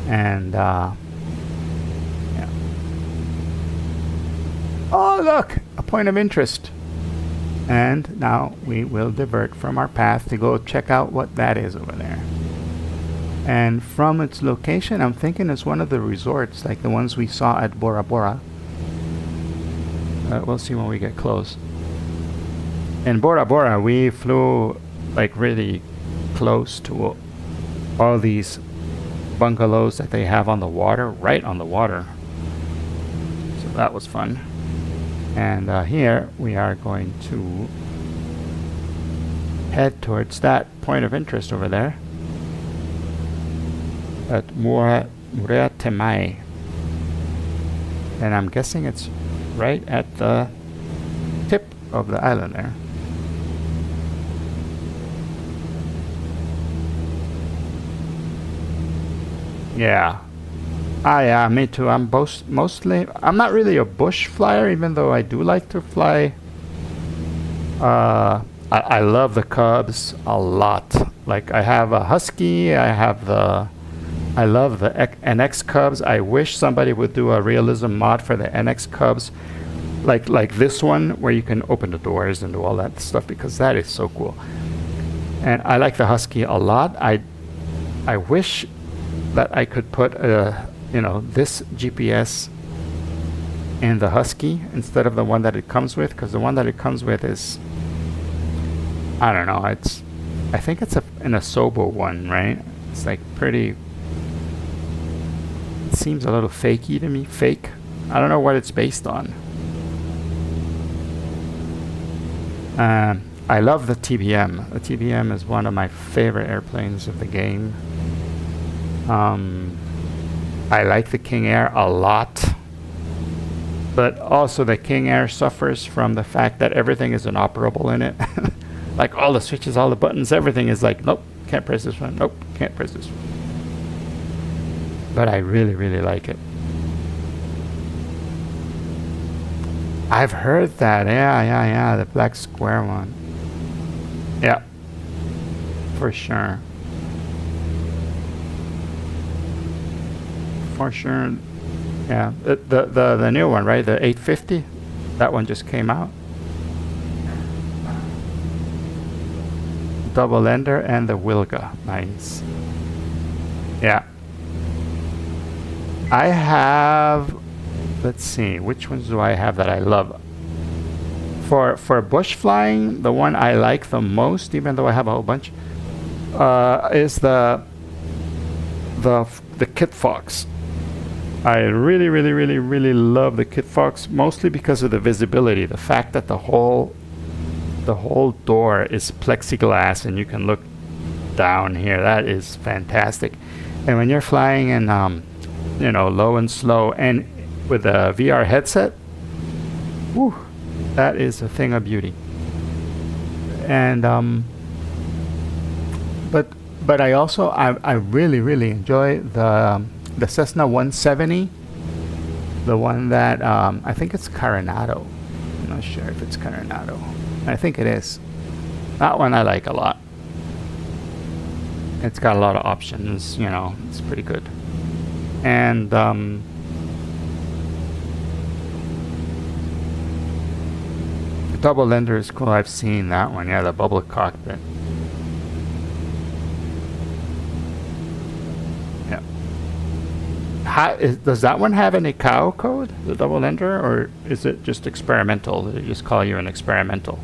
And yeah. Oh look, a point of interest. And now we will divert from our path to go check out what that is over there. And from its location, I'm thinking it's one of the resorts, like the ones we saw at Bora Bora. We'll see when we get close. In Bora Bora, we flew like really close to all these bungalows that they have on the water, right on the water. So that was fun. And here we are going to head towards that point of interest over there at Murea Temai. And I'm guessing it's right at the tip of the island there. Yeah. Yeah, me too. I'm mostly, I'm not really a bush flyer, even though I do like to fly. I love the Cubs a lot. Like, I have a Husky, I love the NX Cubs. I wish somebody would do a realism mod for the NX Cubs, like this one, where you can open the doors and do all that stuff, because that is so cool. And I like the Husky a lot. I wish that I could put this GPS in the Husky instead of the one that it comes with, because the one that it comes with is, I don't know, I think it's an Asobo one, right? It's like pretty, it seems a little fakey to me, fake. I don't know what it's based on. I love the TBM. The TBM is one of my favorite airplanes of the game. I like the King Air a lot, but also the King Air suffers from the fact that everything is inoperable in it. Like all the switches, all the buttons, everything is like, nope, can't press this one, nope, can't press this one. But I really, really like it. I've heard that, yeah, the black square one. Yeah, for sure. For sure, yeah. The new one, right? The 850, that one just came out. Double ender and the Wilga, nice. Yeah. I have. Let's see, which ones do I have that I love? For bush flying, the one I like the most, even though I have a whole bunch, is the Kit Fox. I really love the Kit Fox, mostly because of the visibility, the fact that the whole door is plexiglass and you can look down here. That is fantastic. And when you're flying in low and slow and with a VR headset, whew, that is a thing of beauty. And but I also I really enjoy the Cessna 170, the one that I think it's Coronado. I'm not sure if it's Coronado. I think it is. That one I like a lot. It's got a lot of options, it's pretty good. And double ender is cool. I've seen that one. Yeah, the bubble cockpit. Yeah. Does that one have any cow code, the double ender, or is it just experimental? Did they just call you an experimental?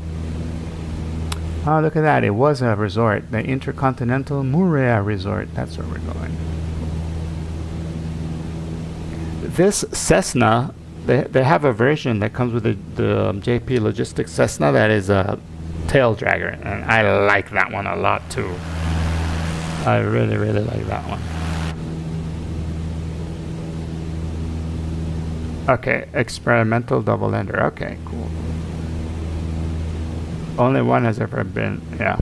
Oh, look at that. It was a resort. The Intercontinental Murea Resort. That's where we're going. This Cessna, they have a version that comes with the JP Logistics Cessna that is a tail dragger, and I like that one a lot too. I really like that one. Okay, experimental double ender. Okay, cool. Only one has ever been, yeah.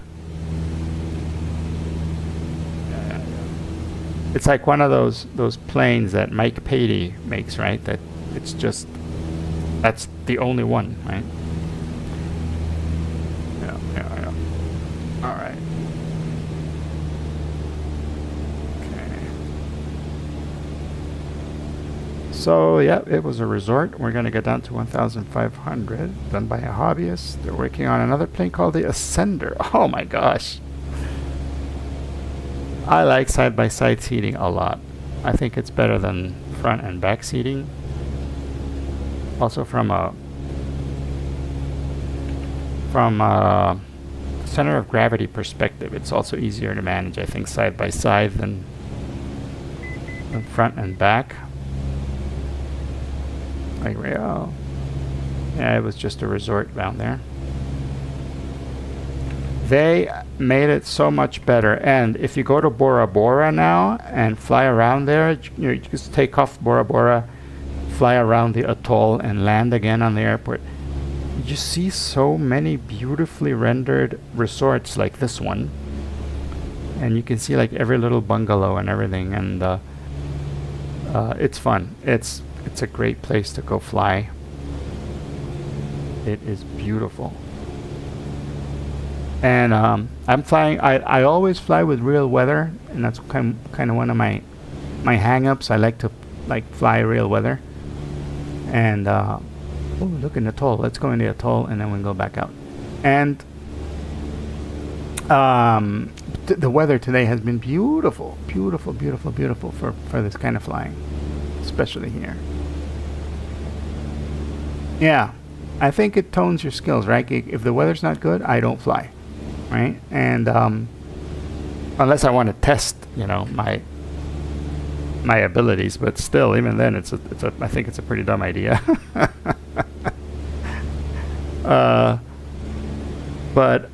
It's like one of those planes that Mike Patey makes, right? That it's just, that's the only one, right? Yeah. All right. Okay. So yeah, it was a resort. We're gonna get down to 1,500, done by a hobbyist. They're working on another plane called the Ascender. Oh my gosh. I like side-by-side seating a lot. I think it's better than front and back seating. Also from a center of gravity perspective, it's also easier to manage, I think, side by side than front and back. Like, oh, yeah, it was just a resort down there. They made it so much better, and if you go to Bora Bora now and fly around there, you just take off Bora Bora, fly around the atoll, and land again on the airport. You see so many beautifully rendered resorts like this one, and you can see like every little bungalow and everything, and it's fun. It's a great place to go fly. It is beautiful. And I'm flying. I always fly with real weather, and that's kind of one of my hang-ups. I like to fly real weather. And oh, look in the atoll. Let's go in the atoll, and then we'll go back out. And the weather today has been beautiful, beautiful, beautiful, beautiful for this kind of flying, especially here. Yeah, I think it tones your skills, right? If the weather's not good, I don't fly. Right, and unless I want to test, my abilities, but still, even then, I think it's a pretty dumb idea. But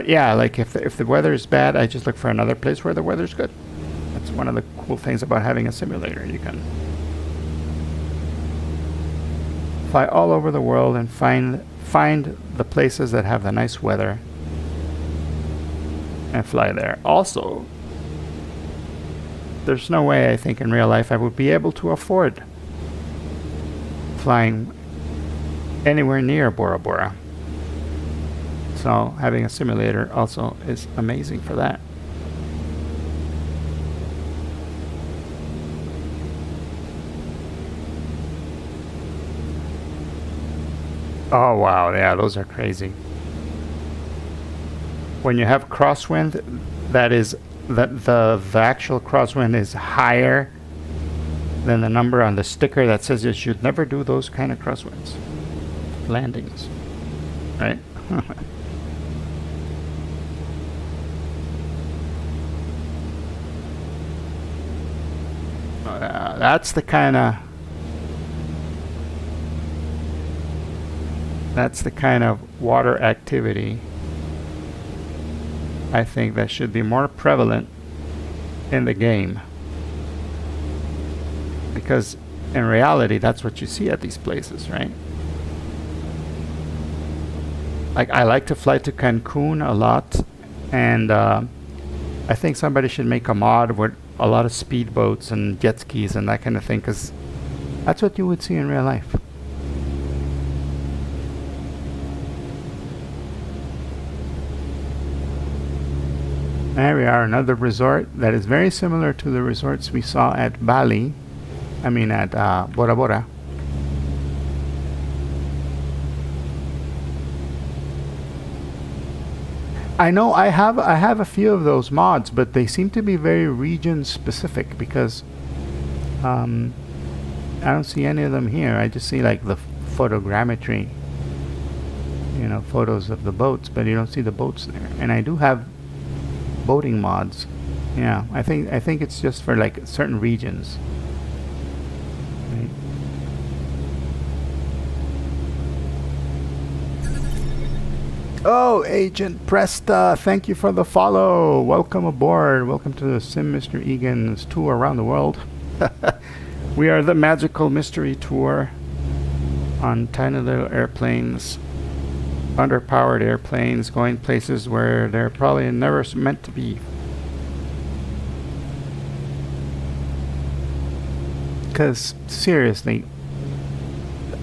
yeah, like if the weather is bad, I just look for another place where the weather's good. That's one of the cool things about having a simulator. You can fly all over the world and find the places that have the nice weather and fly there. Also, there's no way I think in real life I would be able to afford flying anywhere near Bora Bora. So having a simulator also is amazing for that. Oh wow, yeah, those are crazy. When you have crosswind, that is the actual crosswind is higher than the number on the sticker that says you should never do those kind of crosswinds landings, right? That's the kind of water activity I think that should be more prevalent in the game, because in reality that's what you see at these places, right? Like, I like to fly to Cancun a lot, and I think somebody should make a mod with a lot of speedboats and jet skis and that kind of thing, because that's what you would see in real life. There we are, another resort that is very similar to the resorts we saw at Bali. I mean at Bora Bora. I know I have a few of those mods, but they seem to be very region specific, because I don't see any of them here. I just see like the photogrammetry, photos of the boats, but you don't see the boats there. And I do have boating mods. Yeah, I think it's just for like certain regions. Right. Oh, Agent Presta, thank you for the follow. Welcome aboard. Welcome to the Sim Mr. Egan's tour around the world. We are the magical mystery tour on tiny little airplanes, underpowered airplanes, going places where they're probably never meant to be. Because seriously,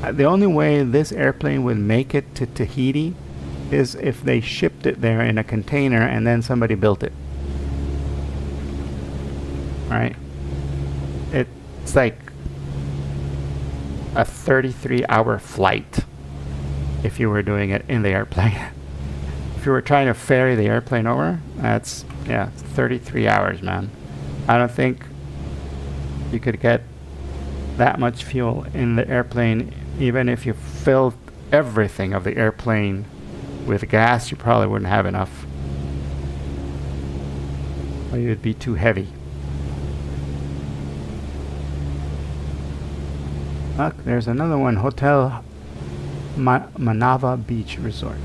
the only way this airplane would make it to Tahiti is if they shipped it there in a container and then somebody built it. right? It's like a 33-hour flight if you were doing it in the airplane. If you were trying to ferry the airplane over, that's, yeah, 33 hours, man. I don't think you could get that much fuel in the airplane. Even if you filled everything of the airplane with gas, you probably wouldn't have enough. Or you'd be too heavy. Look, there's another one. Hotel Manava Beach Resort.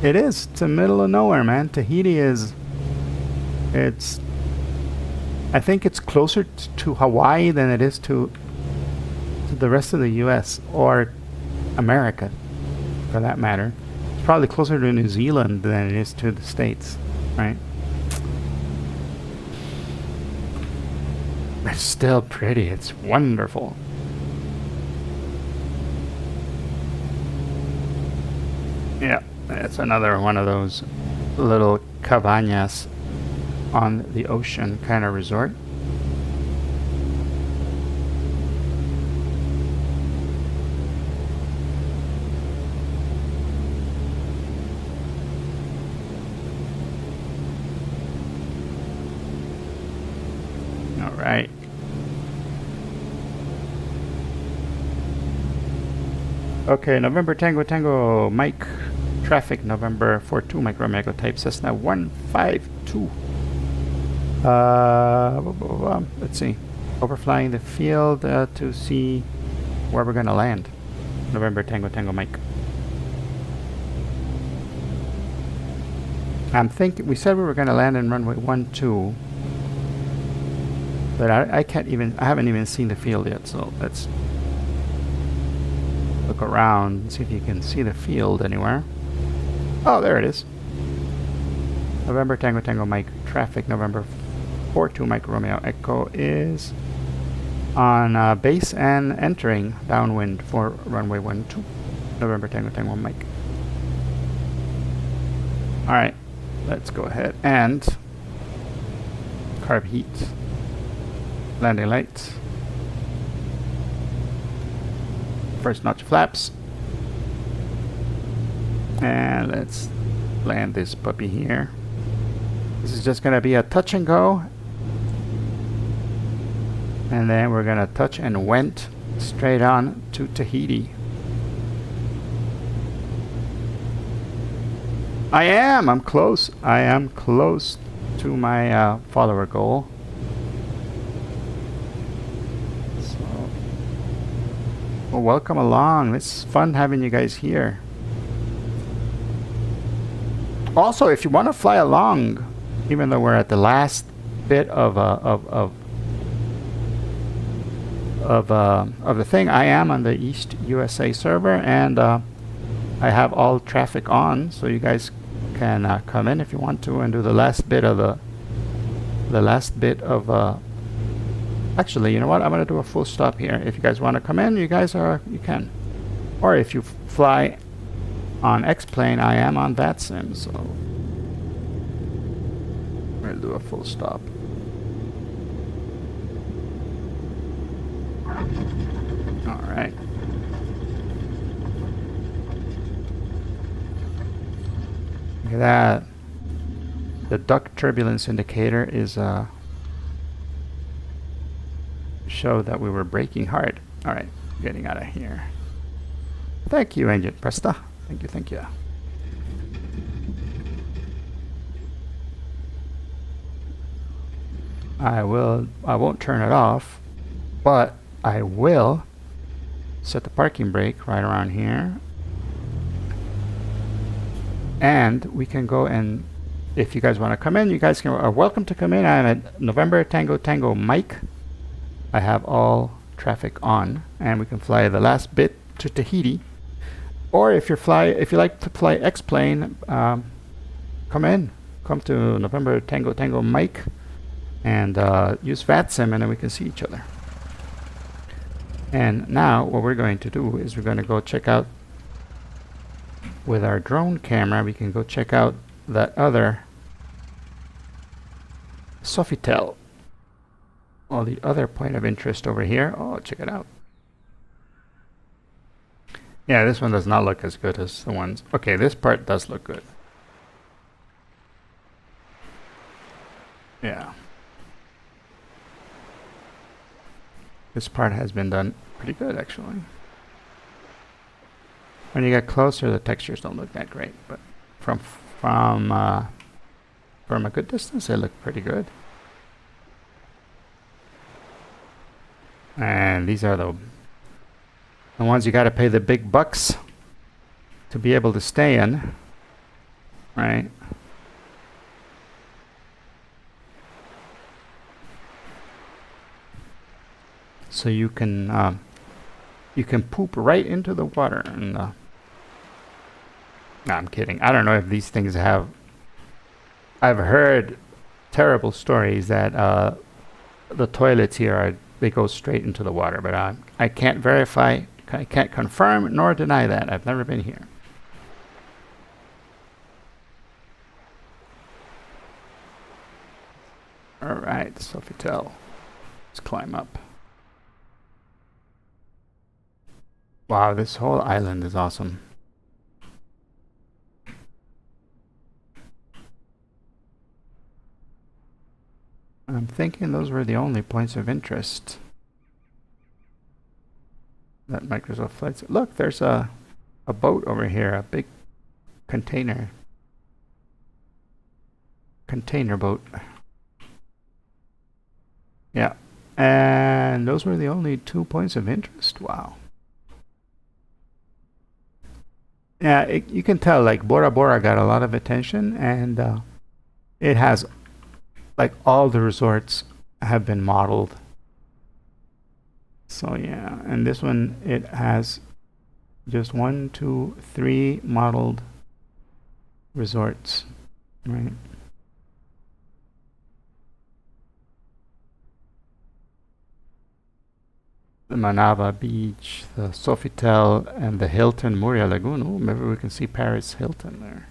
It is. It's the middle of nowhere, man. Tahiti is... It's... I think it's closer to Hawaii than it is to the rest of the U.S. or America, for that matter. It's probably closer to New Zealand than it is to the States, right? It's still pretty. It's wonderful. Yeah, it's another one of those little cabañas on the ocean kind of resort. All right. Okay, November Tango Tango Mike traffic, November 42 Mike Romeo type Cessna 152. Let's see. Overflying the field to see where we're going to land. November Tango Tango Mike. I'm thinking, we said we were going to land in runway 12. But I haven't even seen the field yet, so let's look around and see if you can see the field anywhere. Oh, there it is. November Tango Tango Mike traffic, November 42 Mike Romeo Echo is on base and entering downwind for runway 12. November Tango Tango Mike. Alright, let's go ahead and carb heat. Landing lights. First notch flaps. And let's land this puppy here. This is just going to be a touch and go. And then we're going to touch and went straight on to Tahiti. I'm close. I am close to my follower goal. Well, welcome along. It's fun having you guys here. Also, if you want to fly along, even though we're at the last bit of the thing, I am on the East USA server, and I have all traffic on, so you guys can come in if you want to and do the last bit of actually, you know what? I'm going to do a full stop here. If you guys want to come in, you can. Or if you fly on X-Plane, I am on VATSIM, so we'll do a full stop. All right. Look at that. The duct turbulence indicator is show that we were braking hard. All right, getting out of here. Thank you, Engine Presta. Thank you. I won't turn it off, but I will set the parking brake right around here. And we can go, and if you guys want to come in, you guys are welcome to come in. I'm at November Tango Tango Mike. I have all traffic on, and we can fly the last bit to Tahiti. Or if you like to fly X-Plane, come in. Come to November Tango Tango Mike and use VATSIM, and then we can see each other. And now what we're going to do is we're going to go check out with our drone camera. We can go check out that other Sofitel. Well, the other point of interest over here. Oh, check it out. Yeah, this one does not look as good as the ones. Okay, this part does look good. Yeah. This part has been done pretty good, actually. When you get closer, the textures don't look that great, but from a good distance, they look pretty good. And these are the ones you got to pay the big bucks to be able to stay in, right? So you can poop right into the water. And no, I'm kidding. I don't know if these things have. I've heard terrible stories that the toilets here they go straight into the water, but I can't verify. I can't confirm nor deny that. I've never been here. All right, Sofitel. Let's climb up. Wow, this whole island is awesome. I'm thinking those were the only points of interest that Microsoft Flights. Look, there's a boat over here, a big container boat. Yeah, and those were the only 2 points of interest. Wow. Yeah, you can tell like Bora Bora got a lot of attention, and it has like all the resorts have been modeled. So yeah, and this one it has just 1, 2, 3 modeled resorts, right? The Manava Beach, the Sofitel, and the Hilton Muria Lagoon. Ooh, maybe we can see Paris Hilton there.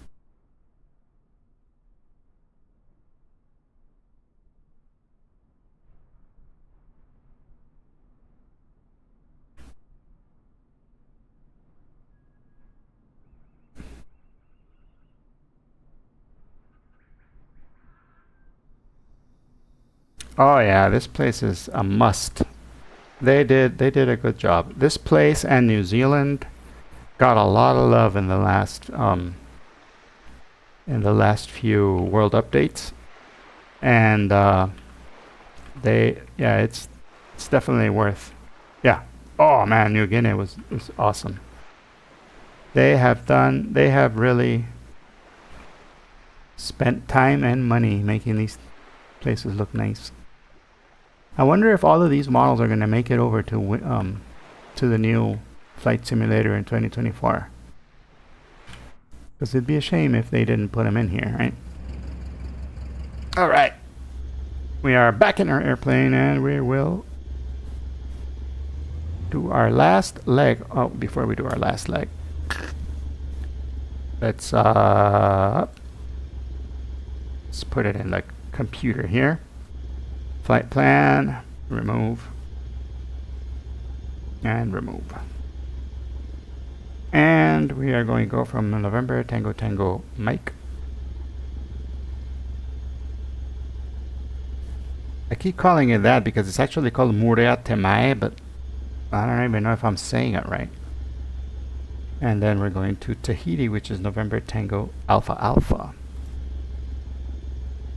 Oh yeah, this place is a must. They did a good job. This place and New Zealand got a lot of love in the last few world updates, and it's definitely worth. Yeah. Oh man, New Guinea was awesome. They have really spent time and money making these places look nice. I wonder if all of these models are going to make it over to the new flight simulator in 2024. Because it'd be a shame if they didn't put them in here, right? All right. We are back in our airplane, and we will do our last leg. Oh, before we do our last leg, let's put it in the computer here. Flight plan, remove, and remove. And we are going to go from November Tango Tango Mike. I keep calling it that because it's actually called Murea Temai, but I don't even know if I'm saying it right. And then we're going to Tahiti, which is November Tango Alpha Alpha.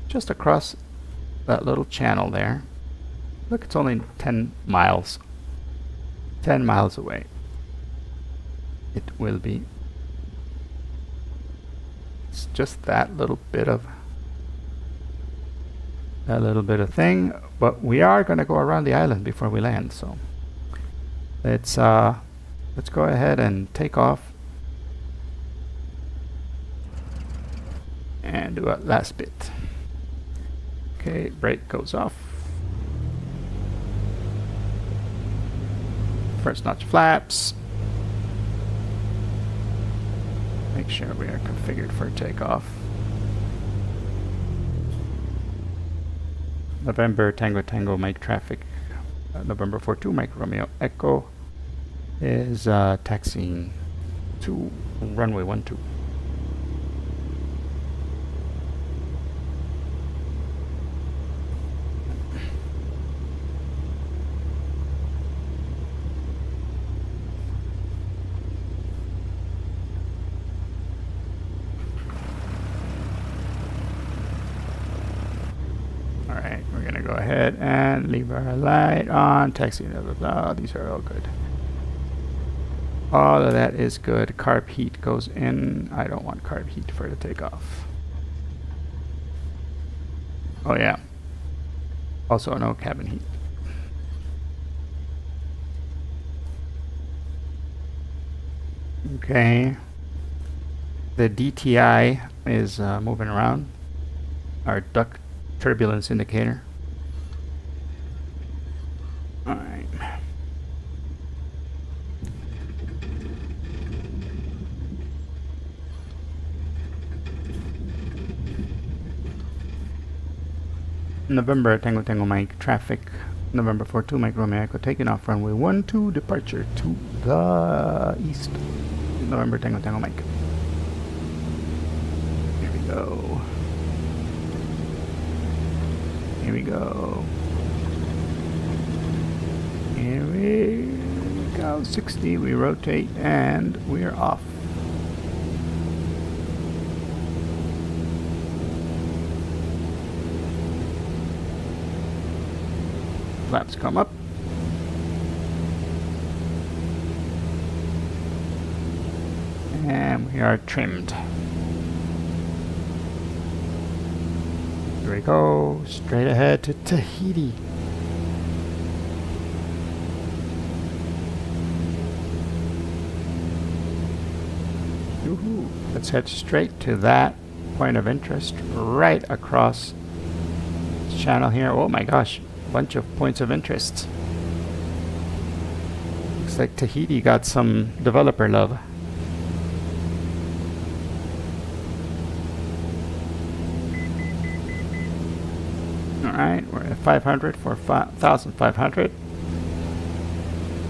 Just across that little channel there. Look, it's only 10 miles. 10 miles away. It will be. It's just that little bit of thing, but we are going to go around the island before we land, so let's go ahead and take off and do a last bit. Okay, brake goes off. First notch flaps. Make sure we are configured for takeoff. November Tango Tango Mike traffic. November 42 Mike Romeo Echo is taxiing to runway 12. Alright, we're gonna go ahead and leave our light on, taxi, blah blah blah. These are all good. All of that is good. Carb heat goes in. I don't want carb heat for the takeoff. Oh yeah. Also no cabin heat. Okay. The DTI is moving around. Our duct turbulence indicator. Alright. November Tango Tango Mike traffic. November 42 Mike Romeo Echo taking off runway 12 departure to the east. November Tango Tango Mike. Here we go. Here we go. Here we go. 60. We rotate and we're off. Flaps come up. And we are trimmed. Here we go, straight ahead to Tahiti. Woohoo. Let's head straight to that point of interest right across the channel here. Oh my gosh, bunch of points of interest. Looks like Tahiti got some developer love. Alright, we're at 500 for 1,500.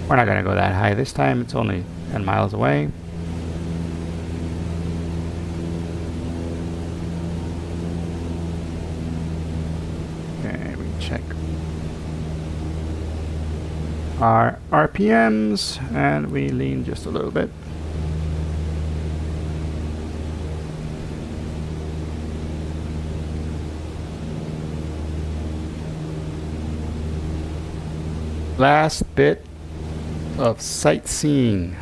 We're not going to go that high this time. It's only 10 miles away. Okay, we check our RPMs and we lean just a little bit. Last bit of sightseeing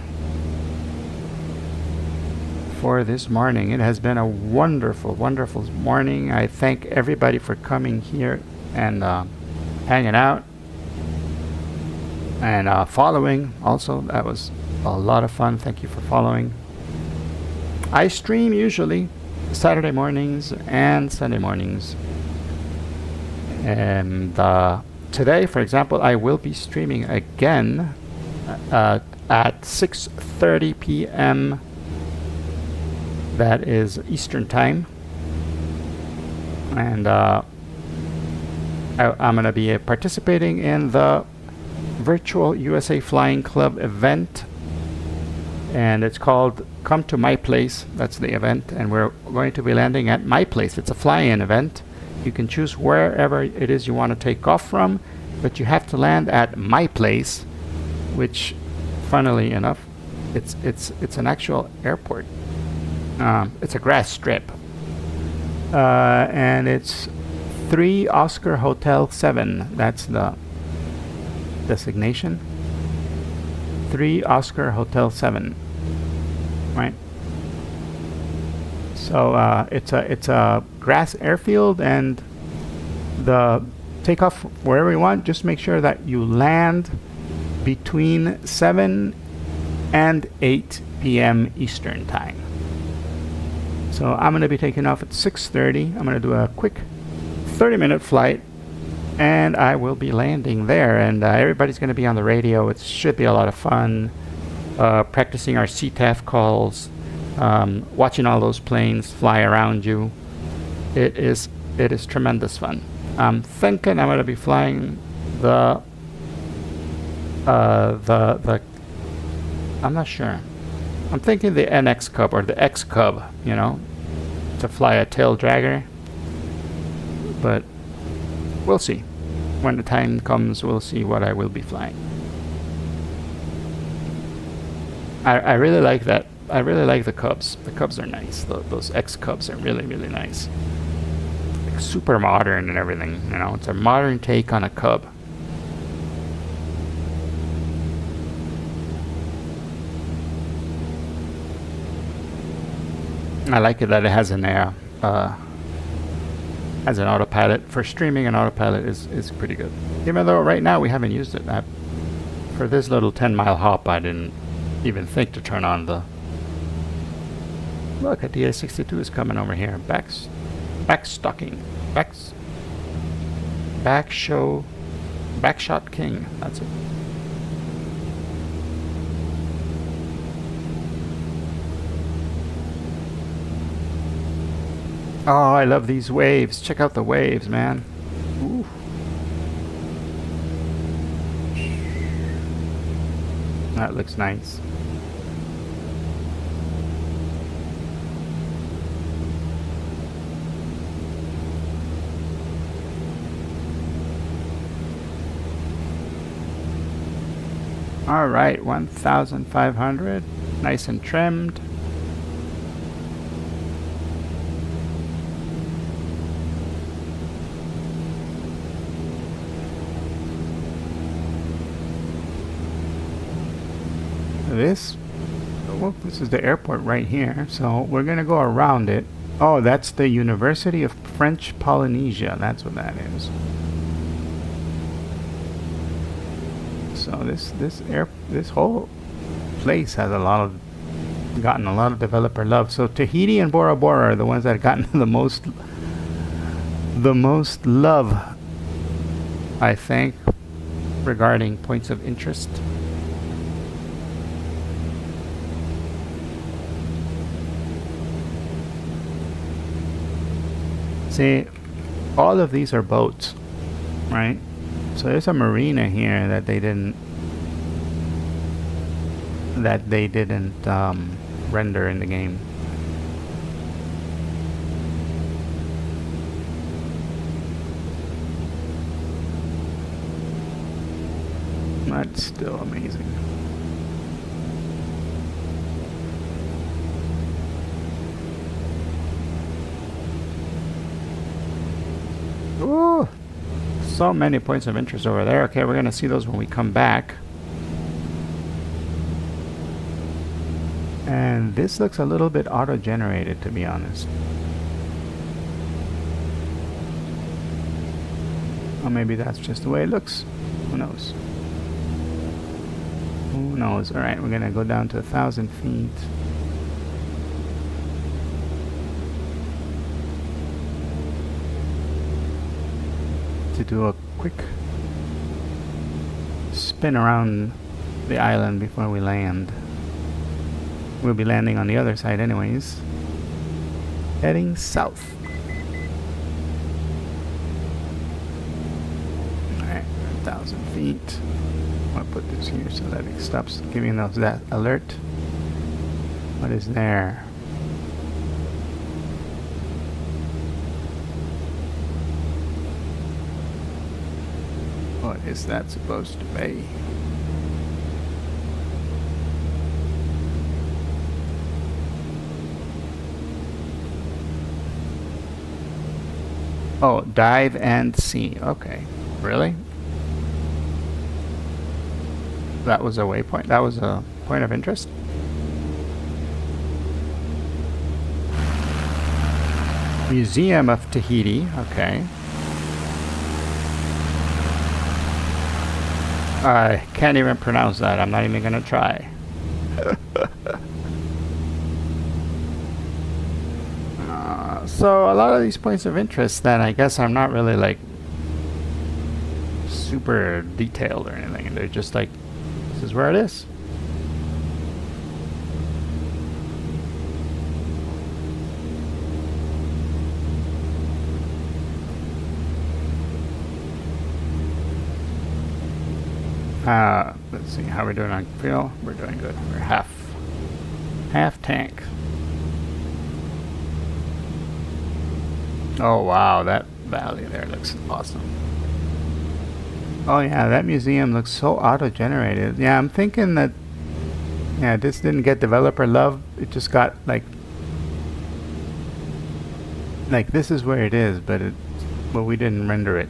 for this morning. It has been a wonderful, wonderful morning. I thank everybody for coming here and hanging out and following. Also, that was a lot of fun. Thank you for following. I stream usually Saturday mornings and Sunday mornings. And today, for example, I will be streaming again at 6:30 p.m. That is Eastern Time. And I'm going to be participating in the Virtual USA Flying Club event. And it's called Come to My Place. That's the event. And we're going to be landing at my place. It's a fly-in event. You can choose wherever it is you want to take off from, but you have to land at my place, which, funnily enough, it's an actual airport. It's a grass strip, and it's 3 Oscar Hotel 7. That's the designation. 3 Oscar Hotel 7. Right. So it's a grass airfield, and the takeoff wherever you want. Just make sure that you land between 7 and 8 p.m. Eastern Time. So I'm going to be taking off at 6:30. I'm going to do a quick 30-minute flight, and I will be landing there. And everybody's going to be on the radio. It should be a lot of fun. Practicing our CTAF calls, watching all those planes fly around you. It is tremendous fun. I'm thinking I'm gonna be flying the I'm not sure. I'm thinking the NX Cub or the X Cub, you know, to fly a tail dragger. But we'll see. When the time comes, we'll see what I will be flying. I really like that. I really like the Cubs. The Cubs are nice. Those X Cubs are really, really nice. Like super modern and everything, you know. It's a modern take on a Cub. I like it that it has an autopilot. For streaming, an autopilot is pretty good. Even though right now we haven't used it. For this little 10-mile hop, I didn't even think to turn on the... Look, a DA-62 is coming over here. Backstocking. Backshot King. That's it. Oh, I love these waves. Check out the waves, man. Ooh. That looks nice. All right, 1,500. Nice and trimmed. This is the airport right here, so we're gonna go around it. Oh, that's the University of French Polynesia. That's what that is. So this whole place has gotten a lot of developer love. So Tahiti and Bora Bora are the ones that have gotten the most love, I think, regarding points of interest. See, all of these are boats, right? So there's a marina here that they didn't render in the game. That's still amazing. Ooh, so many points of interest over there. Okay, we're gonna see those when we come back. And this looks a little bit auto-generated, to be honest. Or maybe that's just the way it looks. Who knows? Who knows? Alright, we're gonna go down to 1,000 feet. To do a quick spin around the island before we land. We'll be landing on the other side anyways. Heading south. Alright, 1,000 feet. I'll put this here so that it stops giving us that alert. What is there? What is that supposed to be? Oh, dive and see. Okay. Really? That was a waypoint? That was a point of interest? Museum of Tahiti. Okay. I can't even pronounce that. I'm not even gonna try. So a lot of these points of interest, then I guess I'm not really like super detailed or anything. They're just like, this is where it is. Let's see how we're doing on fuel. We're doing good. We're half tank. Oh wow, that valley there looks awesome. Oh yeah, that museum looks so auto-generated. Yeah, I'm thinking that, yeah, this didn't get developer love. It just got like this is where it is, but we didn't render it.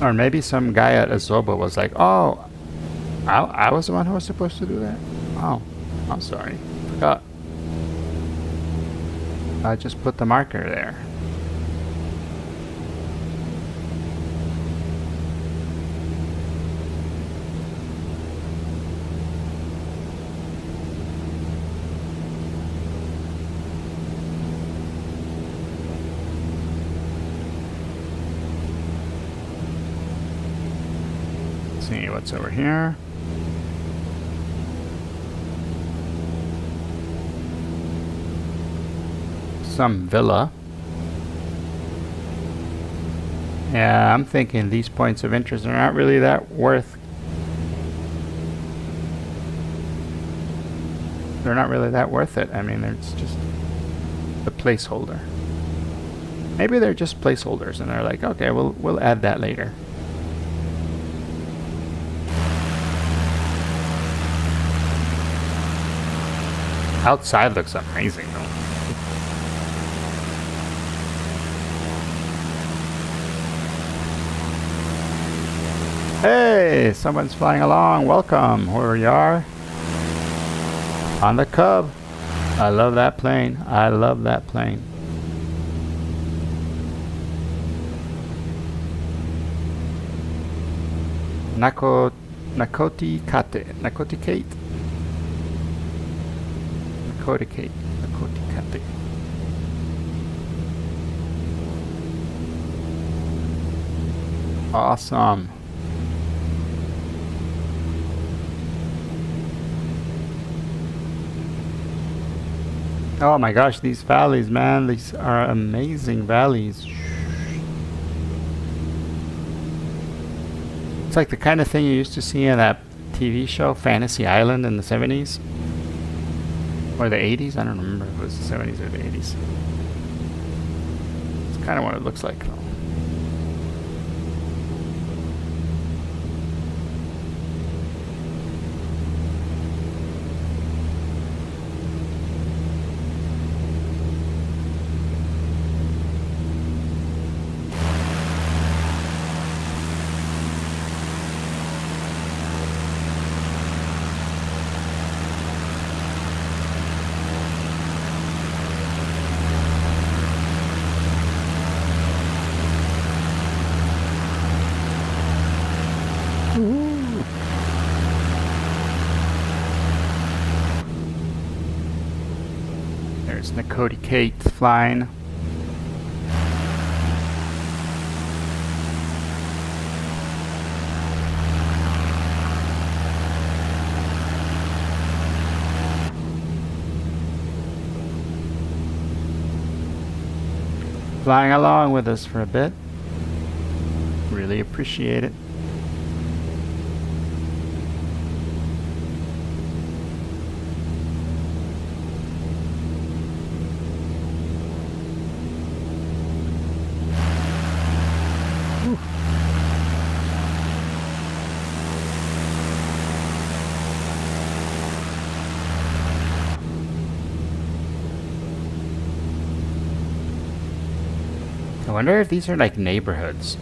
Or maybe some guy at Azoba was like, oh, I was the one who was supposed to do that? Oh, I'm sorry. Forgot. I just put the marker there. See what's over here. Some villa. Yeah, I'm thinking these points of interest are not really that worth. They're not really that worth it. I mean, it's just a placeholder. Maybe they're just placeholders, and they're like, okay, we'll add that later. Outside looks amazing though. Hey, someone's flying along. Welcome, whoever you are. On the Cub. I love that plane. I love that plane. Nakoti Kate. Awesome. Oh my gosh, these valleys, man, these are amazing valleys. It's like the kind of thing you used to see in that TV show, Fantasy Island, in the 70s. Or the 80s? I don't remember if it was the 70s or the 80s. It's kind of what it looks like, though. There's Nakoti Kate flying. Flying along with us for a bit. Really appreciate it. I wonder if these are like neighborhoods.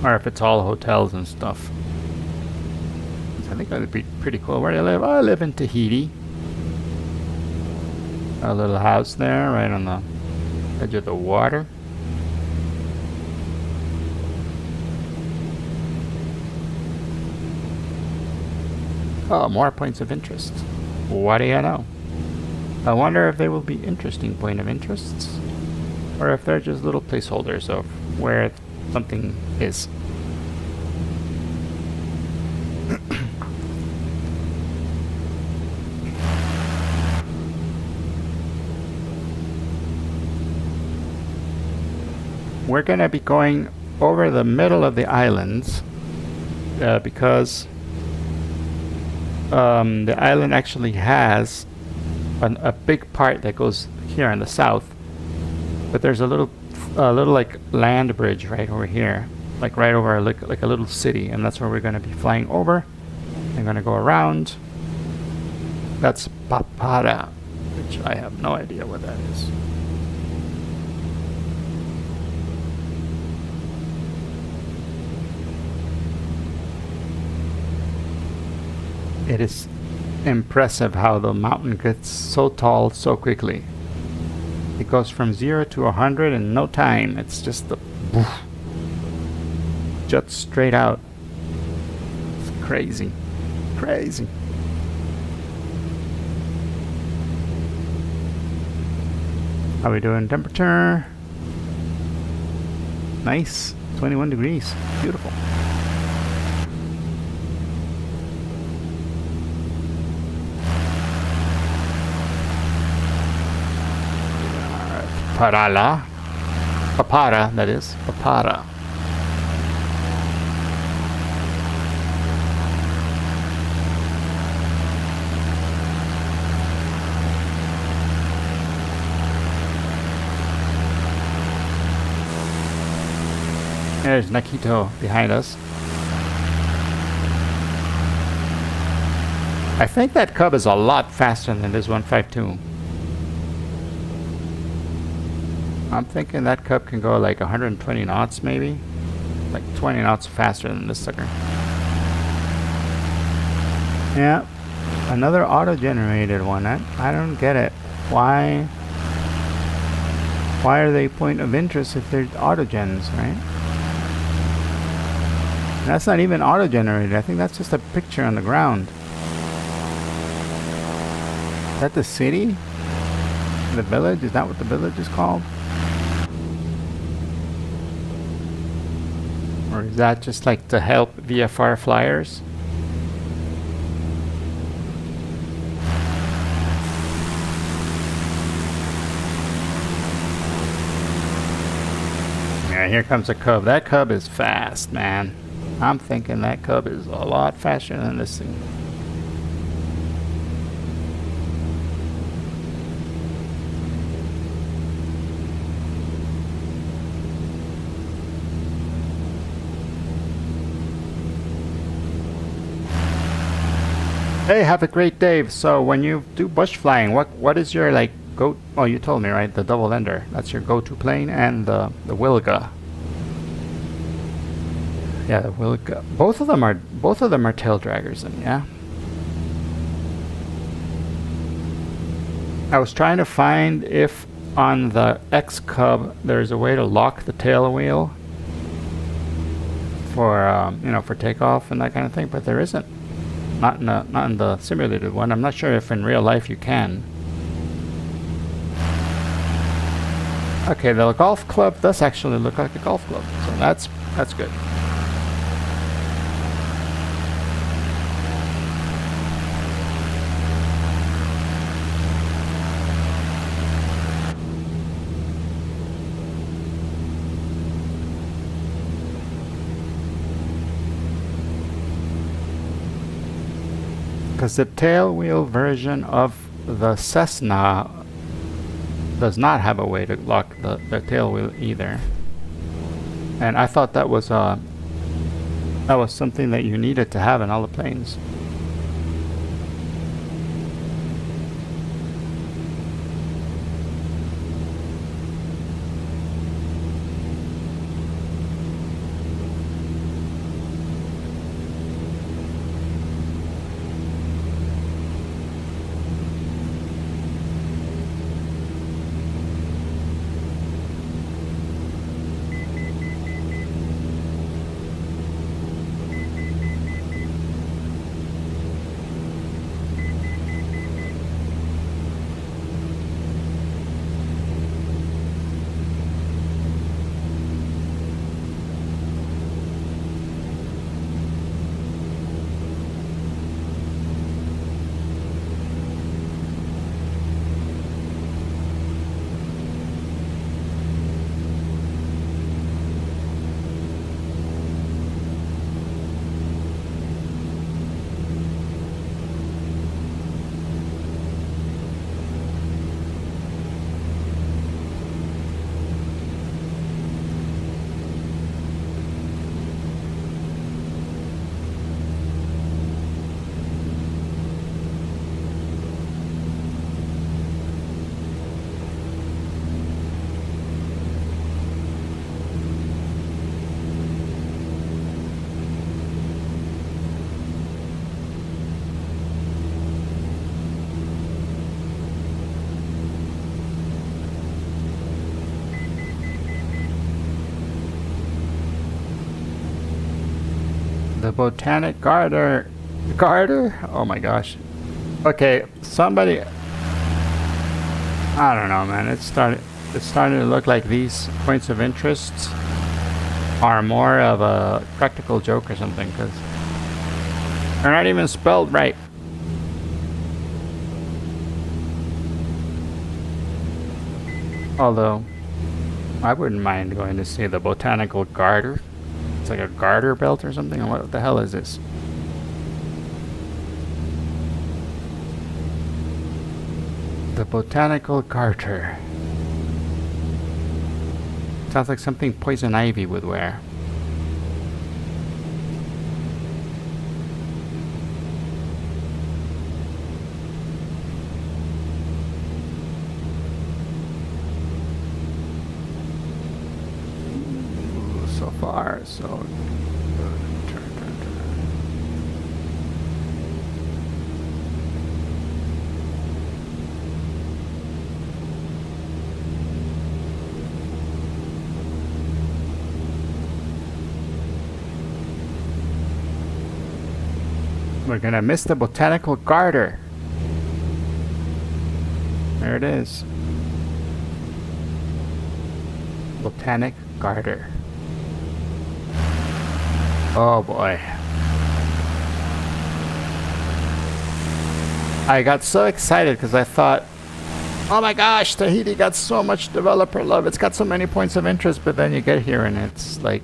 Or if it's all hotels and stuff. I think that would be pretty cool. Where do you live? I live in Tahiti. A little house there, right on the edge of the water. Oh, more points of interest. What do you know? I wonder if they will be interesting point of interests, or if they're just little placeholders of where something is. We're going to be going over the middle of the islands because the island actually has a big part that goes here in the south, but there's a little like land bridge right over here, like right over like a little city, and that's where we're going to be flying over. I'm going to go around. That's Papara, which I have no idea what that is. It is impressive how the mountain gets so tall so quickly. It goes from 0 to 100 in no time. It's just the poof, juts straight out. It's crazy. Crazy. How we doing temperature? Nice. 21 degrees. Beautiful. Parala. Papara, that is. Papara. There's Nakito behind us. I think that Cub is a lot faster than this 152. I'm thinking that Cub can go like 120 knots maybe. Like 20 knots faster than this sucker. Yeah. Another auto-generated one. I don't get it. Why are they point of interest if they're auto-gens, right? That's not even auto-generated. I think that's just a picture on the ground. Is that the city? The village? Is that what the village is called? Or is that just like to help VFR flyers? Yeah, here comes a Cub. That Cub is fast, man. I'm thinking that Cub is a lot faster than this thing. Hey, have a great day. So when you do bush flying, what is your like go? Oh, you told me, right? The double ender. That's your go-to plane, and the Wilga. Yeah, the Wilga. Both of them are tail draggers, and yeah. I was trying to find if on the X Cub there's a way to lock the tail wheel for for takeoff and that kind of thing, but there isn't. Not in the simulated one. I'm not sure if in real life you can. Okay, the golf club does actually look like a golf club, so that's good. Because the tail wheel version of the Cessna does not have a way to lock the tail wheel either. And I thought that was something that you needed to have in all the planes. The Botanic Garter. Garter? Oh my gosh. Okay, somebody. I don't know, man. It's starting to look like these points of interest are more of a practical joke or something, because they're not even spelled right. Although, I wouldn't mind going to see the Botanical Garter. It's like a garter belt or something. What the hell is this? The Botanical Garter. Sounds like something Poison Ivy would wear. So far, so good. Turn. We're gonna miss the Botanical Garter. There it is. Botanic Garter. Oh boy. I got so excited because I thought, oh my gosh, Tahiti got so much developer love. It's got so many points of interest, but then you get here and it's like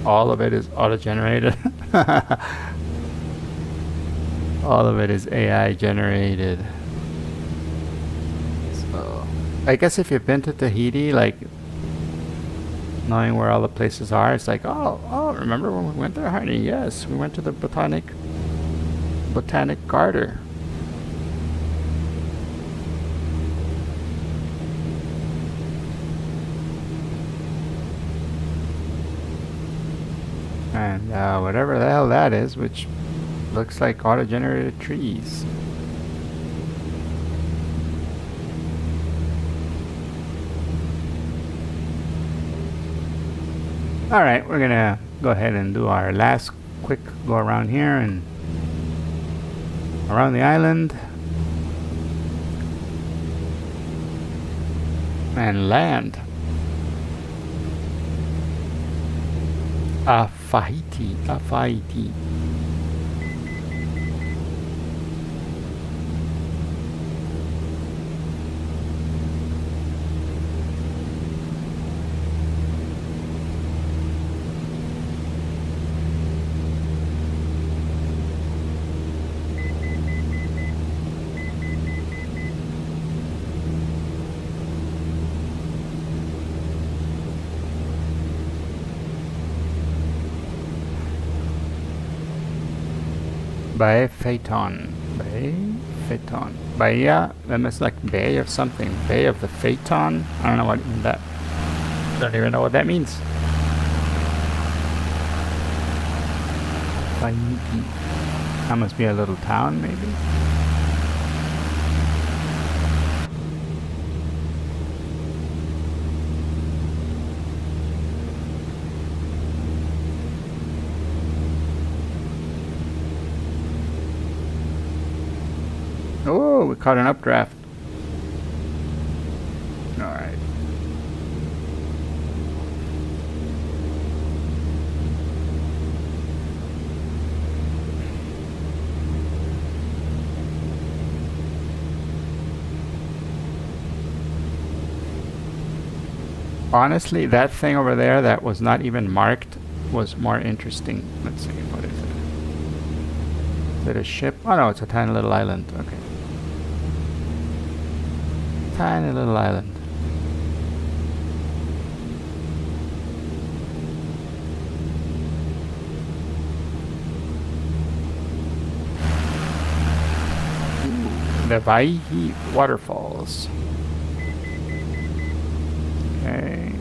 all of it is auto-generated. All of it is AI generated. So I guess if you've been to Tahiti, like knowing where all the places are, it's like, oh, remember when we went there, honey? Yes, we went to the Botanic Garter. And whatever the hell that is, which looks like auto-generated trees. Alright, we're gonna go ahead and do our last quick go around here and around the island and land. Afahiti. Bay Phaeton. Bahia, that must like Bay of something. Bay of the Phaeton? I don't know what that. Don't even know what that means. Tahiti. That must be a little town, maybe. Oh, we caught an updraft. Alright. Honestly, that thing over there that was not even marked was more interesting. Let's see, what is it? Is it a ship? Oh no, it's a tiny little island. Okay. Tiny little island. The Vaihi Waterfalls. Okay.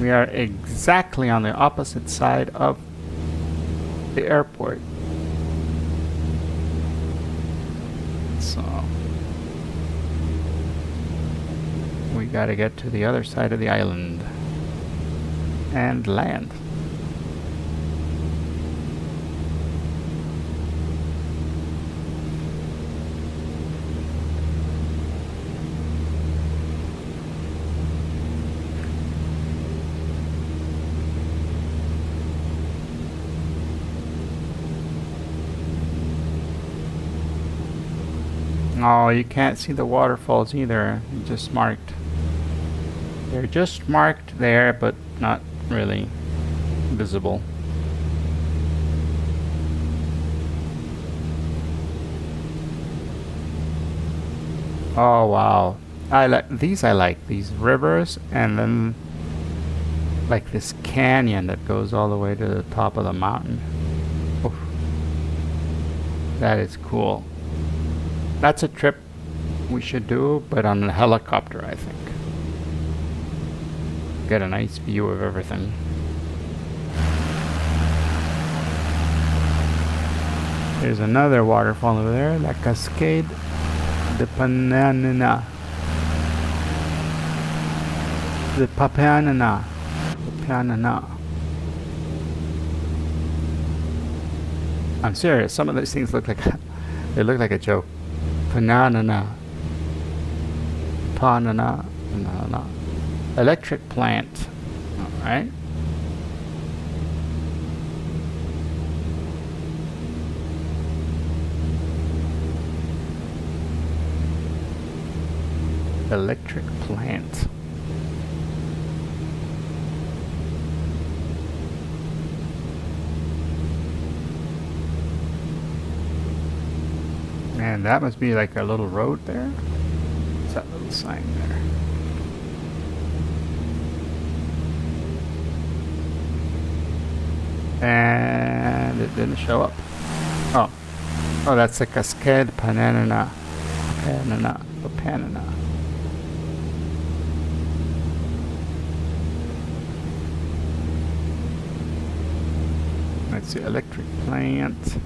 We are exactly on the opposite side of the airport. So we gotta get to the other side of the island and land. Oh, you can't see the waterfalls either. You just marked. They're just marked there, but not really visible. Oh wow. I like these rivers, and then like this canyon that goes all the way to the top of the mountain. Oof. That is cool. That's a trip we should do, but on a helicopter, I think. Get a nice view of everything. There's another waterfall over there, La Cascade de Pananana. The Papanana. Papanana. I'm serious, some of these things look like they look like a joke. Pananana. Panana. Panana. Electric plant. Alright. Electric plant. And that must be like a little road there. What's that little sign there? And it didn't show up. Oh. Oh, that's the Cascade Pananana. Panana. Panana. Let's see, electric plant.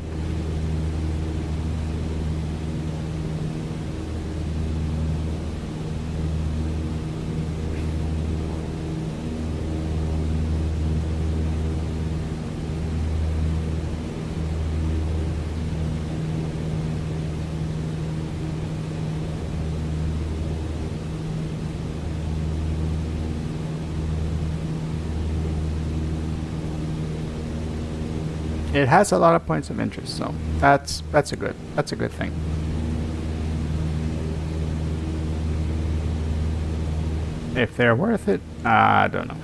It has a lot of points of interest, so that's a good thing. If they're worth it, I don't know.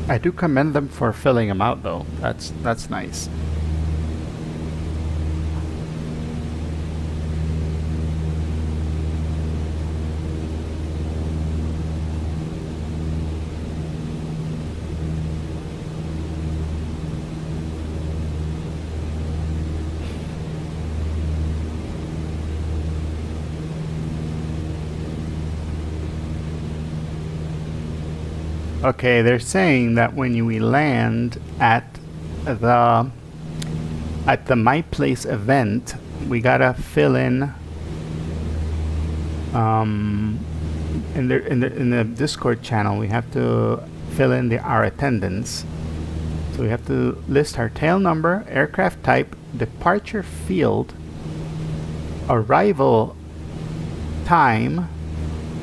I do commend them for filling them out, though. That's nice. Okay, they're saying that when we land at the My Place event, we gotta fill in in the Discord channel. We have to fill in our attendance. So we have to list our tail number, aircraft type, departure field, arrival time,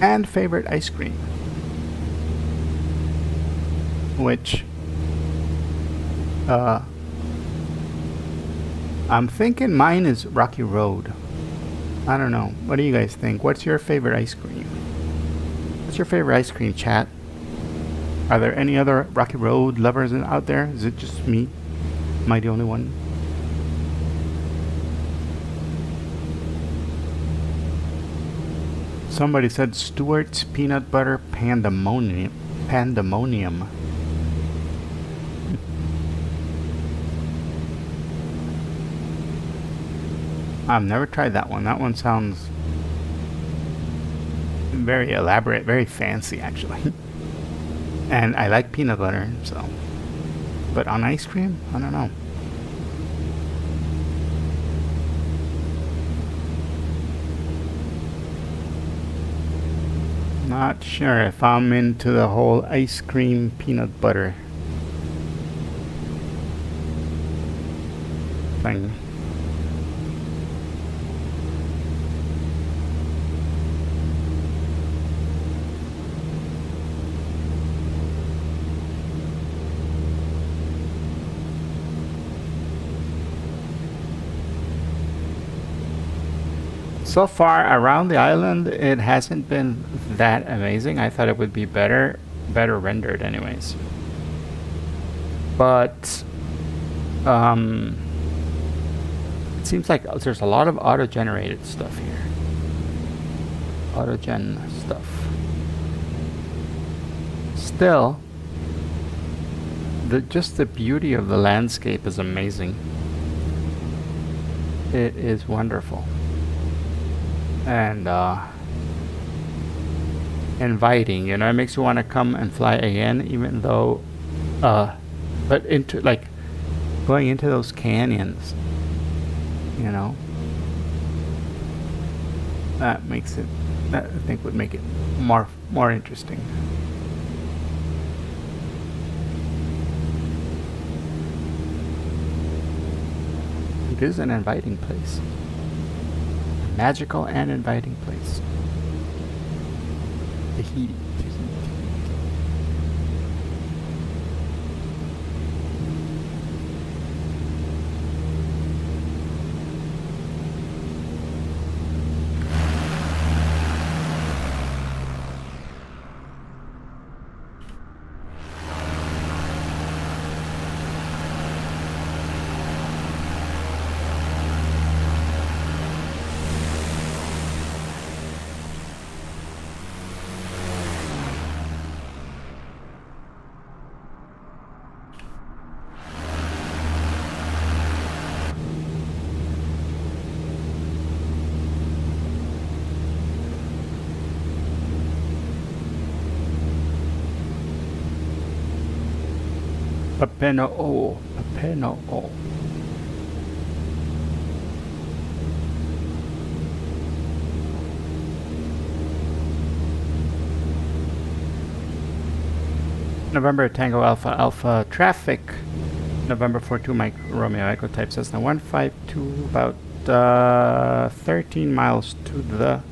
and favorite ice cream. Which I'm thinking mine is Rocky Road. I don't know. What do you guys think? What's your favorite ice cream? What's your favorite ice cream, chat? Are there any other Rocky Road lovers out there? Is it just me? Am I the only one? Somebody said Stewart's Peanut Butter Pandemonium. I've never tried that one. That one sounds very elaborate, very fancy actually. And I like peanut butter, so. But on ice cream, I don't know. Not sure if I'm into the whole ice cream peanut butter thing. So far around the island, it hasn't been that amazing. I thought it would be better rendered anyways. But it seems like there's a lot of auto-generated stuff here. Auto-gen stuff. Still, just the beauty of the landscape is amazing. It is wonderful. And inviting, you know, it makes you want to come and fly again, even though but into like going into those canyons, you know, that makes it, that I think would make it more interesting. It is an inviting place. Magical and inviting place. Tahiti. Papeno. November Tango Alpha Alpha traffic. November 42 Mike Romeo Echo type Cessna 152, about 13 miles to the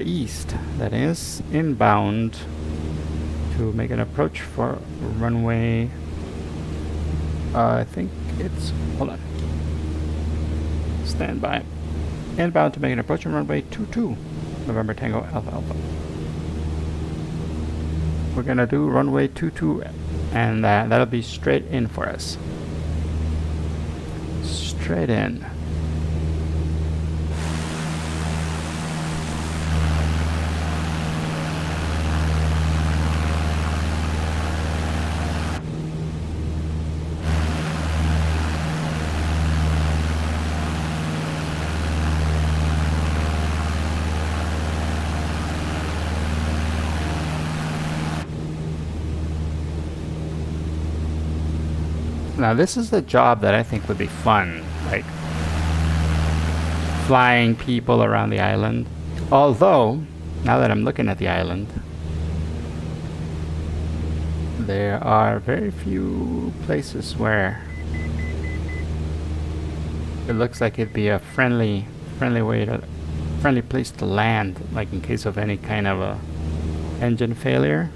east. That is inbound to make an approach for runway. I think it's, hold on. Stand by. Inbound to make an approach on runway 22. November Tango Alpha Alpha. We're gonna do runway 22, and that'll be straight in for us. Straight in. Now this is the job that I think would be fun, like flying people around the island. Although, now that I'm looking at the island, there are very few places where it looks like it'd be a friendly place to land, like in case of any kind of a engine failure.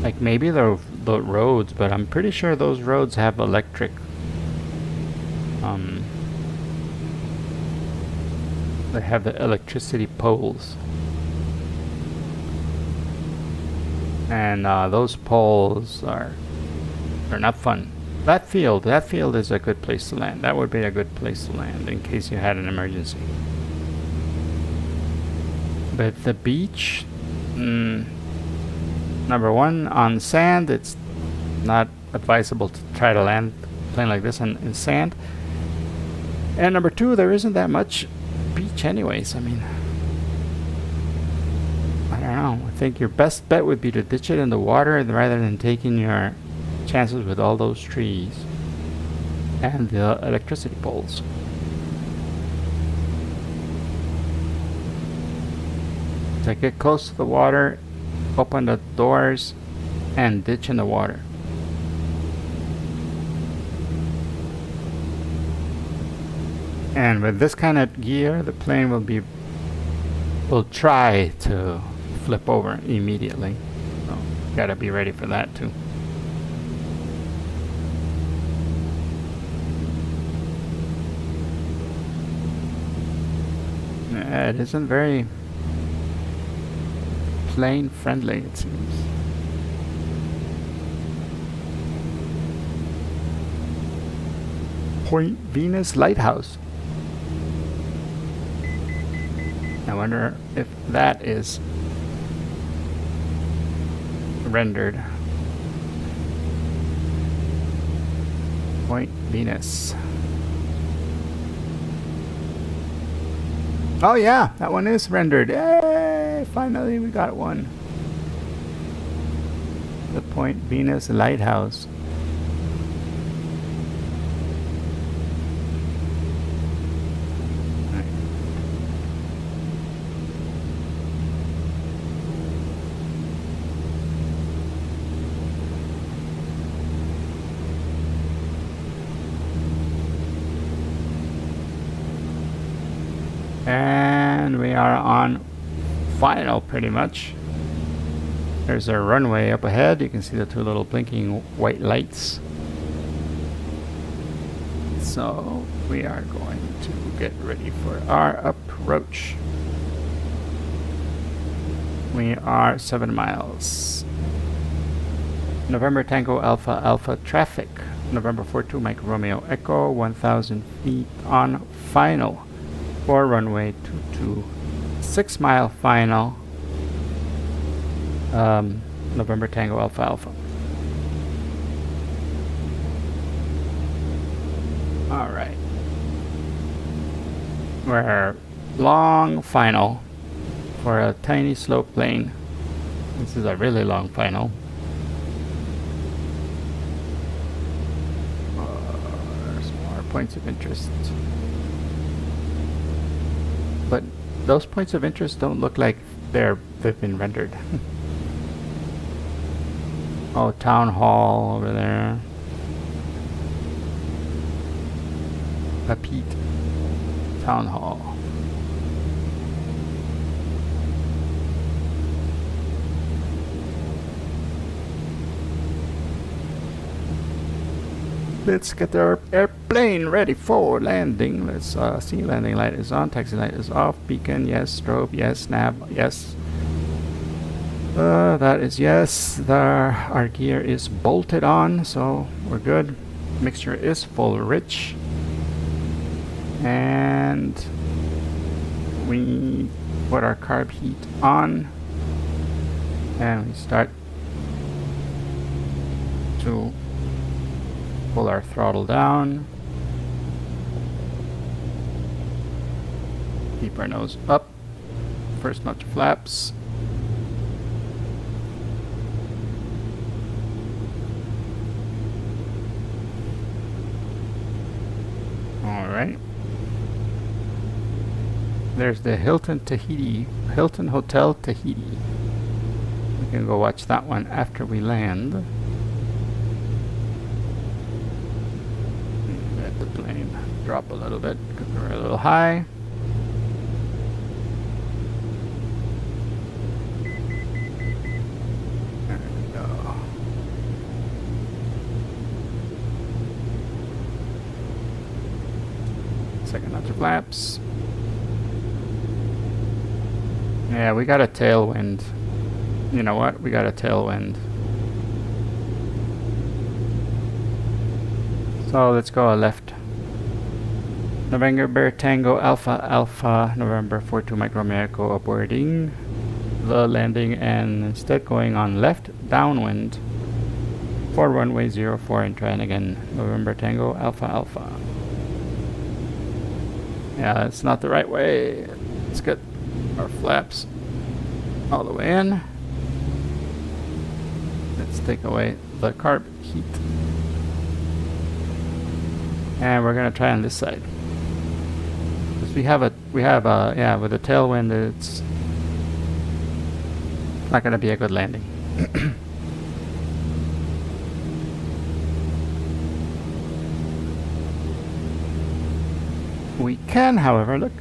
Like maybe the roads, but I'm pretty sure those roads have electric they have the electricity poles, and those poles are not fun. That field is a good place to land. That would be a good place to land in case you had an emergency. But the beach, number one, on sand, it's not advisable to try to land a plane like this in sand. And number 2, there isn't that much beach anyways. I mean, I don't know. I think your best bet would be to ditch it in the water rather than taking your chances with all those trees and the electricity poles. So get close to the water, open the doors, and ditch in the water. And with this kind of gear, the plane will try to flip over immediately. So gotta be ready for that too. It isn't very plane friendly, it seems. Point Venus Lighthouse. I wonder if that is rendered. Point Venus. Oh yeah, that one is rendered. Yay! Finally we got one. The Point Venus Lighthouse. And we are on final pretty much. There's a runway up ahead. You can see the 2 little blinking white lights. So we are going to get ready for our approach. We are 7 miles. November Tango Alpha Alpha traffic. November 42 Mike Romeo Echo, 1,000 feet on final. For runway 22, 6 mile final. November Tango Alpha Alpha. All right. We're long final for a tiny slope plane. This is a really long final. There's more points of interest. But those points of interest don't look like they've been rendered. Oh, Town Hall over there. A Pete. Town Hall. Let's get our airplane ready for landing. Let's see, landing light is on, taxi light is off, beacon, yes, strobe, yes, nav, yes. That is yes. Our gear is bolted on, so we're good. Mixture is full rich. And we put our carb heat on. And we start to pull our throttle down. Keep our nose up. First notch of flaps. Alright. There's the Hilton Hotel Tahiti. We can go watch that one after we land. Let the plane drop a little bit because we're a little high. There we go. Second notch of flaps. Yeah, we got a tailwind. You know what? We got a tailwind. So let's go left. November Tango Alpha Alpha November 42 Mike Romeo Echo aborting the landing and instead going on left downwind for runway 04 and trying again. November Tango Alpha Alpha. Yeah, it's not the right way. Let's get our flaps all the way in. Let's take away the carb heat. And we're gonna try on this side. Because yeah, with the tailwind, it's not gonna be a good landing. We can, however, look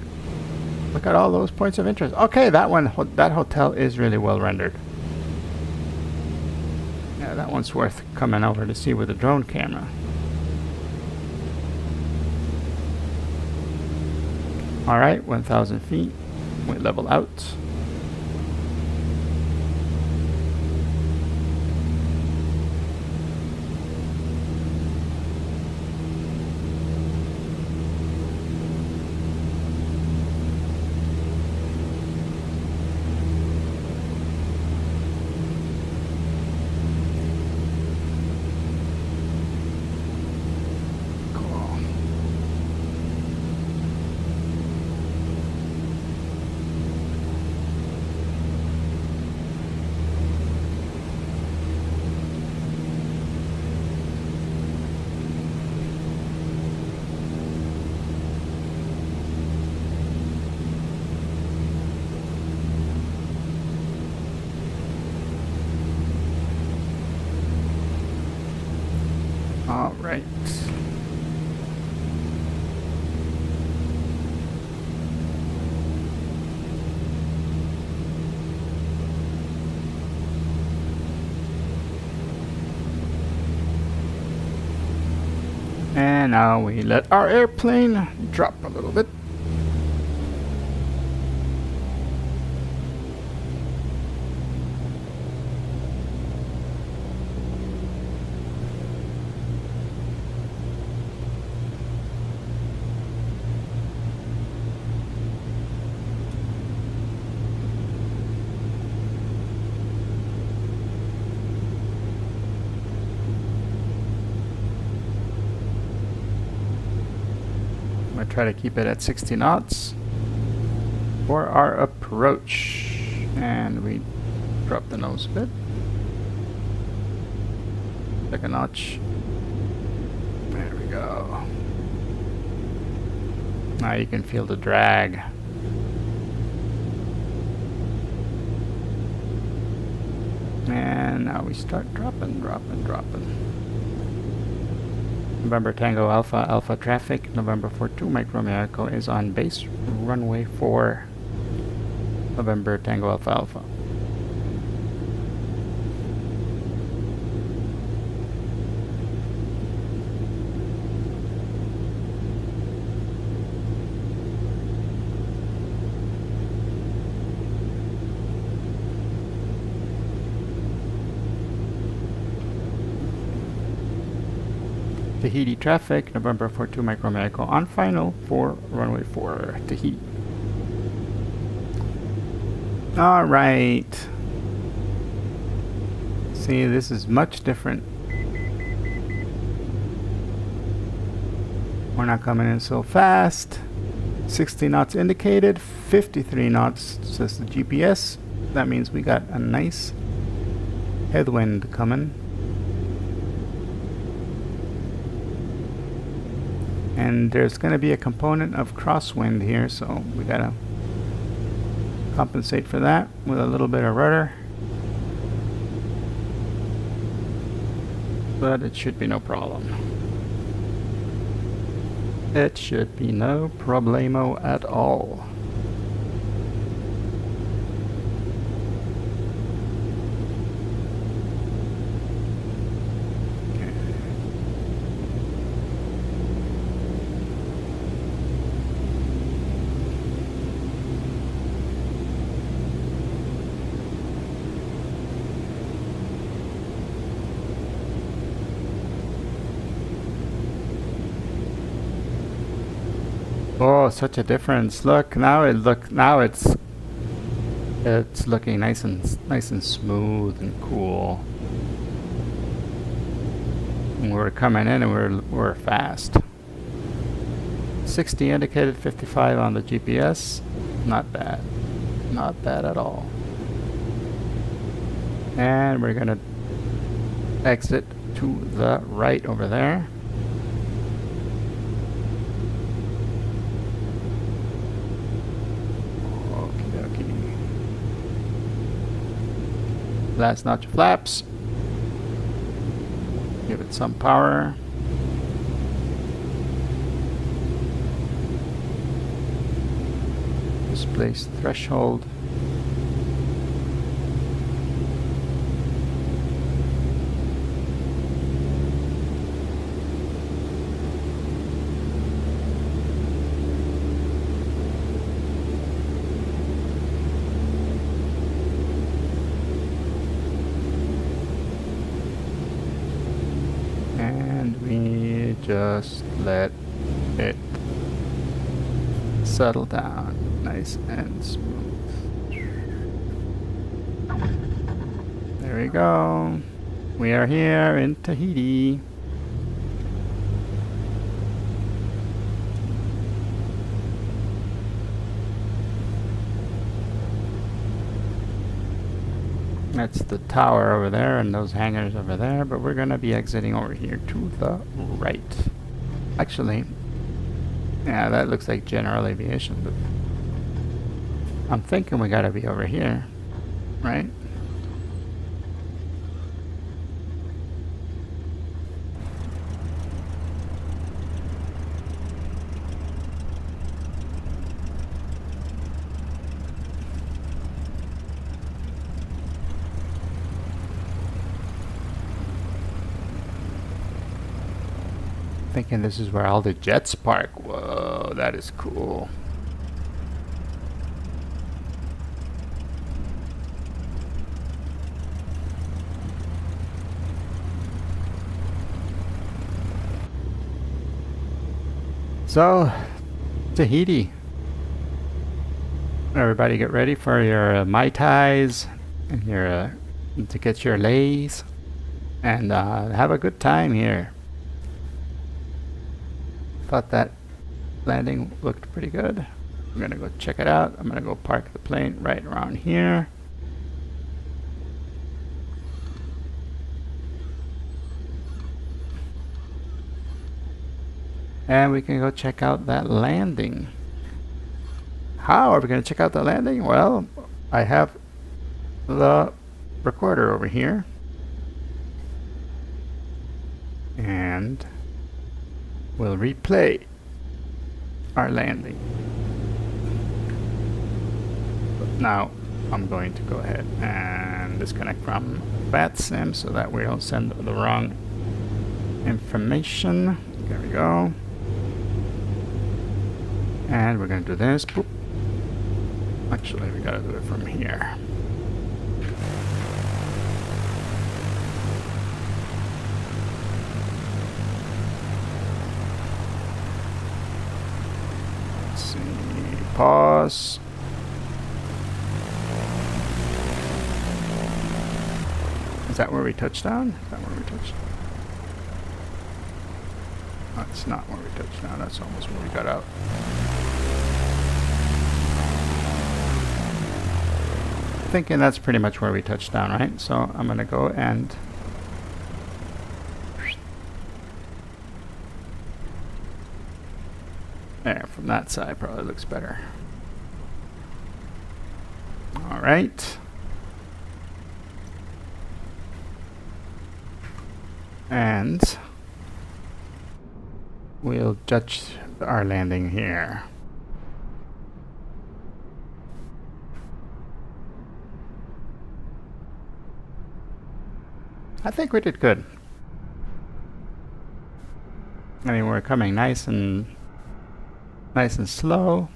at all those points of interest. Okay, that hotel is really well rendered. Yeah, that one's worth coming over to see with a drone camera. All right, 1,000 feet. We level out. All right. And now we let our airplane drop a little bit. I'm gonna try to keep it at 60 knots for our approach. And we drop the nose a bit. Take a notch. There we go. Now you can feel the drag. And now we start dropping. November Tango Alpha, Alpha traffic, November 42, Mike Romeo Echo is on base, runway 4, November Tango Alpha Alpha. Tahiti traffic, November 42, Mike Romeo Echo on final for runway 4, Tahiti. All right. See, this is much different. We're not coming in so fast. 60 knots indicated, 53 knots says the GPS. That means we got a nice headwind coming. And there's going to be a component of crosswind here, so we got to compensate for that with a little bit of rudder. But it should be no problem. It should be no problemo at all. Oh, such a difference! Look now, it's looking nice and smooth and cool. And we're coming in and we're fast. 60 indicated, 55 on the GPS. Not bad. Not bad at all. And we're gonna exit to the right over there. Okie dokie. Last notch of flaps. Give it some power. Displace threshold. And we just let it settle down. Nice and smooth. There we go. We are here in Tahiti. That's the tower over there and those hangars over there, but we're gonna be exiting over here to the right. Actually, yeah, that looks like general aviation, but I'm thinking we gotta be over here, right? Thinking this is where all the jets park. Whoa, that is cool. So, Tahiti. Everybody get ready for your Mai Tais and your to get your lays and have a good time here. Thought that landing looked pretty good. I'm gonna go check it out. I'm gonna go park the plane right around here. And we can go check out that landing. How are we gonna check out the landing? Well, I have the recorder over here. And we'll replay our landing. But now I'm going to go ahead and disconnect from BatSim so that we don't send the wrong information. There we go. And we're going to do this. Boop. Actually, we got to do it from here. Pause. Is that where we touched down? Is that where we touched? That's not where we touched down. That's almost where we got out. Thinking that's pretty much where we touched down, right? So I'm gonna go and there, from that side probably looks better. All right. And we'll judge our landing here. I think we did good. I mean, we're coming nice and slow.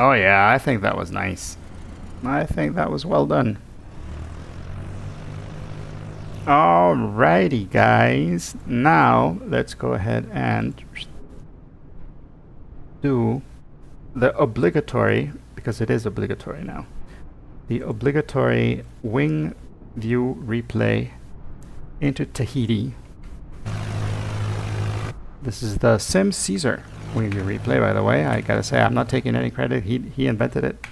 Oh yeah, I think that was nice. I think that was well done. Alrighty, guys. Now let's go ahead and do the obligatory, because it is obligatory now, the obligatory wing view replay into Tahiti. This is the Sim Caesar wing view replay, by the way. I gotta say, I'm not taking any credit. He invented it.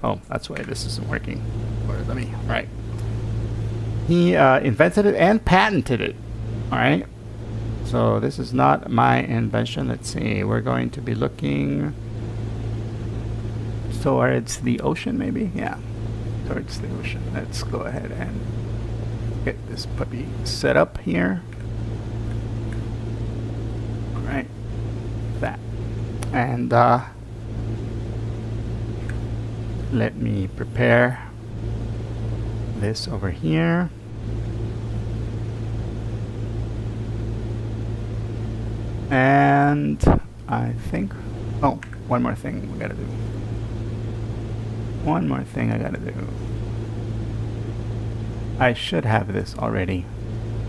Oh, that's why this isn't working. Let me, right. He invented it and patented it. All right. So this is not my invention. Let's see. We're going to be looking towards the ocean, maybe. Yeah, towards the ocean. Let's go ahead and get this puppy set up here. All right. That. And let me prepare this over here. And I think, oh, one more thing we gotta do. One more thing I gotta do. I should have this already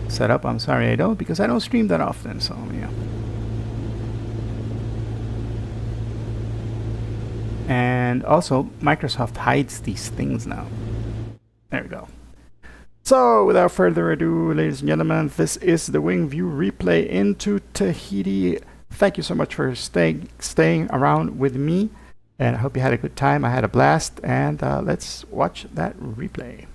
set up. I'm sorry I don't, because I don't stream that often, so yeah. And also, Microsoft hides these things now. There we go. So, without further ado, ladies and gentlemen, this is the wing view replay into Tahiti. Thank you so much for staying around with me, and I hope you had a good time. I had a blast, and let's watch that replay.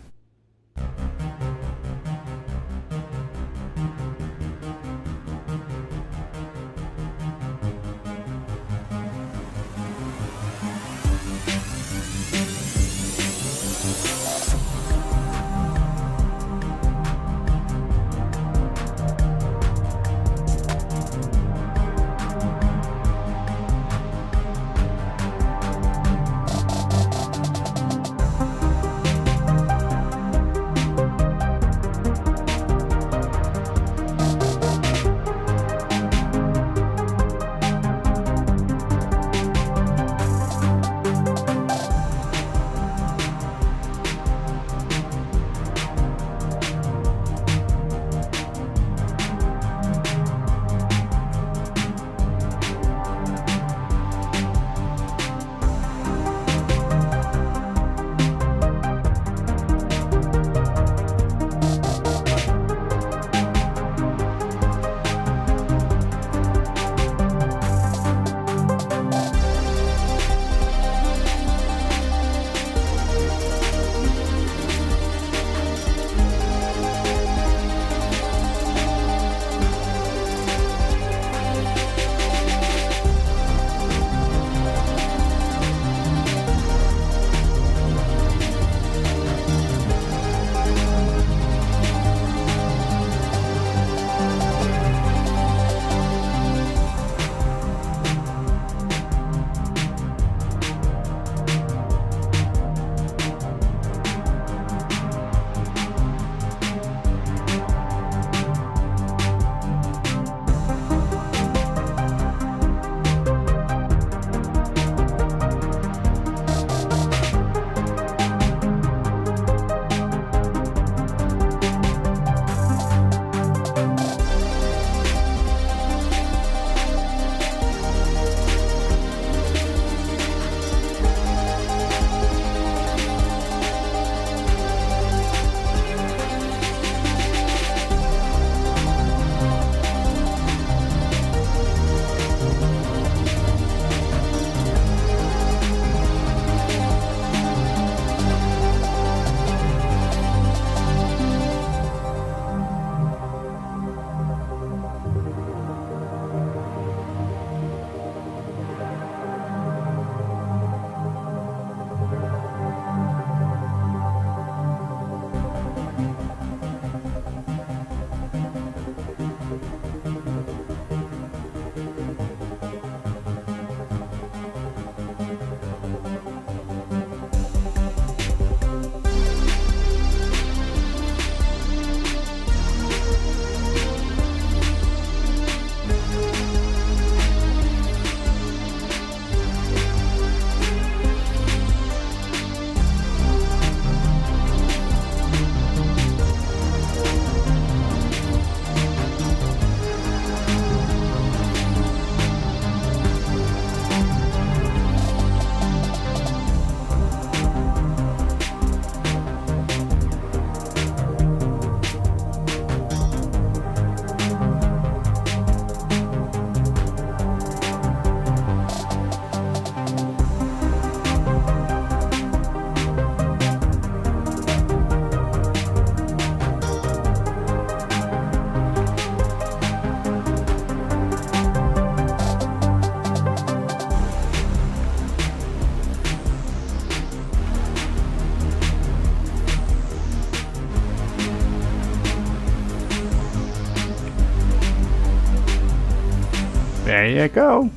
There you go.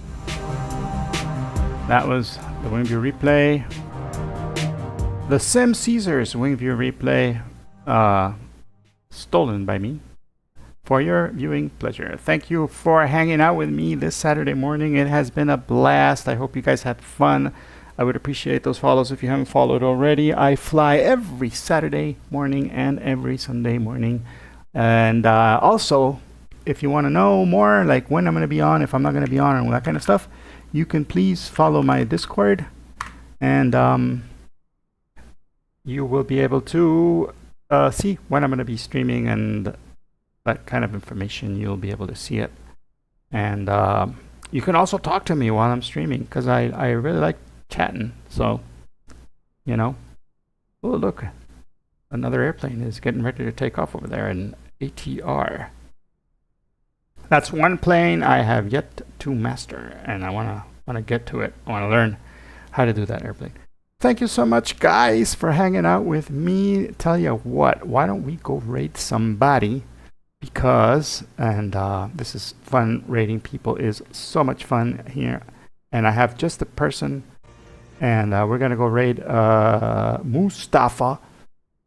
That was the Wingview replay. The Sim Caesars Wingview replay, stolen by me for your viewing pleasure. Thank you for hanging out with me this Saturday morning. It has been a blast. I hope you guys had fun. I would appreciate those follows if you haven't followed already. I fly every Saturday morning and every Sunday morning. And also, if you want to know more, like when I'm going to be on, if I'm not going to be on, and all that kind of stuff, you can please follow my Discord. And you will be able to see when I'm going to be streaming and that kind of information. You'll be able to see it. And you can also talk to me while I'm streaming because I really like chatting. So, you know. Oh, look. Another airplane is getting ready to take off over there in ATR. That's one plane I have yet to master, and I want to get to it. I want to learn how to do that airplane. Thank you so much, guys, for hanging out with me. Tell you what, why don't we go raid somebody? Because, and this is fun, raiding people is so much fun here. And I have just a person, and we're going to go raid Mustafa.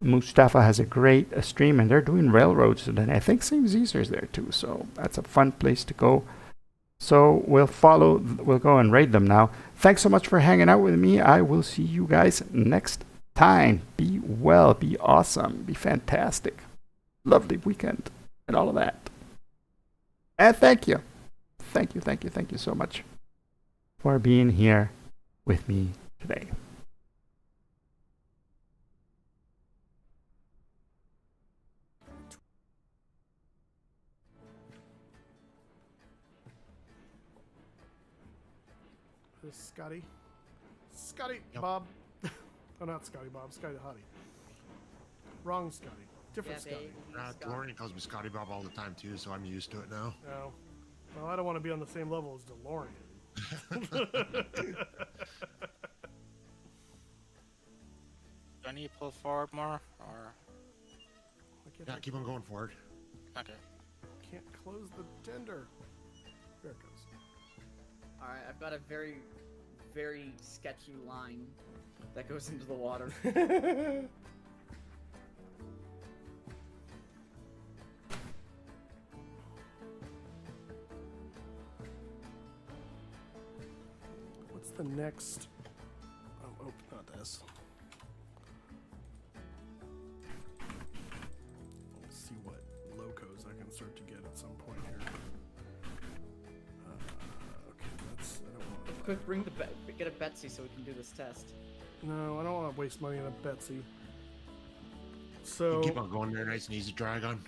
Mustafa has a great stream, and they're doing railroads, and I think St. Caesar's there too, so that's a fun place to go. So we'll go and raid them now. Thanks so much for hanging out with me. I will see you guys next time. Be well, be awesome, be fantastic. Lovely weekend, and all of that. And thank you. Thank you so much for being here with me today. This is Scotty. Scotty Yep. Bob. Oh, not Scotty Bob. Scotty the Hottie. Wrong Scotty. Different Scotty. DeLorean calls me Scotty Bob all the time too, so I'm used to it now. No. Well, I don't want to be on the same level as DeLorean. Do I need to pull forward more, or Yeah, keep on going forward. okay? Can't close the tender. There it goes. Alright, I've got a very, very sketchy line that goes into the water. What's the next? Oh, not this. Let's see what locos I can start to get at some point here. Okay, that's. I don't want. Quick, get a Betsy so we can do this test. No, I don't want to waste money on a Betsy. So. You keep on going there, nice and easy drag on.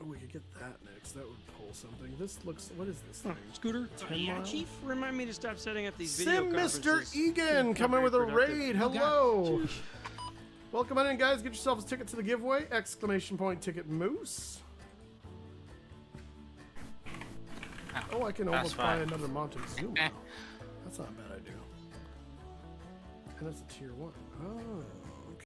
Oh, we could get that next. That would pull something. This looks. What is this thing? Scooter? 10 Yeah, mile? Chief, remind me to stop setting up these video Sim Mr. conferences. Egan Not coming very with a productive. raid. You got it. Hello. Welcome on in, guys. Get yourselves a ticket to the giveaway. Exclamation point ticket moose. Oh, I can That's almost buy fine. another Montezuma now. That's not a bad idea. And that's a tier 1. Oh.